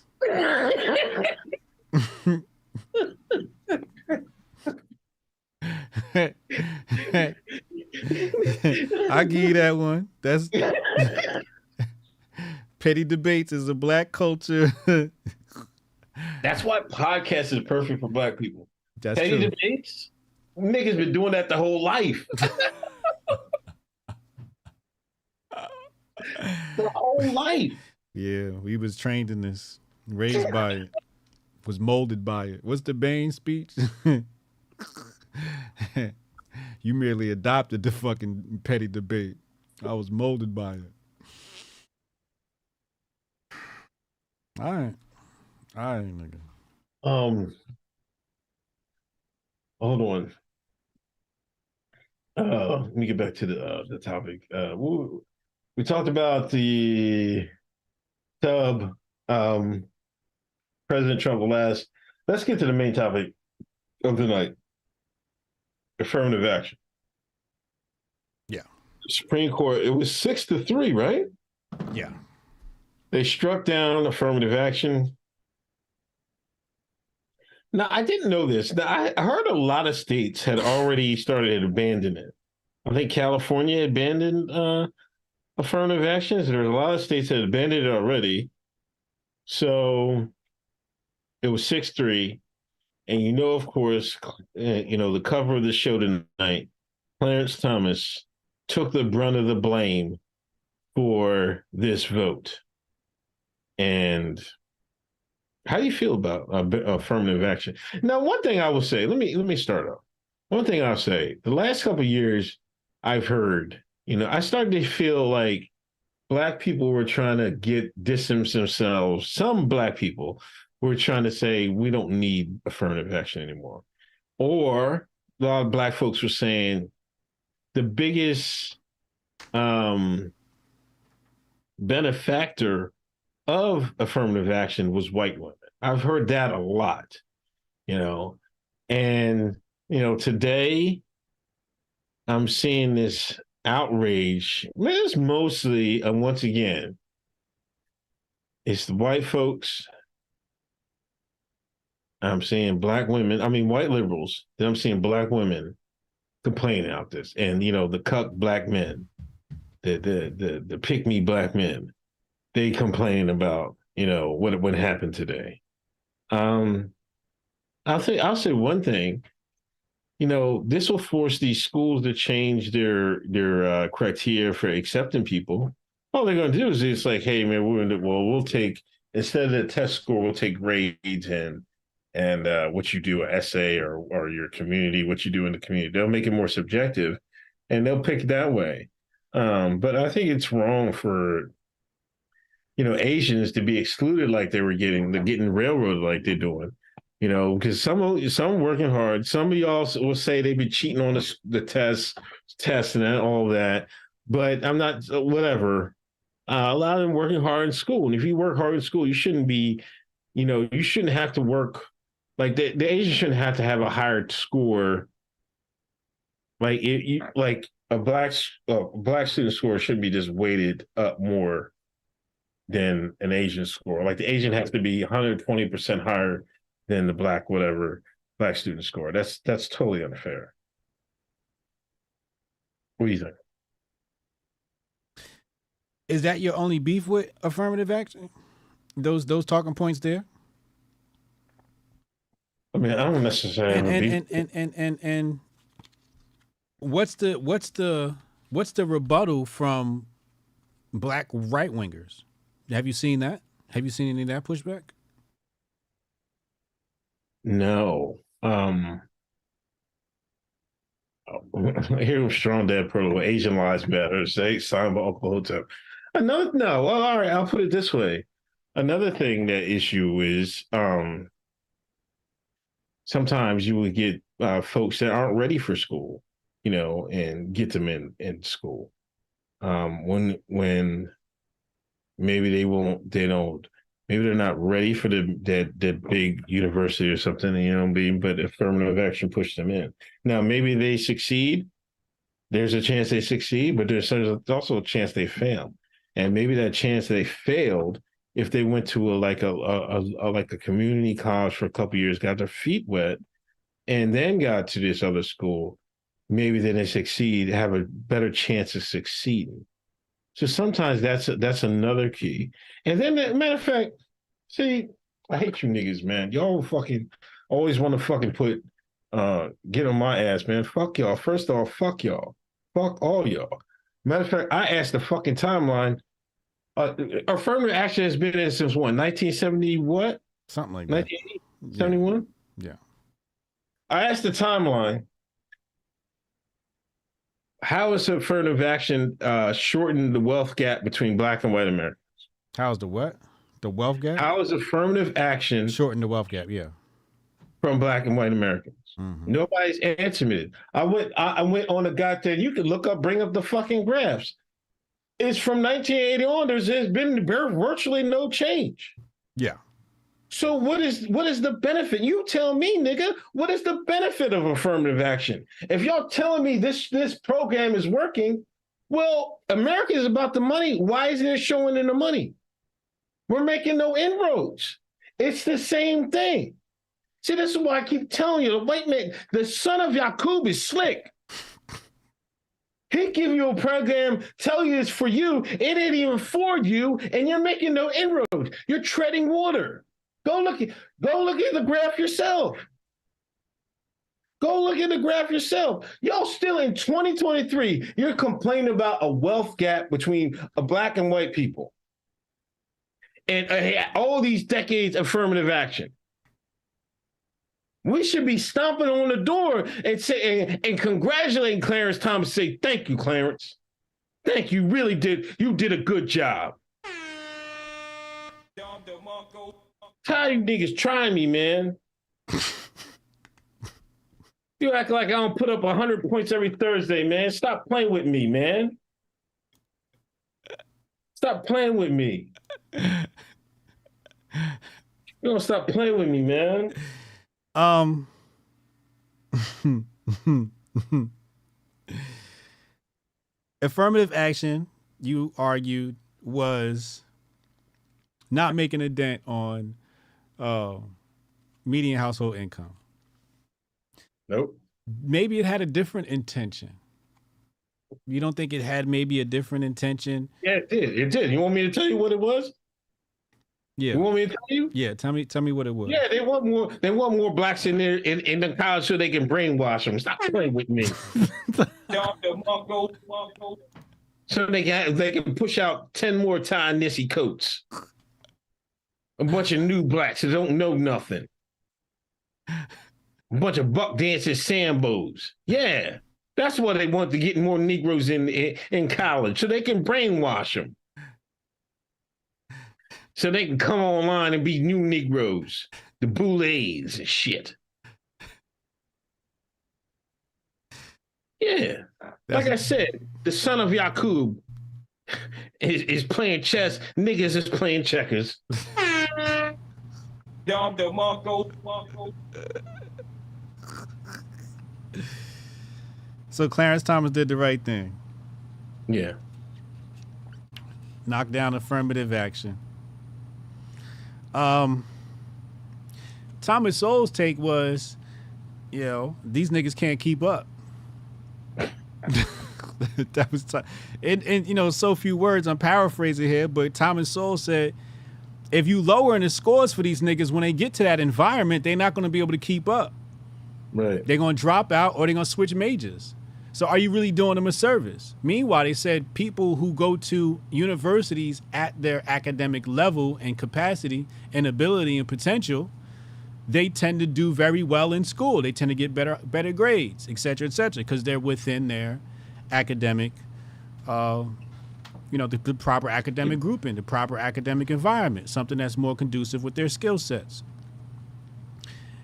I give you that one. That's petty debates is a black culture. That's why podcast is perfect for black people. That's petty true. Debates, niggas been doing that the whole life. The whole life. Yeah, we was trained in this, raised by it, was molded by it. What's the Bain speech? You merely adopted the fucking petty debate. I was molded by it. All right, nigga. Hold on. Let me get back to the topic. We talked about the President Trump last. Let's get to the main topic of the night. Affirmative action. Yeah. Supreme Court, it was 6-3, right? Yeah. They struck down affirmative action. Now, I didn't know this. Now, I heard a lot of states had already started abandoning it. I think California abandoned affirmative actions. There were a lot of states that abandoned it already. So it was 6-3. And you know, of course, the cover of the show tonight, Clarence Thomas took the brunt of the blame for this vote. And how do you feel about affirmative action? Now, one thing I will say, let me start off. One thing I'll say, the last couple of years, I've heard, I started to feel like Black people were trying to distance themselves. Some Black people were trying to say, we don't need affirmative action anymore. Or a lot of Black folks were saying the biggest benefactor of affirmative action was white women. I've heard that a lot, and, today I'm seeing this outrage. It's mostly, once again, it's the white folks. I'm seeing Black women, white liberals, then I'm seeing Black women complaining about this. And, the cuck Black men, the pick-me Black men, they complain about, what happened today. I'll say one thing, this will force these schools to change their criteria for accepting people. All they're going to do is it's like, hey, man, we'll take, instead of the test score, we'll take grades and what you do, an essay or your community, what you do in the community. They'll make it more subjective, and they'll pick that way. But I think it's wrong for Asians to be excluded like they were getting railroaded like they're doing. Because some working hard. Some of y'all will say they've been cheating on the test and all that. But I'm not, whatever. A lot of them working hard in school. And if you work hard in school, you shouldn't be, you shouldn't have to work. Like the Asians shouldn't have to have a higher score. Like a black student score should be just weighted up more than an Asian score. Like the Asian has to be 120% higher than the Black student score. That's totally unfair. What do you think? Is that your only beef with affirmative action? Those talking points there? I don't necessarily have a beef. And what's the rebuttal from Black right wingers? Have you seen that? Have you seen any of that pushback? No. I hear strong dad protocol, Asian lives matter, signed by Uncle Hotep. No. Well, all right, I'll put it this way. Another thing that issue is sometimes you would get folks that aren't ready for school, and get them in school. When maybe they don't Maybe they're not ready for that big university or something, you know what I mean? But affirmative action pushed them in. Now, maybe they succeed. There's a chance they succeed, but there's also a chance they fail. And maybe that chance they failed, if they went to a community college for a couple of years, got their feet wet, and then got to this other school, maybe then they succeed, have a better chance of succeeding. So sometimes that's another key. And then, matter of fact, see, I hate you niggas, man. Y'all fucking always want to fucking get on my ass, man. Fuck y'all. First off, fuck y'all. Fuck all y'all. Matter of fact, I asked the fucking timeline. Affirmative action has been in since what, 1970 what? Something like that. 1971? Yeah. I asked the timeline. How has affirmative action shortened the wealth gap between Black and white Americans? How's the what? The wealth gap? How is affirmative action shorten the wealth gap? Yeah. From Black and white Americans? Mm-hmm. Nobody's answering it. I went on a goddamn. You can bring up the fucking graphs. It's from 1980 on. There's been virtually no change. Yeah. So what is the benefit? You tell me, nigga. What is the benefit of affirmative action? If y'all telling me this program is working, well, America is about the money. Why isn't it showing in the money? We're making no inroads. It's the same thing. See, this is why I keep telling you, the white man, the son of Yaqub is slick. He give you a program, tell you it's for you, it ain't even for you, and you're making no inroads. You're treading water. Go look at the graph yourself. Go look at the graph yourself. Y'all still in 2023, you're complaining about a wealth gap between Black and white people. And all these decades of affirmative action. We should be stomping on the door and say and congratulating Clarence Thomas. Say, thank you, Clarence. Thank you. You did a good job. Tired of you niggas trying me, man. You act like I don't put up 100 points every Thursday, man. Stop playing with me, man. Stop playing with me. You don't stop playing with me, man. Affirmative action, you argued, was not making a dent on median household income. Nope. Maybe it had a different intention. You don't think it had maybe a different intention? Yeah, it did. It did. You want me to tell you what it was? Yeah. You want me to tell you? Yeah, tell me what it was. Yeah, they want more blacks in there in the college so they can brainwash them. Stop playing with me. So they can push out 10 more Ta-Nehisi coats. A bunch of new blacks that don't know nothing. A bunch of buck dancing Sambos. Yeah, that's why they want to get more Negroes in college so they can brainwash them. So they can come online and be new Negroes, the Boulets and shit. Yeah. Like I said, the son of Yaqub is playing chess. Niggas is playing checkers. So Clarence Thomas did the right thing. Yeah. Knock down affirmative action. Thomas Sowell's take was, these niggas can't keep up. That was and so few words. I'm paraphrasing here, but Thomas Sowell said, if you lowering the scores for these niggas when they get to that environment, they're not going to be able to keep up. Right. They're going to drop out or they're going to switch majors. So are you really doing them a service? Meanwhile, they said people who go to universities at their academic level and capacity and ability and potential, they tend to do very well in school. They tend to get better grades, et cetera, because they're within their academic, the proper academic grouping, the proper academic environment, something that's more conducive with their skill sets.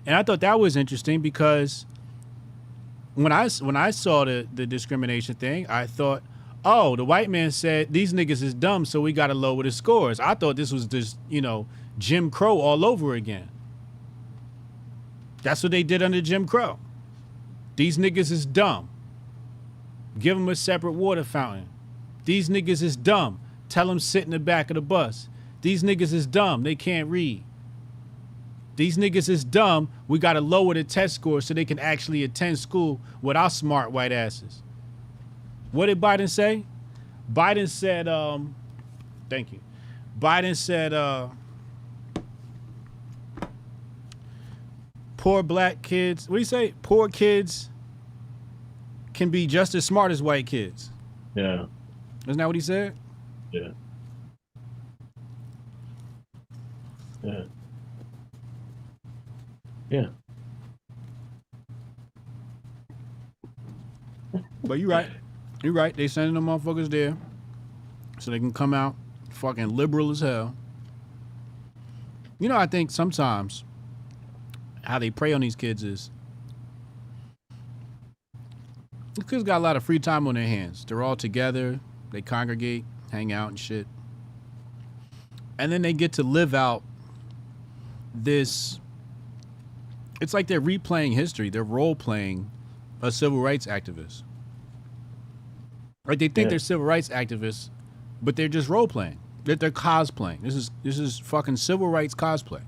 And I thought that was interesting because when I saw the discrimination thing, I thought, oh, the white man said these niggas is dumb, so we got to lower the scores. I thought this was just, Jim Crow all over again. That's what they did under Jim Crow. These niggas is dumb. Give them a separate water fountain. These niggas is dumb. Tell them sit in the back of the bus. These niggas is dumb. They can't read. These niggas is dumb. We got to lower the test score so they can actually attend school with our smart white asses. What did Biden say? Biden said, thank you. Biden said, poor black kids, what do you say? Poor kids can be just as smart as white kids. Yeah. Isn't that what he said? Yeah. Yeah. Yeah. But you're right. You're right. They sending them motherfuckers there so they can come out fucking liberal as hell. You know, I think sometimes how they prey on these kids is the kids got a lot of free time on their hands. They're all together. They congregate, hang out and shit. And then they get to live out this. It's like they're replaying history. They're role-playing a civil rights activist. Right? They think they're civil rights activists, but they're just role-playing. They're cosplaying. This is fucking civil rights cosplay.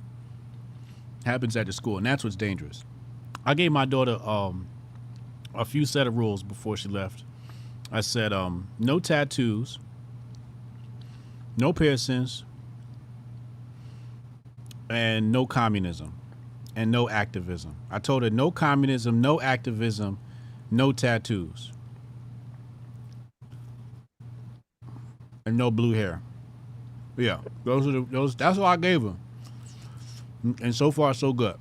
Happens at the school, and that's what's dangerous. I gave my daughter a few set of rules before she left. I said no tattoos, no piercings, and no communism, and no activism. I told her no communism, no activism, no tattoos, and no blue hair. Yeah, that's what I gave her. And so far, so good.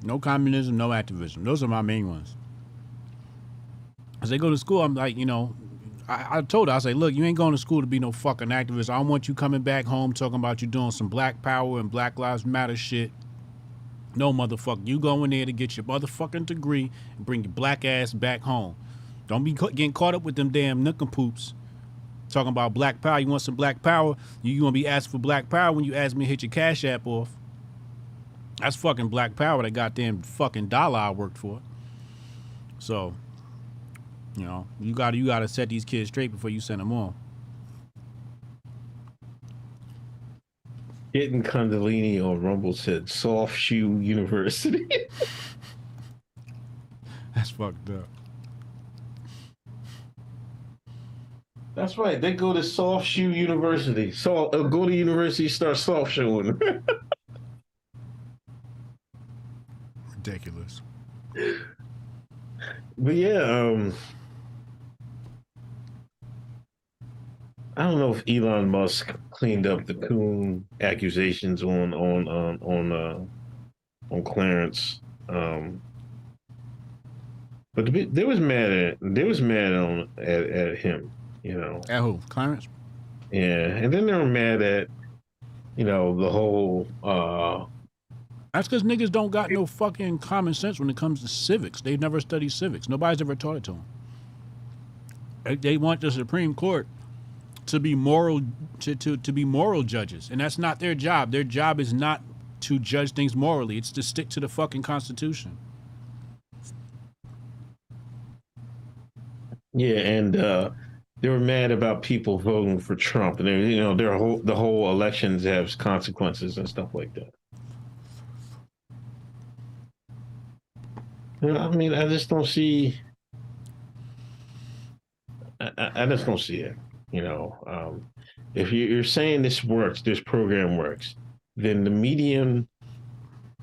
No communism, no activism. Those are my main ones. As they go to school, I'm like, you know, I told her, I say, look, you ain't going to school to be no fucking activist. I don't want you coming back home talking about you doing some black power and Black Lives Matter shit. No, motherfucker. You go in there to get your motherfucking degree and bring your black ass back home. Don't be getting caught up with them damn nincompoops talking about black power. You want some black power? You going to be asking for black power when you ask me to hit your Cash App off. That's fucking black power, that goddamn fucking dollar I worked for. So, you know, you gotta set these kids straight before you send them on. Getting Kundalini on Rumble said Soft Shoe University. That's fucked up. That's right. They go to Soft Shoe University. So go to university, start soft shoeing. Ridiculous. But yeah, I don't know if Elon Musk cleaned up the coon accusations on Clarence, but they was mad at him, you know. At who? Clarence? Yeah, and then they were mad at, you know, the whole. That's because niggas don't got no fucking common sense when it comes to civics. They've never studied civics. Nobody's ever taught it to them. They want the Supreme Court to be moral, to be moral judges, and that's not their job. Their job is not to judge things morally. It's to stick to the fucking Constitution. Yeah, and they were mad about people voting for Trump, and they, you know, the whole elections have consequences and stuff like that. You know, I mean, I just don't see. I just don't see it. You know, if you're saying this works, this program works, then the medium,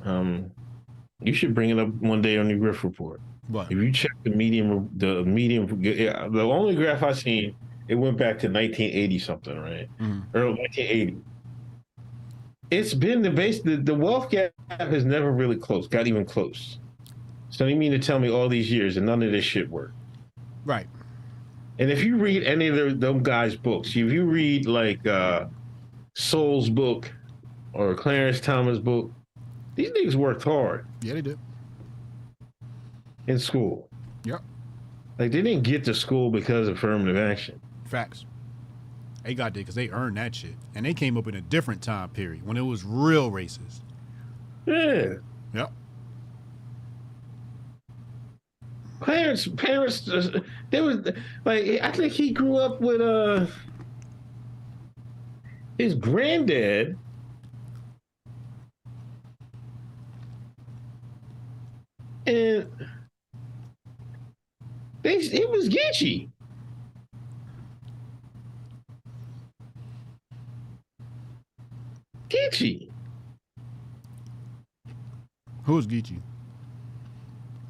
you should bring it up one day on your Grift report. What? If you check the medium, the only graph I seen, it went back to 1980 something, right? Early 1980. It's been the wealth gap has never really got even close. So you mean to tell me all these years and none of this shit worked? Right. And if you read any of them guys' books, if you read like Soul's book or Clarence Thomas' book, these niggas worked hard. Yeah, they did. In school. Yep. Like they didn't get to school because of affirmative action. Facts. They got there because they earned that shit. And they came up in a different time period when it was real racist. Yeah. Yep. Parents, there was like I think he grew up with his granddad. And it was Geechee. Geechee. Who's Geechee?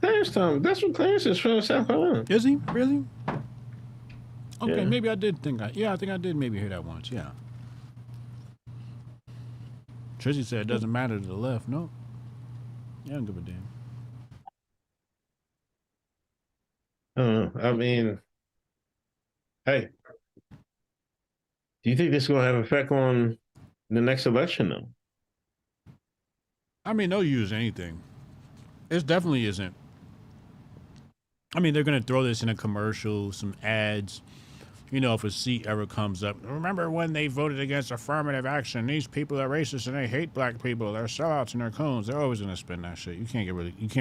Clarence Thomas. That's what Clarence is from, South Carolina. Is he? Really? Okay, Yeah. maybe I did think I think I did maybe hear that once, yeah. Trishy said it doesn't matter to the left. No. Yeah, I don't give a damn. I don't know. I mean, hey, do you think this is going to have an effect on the next election, though? I mean, they'll use anything. It definitely isn't. I mean, they're going to throw this in a commercial, some ads. You know, if a seat ever comes up. Remember when they voted against affirmative action? These people are racist and they hate black people. They're sellouts and they're coons. They're always going to spin that shit. You can't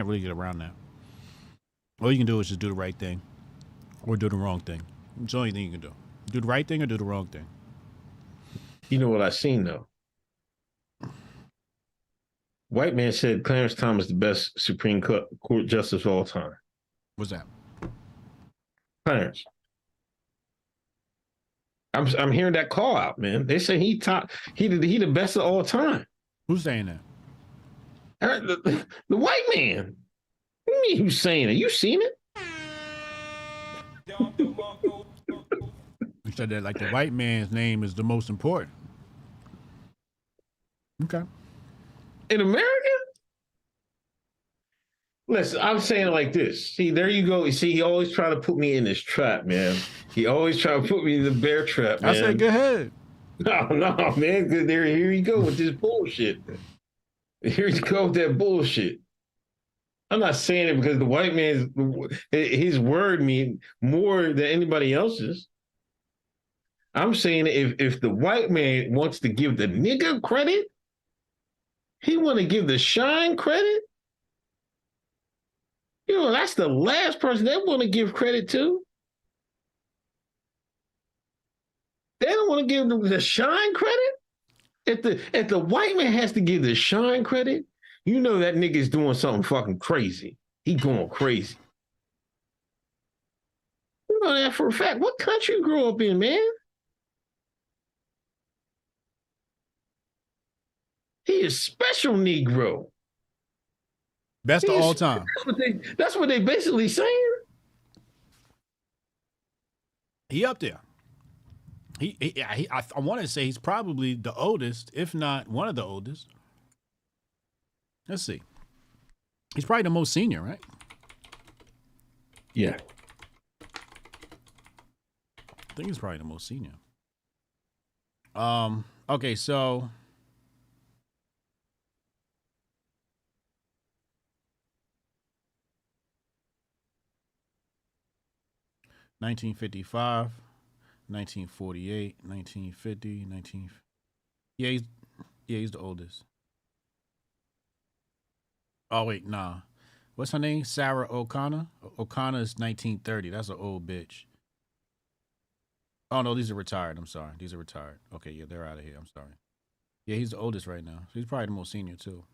really get around that. All you can do is just do the right thing or do the wrong thing. It's the only thing you can do. Do the right thing or do the wrong thing. You know what I seen, though? White man said Clarence Thomas the best Supreme Court justice of all time. What's that? Clarence. I'm hearing that call out, man. They say he the best of all time. Who's saying that? The white man. What do you mean who's saying it? You seen it? You said that like the white man's name is the most important. Okay. In America? Listen, I'm saying it like this. See, there you go. You see, he always try to put me in this trap, man. He always try to put me in the bear trap, man. I said, go ahead. No, man. Because here you go with this bullshit. Here you go with that bullshit. I'm not saying it because the white man's, his word mean more than anybody else's. I'm saying if the white man wants to give the nigga credit, he want to give the shine credit. You know, that's the last person they want to give credit to. They don't want to give them the shine credit. If the white man has to give the shine credit, you know that nigga's doing something fucking crazy. He going crazy. You know that for a fact. What country you grew up in, man? He is special Negro. Best of all time. That's what they basically saying. He up there. I want to say he's probably the oldest, if not one of the oldest. Let's see. He's probably the most senior, right? Yeah. I think he's probably the most senior. Okay, so 1955, 1948, 1950, 19. Yeah, he's the oldest. Oh wait, nah. What's her name? Sarah O'Connor. O'Connor's 1930. That's an old bitch. Oh no, these are retired. I'm sorry. These are retired. Okay, yeah, they're out of here. I'm sorry. Yeah, he's the oldest right now. He's probably the most senior too.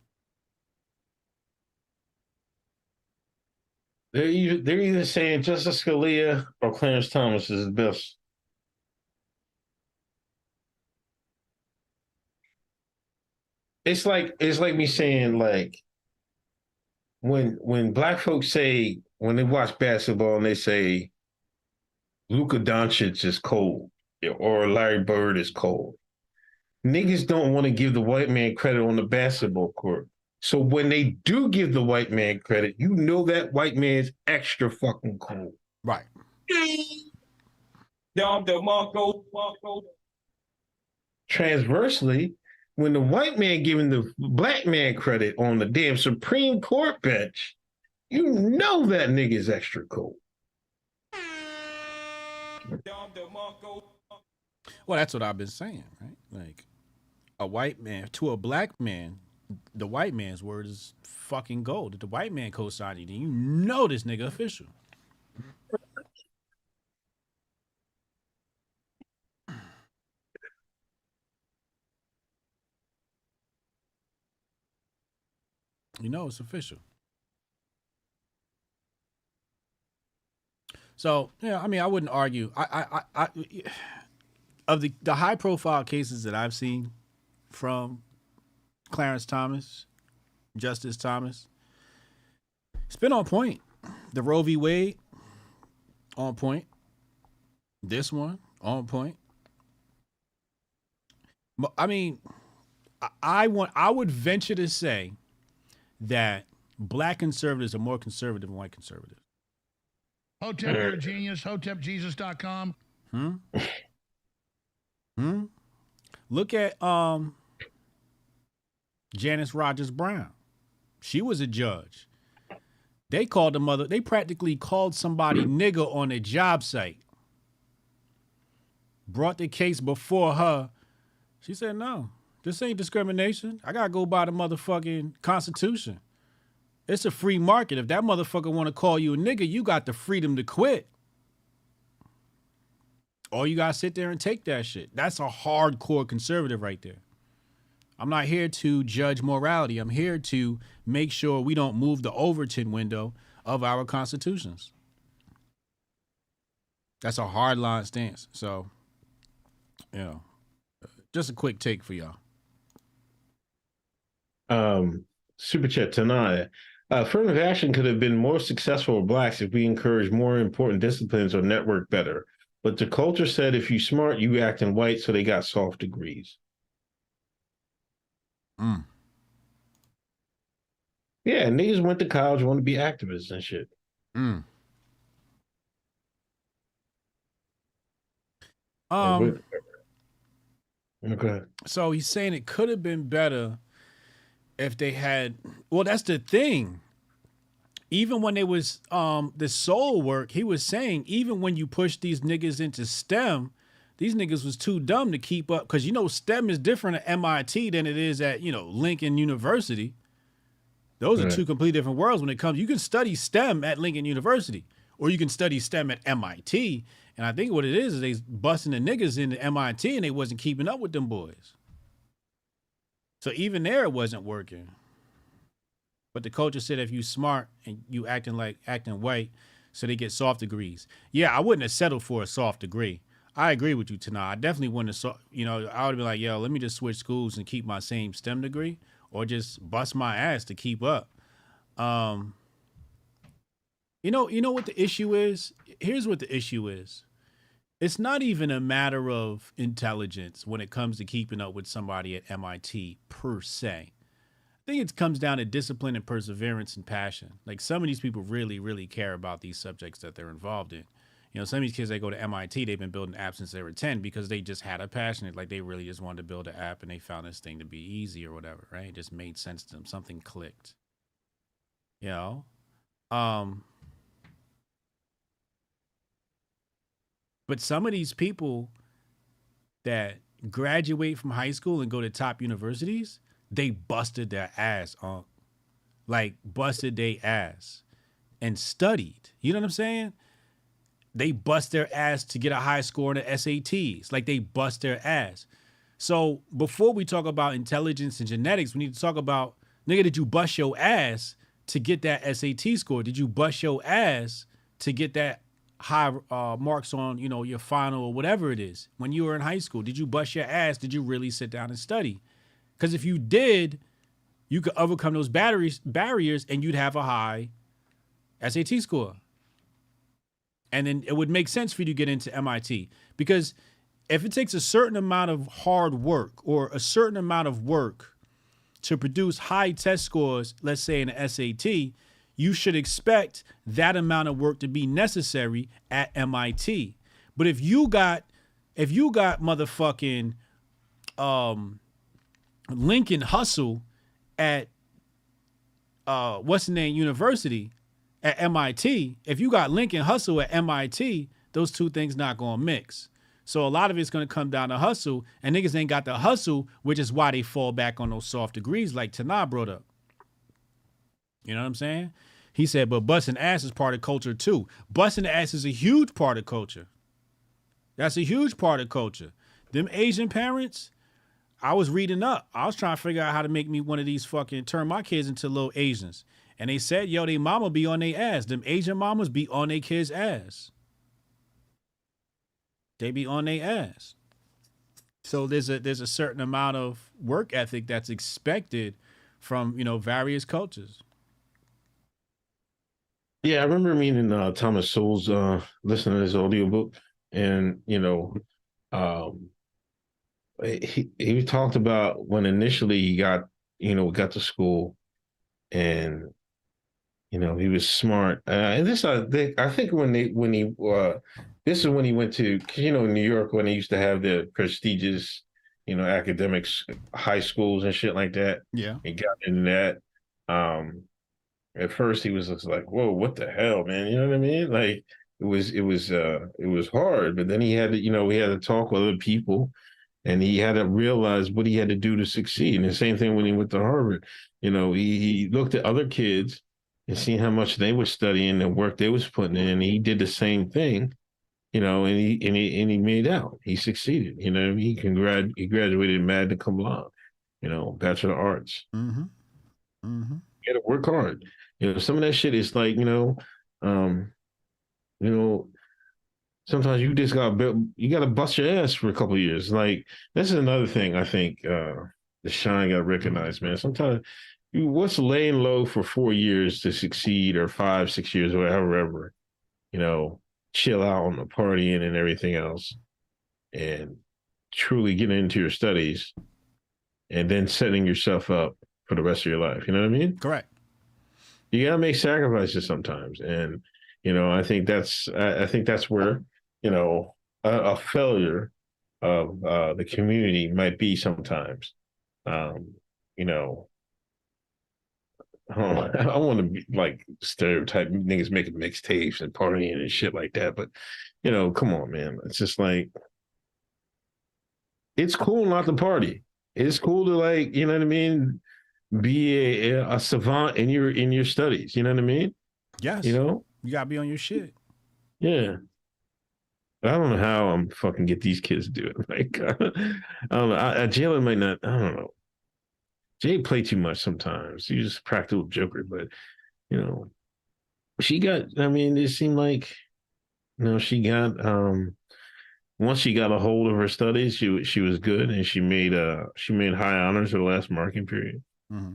They're either saying Justice Scalia or Clarence Thomas is the best. It's like me saying like when black folks say when they watch basketball and they say Luka Doncic is cold or Larry Bird is cold. Niggas don't want to give the white man credit on the basketball court. So when they do give the white man credit, you know that white man's extra fucking cold. Right. Transversely, when the white man giving the black man credit on the damn Supreme Court bench, you know that nigga's extra cold. Well, that's what I've been saying, right? Like a white man to a black man, the white man's word is fucking gold. If the white man co-signed you, then you know this nigga official. You know it's official. So yeah, I mean, I wouldn't argue. I of the high profile cases that I've seen from Clarence Thomas, Justice Thomas, it's been on point. The Roe v. Wade, on point. This one, on point. I mean, I would venture to say that black conservatives are more conservative than white conservatives. Hotep, you're a genius. HotepJesus.com. Look at Janice Rogers Brown. She was a judge. They called the mother. They practically called somebody nigger on a job site. Brought the case before her. She said, "No, this ain't discrimination. I gotta go by the motherfucking Constitution. It's a free market. If that motherfucker want to call you a nigger, you got the freedom to quit. Or you gotta sit there and take that shit." That's a hardcore conservative right there. I'm not here to judge morality. I'm here to make sure we don't move the Overton window of our constitutions. That's a hard line stance. So, you know, just a quick take for y'all. Super chat tonight. Affirmative action could have been more successful with blacks if we encouraged more important disciplines or network better. But the culture said if you smart, you acting white, so they got soft degrees. Yeah, niggas went to college, want to be activists and shit. Okay. So he's saying it could have been better if they had. Well, that's the thing. Even when it was the soul work, he was saying even when you push these niggas into STEM, these niggas was too dumb to keep up. Because, you know, STEM is different at MIT than it is at, you know, Lincoln University. Those are two completely different worlds when it comes. You can study STEM at Lincoln University, or you can study STEM at MIT. And I think what it is they busting the niggas into MIT and they wasn't keeping up with them boys. So even there it wasn't working. But the culture said if you smart and you acting white, so they get soft degrees. Yeah, I wouldn't have settled for a soft degree. I agree with you, Tana. I definitely wouldn't have, I would have been like, yo, let me just switch schools and keep my same STEM degree, or just bust my ass to keep up. You know what the issue is? Here's what the issue is. It's not even a matter of intelligence when it comes to keeping up with somebody at MIT per se. I think it comes down to discipline and perseverance and passion. Like some of these people really, really care about these subjects that they're involved in. You know, some of these kids that go to MIT, they've been building apps since they were 10 because they just had a passion. Like they really just wanted to build an app and they found this thing to be easy or whatever, right? It just made sense to them. Something clicked. You know? But some of these people that graduate from high school and go to top universities, they busted their ass on, like busted their ass and studied. You know what I'm saying? They bust their ass to get a high score in the SATs. Like they bust their ass. So before we talk about intelligence and genetics, we need to talk about, nigga, did you bust your ass to get that SAT score? Did you bust your ass to get that high marks on, you know, your final or whatever it is when you were in high school? Did you bust your ass? Did you really sit down and study? Because if you did, you could overcome those barriers and you'd have a high SAT score. And then it would make sense for you to get into MIT. Because if it takes a certain amount of hard work or a certain amount of work to produce high test scores, let's say in the SAT, you should expect that amount of work to be necessary at MIT. But if you got motherfucking Lincoln Hustle at University at MIT, if you got Lincoln Hustle at MIT, those two things not gonna mix. So a lot of it's going to come down to hustle, and niggas ain't got the hustle, which is why they fall back on those soft degrees like Tanah brought up. You know what I'm saying? He said, but busting ass is part of culture too. Busting ass is a huge part of culture. That's a huge part of culture. Them Asian parents, I was reading up. I was trying to figure out how to make me one of these turn my kids into little Asians. And they said, yo, they mama be on their ass. Them Asian mamas be on their kids' ass. They be on their ass. So there's a certain amount of work ethic that's expected from, various cultures. Yeah, I remember meeting Thomas Sowell's, listening to his audiobook, and he talked about when initially he got to school, and he was smart. And this I think this is when he went to New York, when he used to have the prestigious academics high schools and shit like that. Yeah, he got into that. At first he was just like, whoa, what the hell, man? You know what I mean? Like it was hard, but then he had to, we had to talk with other people, and he had to realize what he had to do to succeed. And the same thing when he went to Harvard, he looked at other kids and seen how much they were studying and work they was putting in. And he did the same thing, and he made out. He succeeded. He graduated magna cum laude, Bachelor of Arts. Mm-hmm. Mm-hmm. You got to work hard. Some of that shit is like, sometimes you just got to bust your ass for a couple of years. Like, this is another thing I think the shine got recognized, man. Sometimes what's laying low for 4 years to succeed, or 5, 6 years, or however, chill out on the partying and everything else, and truly getting into your studies, and then setting yourself up for the rest of your life. You know what I mean? Correct. You gotta make sacrifices sometimes, and I think that's where a failure of the community might be sometimes. I don't want to be like stereotype niggas making mixtapes and partying and shit like that, but come on, man. It's just like, it's cool not to party. It's cool to, like, you know what I mean, be a savant in your studies. You know what I mean? Yes. You gotta be on your shit. Yeah. I don't know how I'm fucking get these kids to do it. Like, I don't know. Jalen might not. I don't know. Jay play too much sometimes. He's just a practical joker, but she got. I mean, it seemed like, she got. Once she got a hold of her studies, she was good, and she made high honors for the last marking period. Mm-hmm.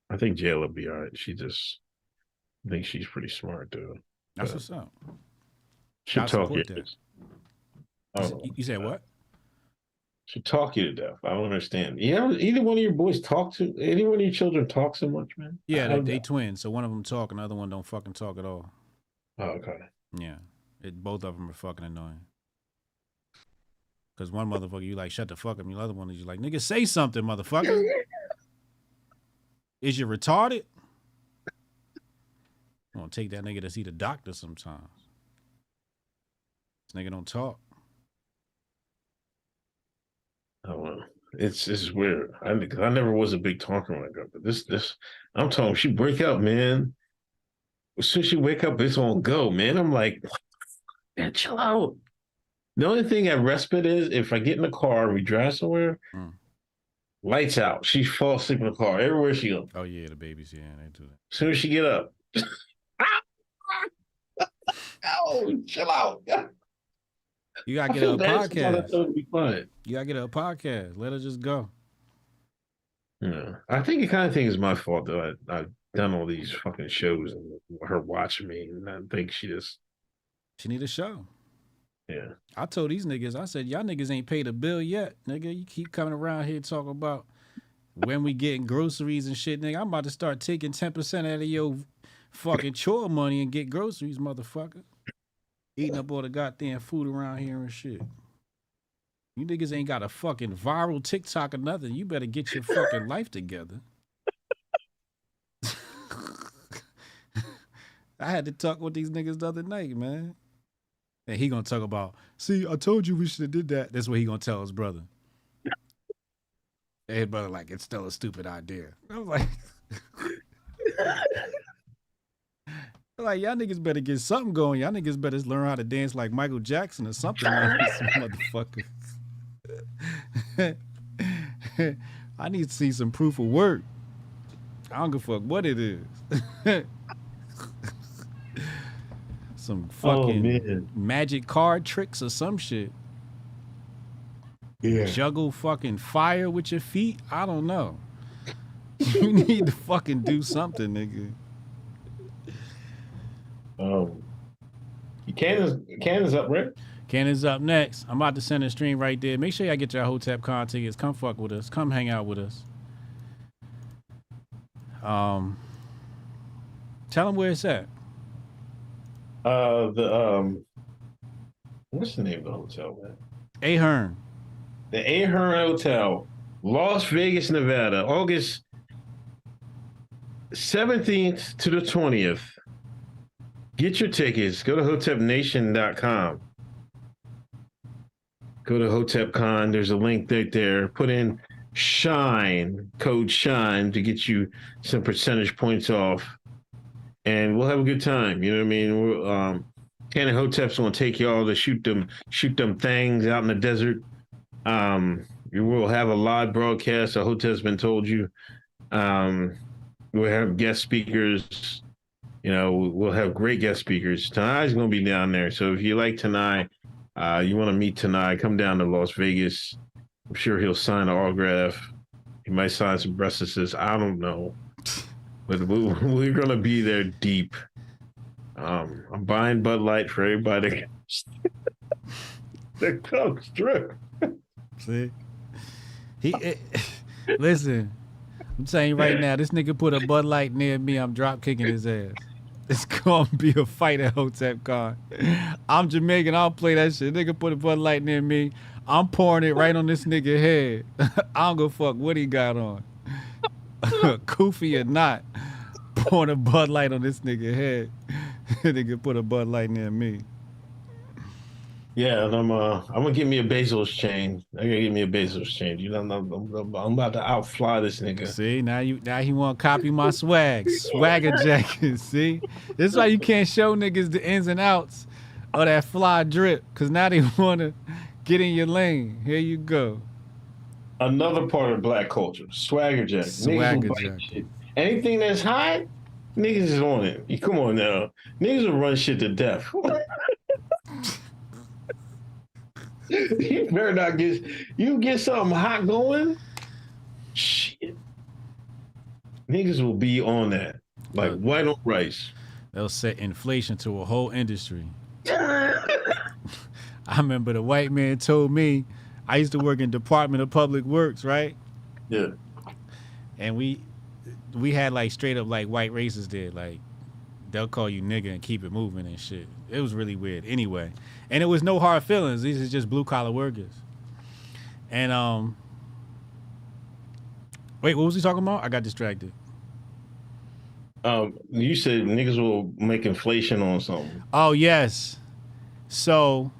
I think Jay will be all right. I think she's pretty smart, dude. That's what's up. She'll talk you. You said what? She'll talk you to death. I don't understand. Either one of your boys any one of your children talk so much, man? Yeah, they twins. So one of them talk, and the other one don't fucking talk at all. Oh, okay. Yeah. Both of them are fucking annoying. Because one motherfucker, you like, shut the fuck up. And the other one is you like, nigga, say something, motherfucker. Is you retarded? I'm going to take that nigga to see the doctor sometimes. This nigga don't talk. I don't know. It's weird. I never was a big talker when I got, but this I'm telling you, she break up, man. As soon as she wake up, it's on go, man. I'm like, man, chill out. The only thing at respite is if I get in the car and we drive somewhere, lights out. She falls asleep in the car everywhere she goes. Oh yeah, the babies, yeah, they do that. As soon as she get up, oh, chill out. You gotta get her a podcast. Be quiet. You gotta get her a podcast. Let her just go. Yeah, I think the kind of thing is my fault that I've done all these fucking shows and her watching me, and I think she need a show. Yeah. I told these niggas, I said, y'all niggas ain't paid a bill yet, nigga. You keep coming around here talking about when we getting groceries and shit, nigga. I'm about to start taking 10% out of your fucking chore money and get groceries, motherfucker. Eating up all the goddamn food around here and shit. You niggas ain't got a fucking viral TikTok or nothing. You better get your fucking life together. I had to talk with these niggas the other night, man. And he gonna talk about, see, I told you we should have did that. That's what he gonna tell his brother. And his brother like, it's still a stupid idea. I was like, y'all niggas better get something going. Y'all niggas better learn how to dance like Michael Jackson or something. Like this motherfucker. I need to see some proof of work. I don't give a fuck what it is. Some fucking magic card tricks or some shit. Yeah. Juggle fucking fire with your feet. I don't know. You need to fucking do something, nigga. Cannon's up, right? Cannon's up next. I'm about to send a stream right there. Make sure y'all get your Hotep Con tickets. Come fuck with us. Come hang out with us. Tell them where it's at. What's the name of the hotel, man? Ahern. The Ahern Hotel, Las Vegas, Nevada, August 17th to the 20th. Get your tickets. Go to hotepnation.com. Go to Hotep Con. There's a link right there. Put in SHINE, code SHINE, to get you some percentage points off. And we'll have a good time. You know what I mean? We'll, Ken and Hotep's gonna take y'all to shoot them things out in the desert. You will have a live broadcast. So Hotep's been told you. We'll have guest speakers. You know, we'll have great guest speakers. Tanai's gonna be down there. So if you like Tanai, you want to meet Tanai, come down to Las Vegas. I'm sure he'll sign an autograph. He might sign some breastises. I don't know. But we're going to be there deep. I'm buying Bud Light for everybody. The Coke strip. See? Listen, I'm telling you right now, this nigga put a Bud Light near me, I'm drop kicking his ass. It's gonna be a fight at Hotep Con. I'm Jamaican, I'll play that shit. Nigga put a Bud Light near me, I'm pouring it right on this nigga head. I don't give a fuck what he got on. Koofy or not, pouring a Bud Light on this nigga head. Nigga put a Bud Light near me. Yeah, and I'm gonna give me a Bezos chain. I gotta give me a Bezos chain. You know, I'm about to outfly this nigga. See, now he want to copy my swagger jacket. See, this is why you can't show niggas the ins and outs of that fly drip, cause now they wanna get in your lane. Here you go. Another part of black culture, swagger jacket. Swagger jacket. Anything that's hot, niggas is on it. Come on now, niggas will run shit to death. You better not get something hot going. Shit. Niggas will be on that. Like white on rice. They'll set inflation to a whole industry. I remember the white man told me, I used to work in Department of Public Works, right? Yeah. And we had like straight up like white racists there. Like they'll call you nigga and keep it moving and shit. It was really weird. Anyway. And it was no hard feelings. These are just blue collar workers. And wait, what was he talking about? I got distracted. You said niggas will make inflation on something. Oh yes. So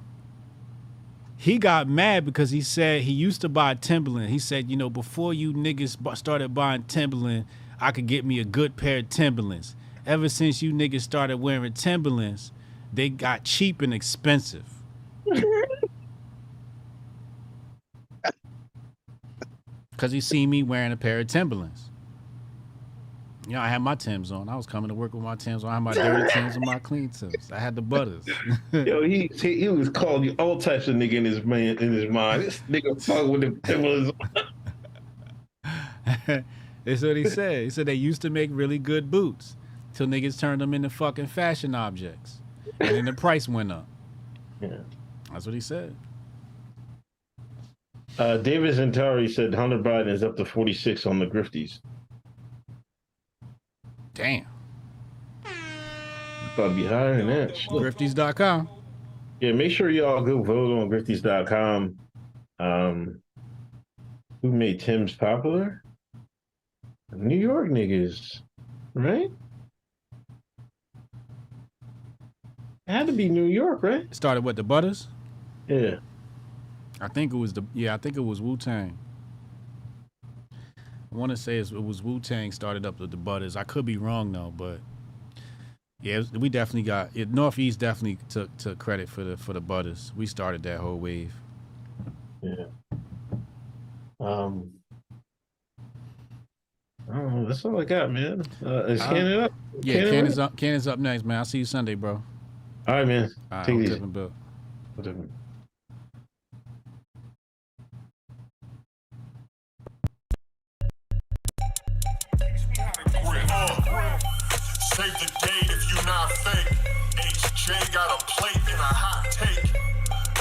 he got mad because he said he used to buy Timberland. He said, you know, before you niggas started buying Timberland, I could get me a good pair of Timberlands. Ever since you niggas started wearing Timberlands, they got cheap and expensive. Because he seen me wearing a pair of Timberlands. You know, I had my Timbs on. I was coming to work with my Timbs on. I had my dirty Timbs and my clean Timbs. I had the butters. Yo, he was calling you all types of nigga in his mind. This nigga fuck with the Timberlands. That's what he said. He said they used to make really good boots till niggas turned them into fucking fashion objects. And then the price went up. Yeah. That's what he said. David Zentari said Hunter Biden is up to 46 on the Grifties. Damn. About to be higher than that. Grifties.com. Yeah, make sure y'all go vote on Grifties.com. Who made Tim's popular? New York niggas, right? had to be New York, right? It started with the Butters. Yeah. I think it was Wu-Tang. I want to say it was Wu-Tang started up with the Butters. I could be wrong though, but yeah, we definitely got it. Northeast definitely took credit for the Butters. We started that whole wave. Yeah. I don't know. That's all I got, man. Is Cannon up? Yeah, Cannon's up next, man. I'll see you Sunday, bro. All right, man. All right, Take it easy. Hotep and Bill. Whatever. Save the date if you not fake. HJ got a plate and a hot take.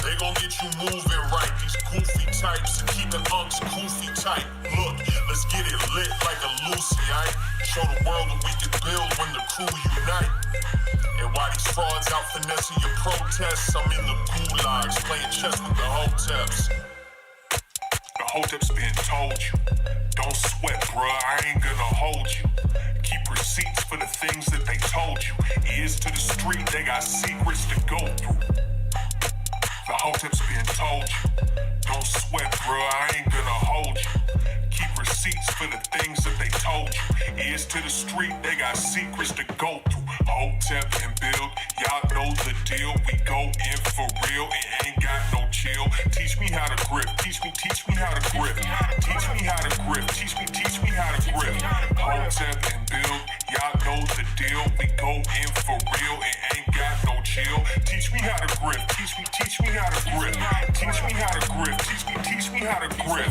They gon' get you moving right. These goofy types and keeping unks goofy tight. Look, let's get it lit like a Lucy, aight? Show the world what we can build when the crew unite. And while these frauds out finessing your protests, I'm in the gulags playing chess with the Hoteps. The Hoteps been told you. Don't sweat, bruh, I ain't gonna hold you. Keep receipts for the things that they told you. Ears to the street, they got secrets to go through. The Hoteps been told you. Don't sweat, bruh, I ain't gonna hold you. Keep receipts for the things that they told you. Ears to the street, they got secrets to go through. Hotep and Build, y'all know the deal. We go in for real and ain't got no chill. Teach me how to grip, teach me how to grip. Teach me how to grip, teach me how to grip. Hotep and Build, y'all know the deal. We go in for real and ain't got no chill. Teach me how to grip, teach me how to grip. Teach me how to grip, teach me how to grip.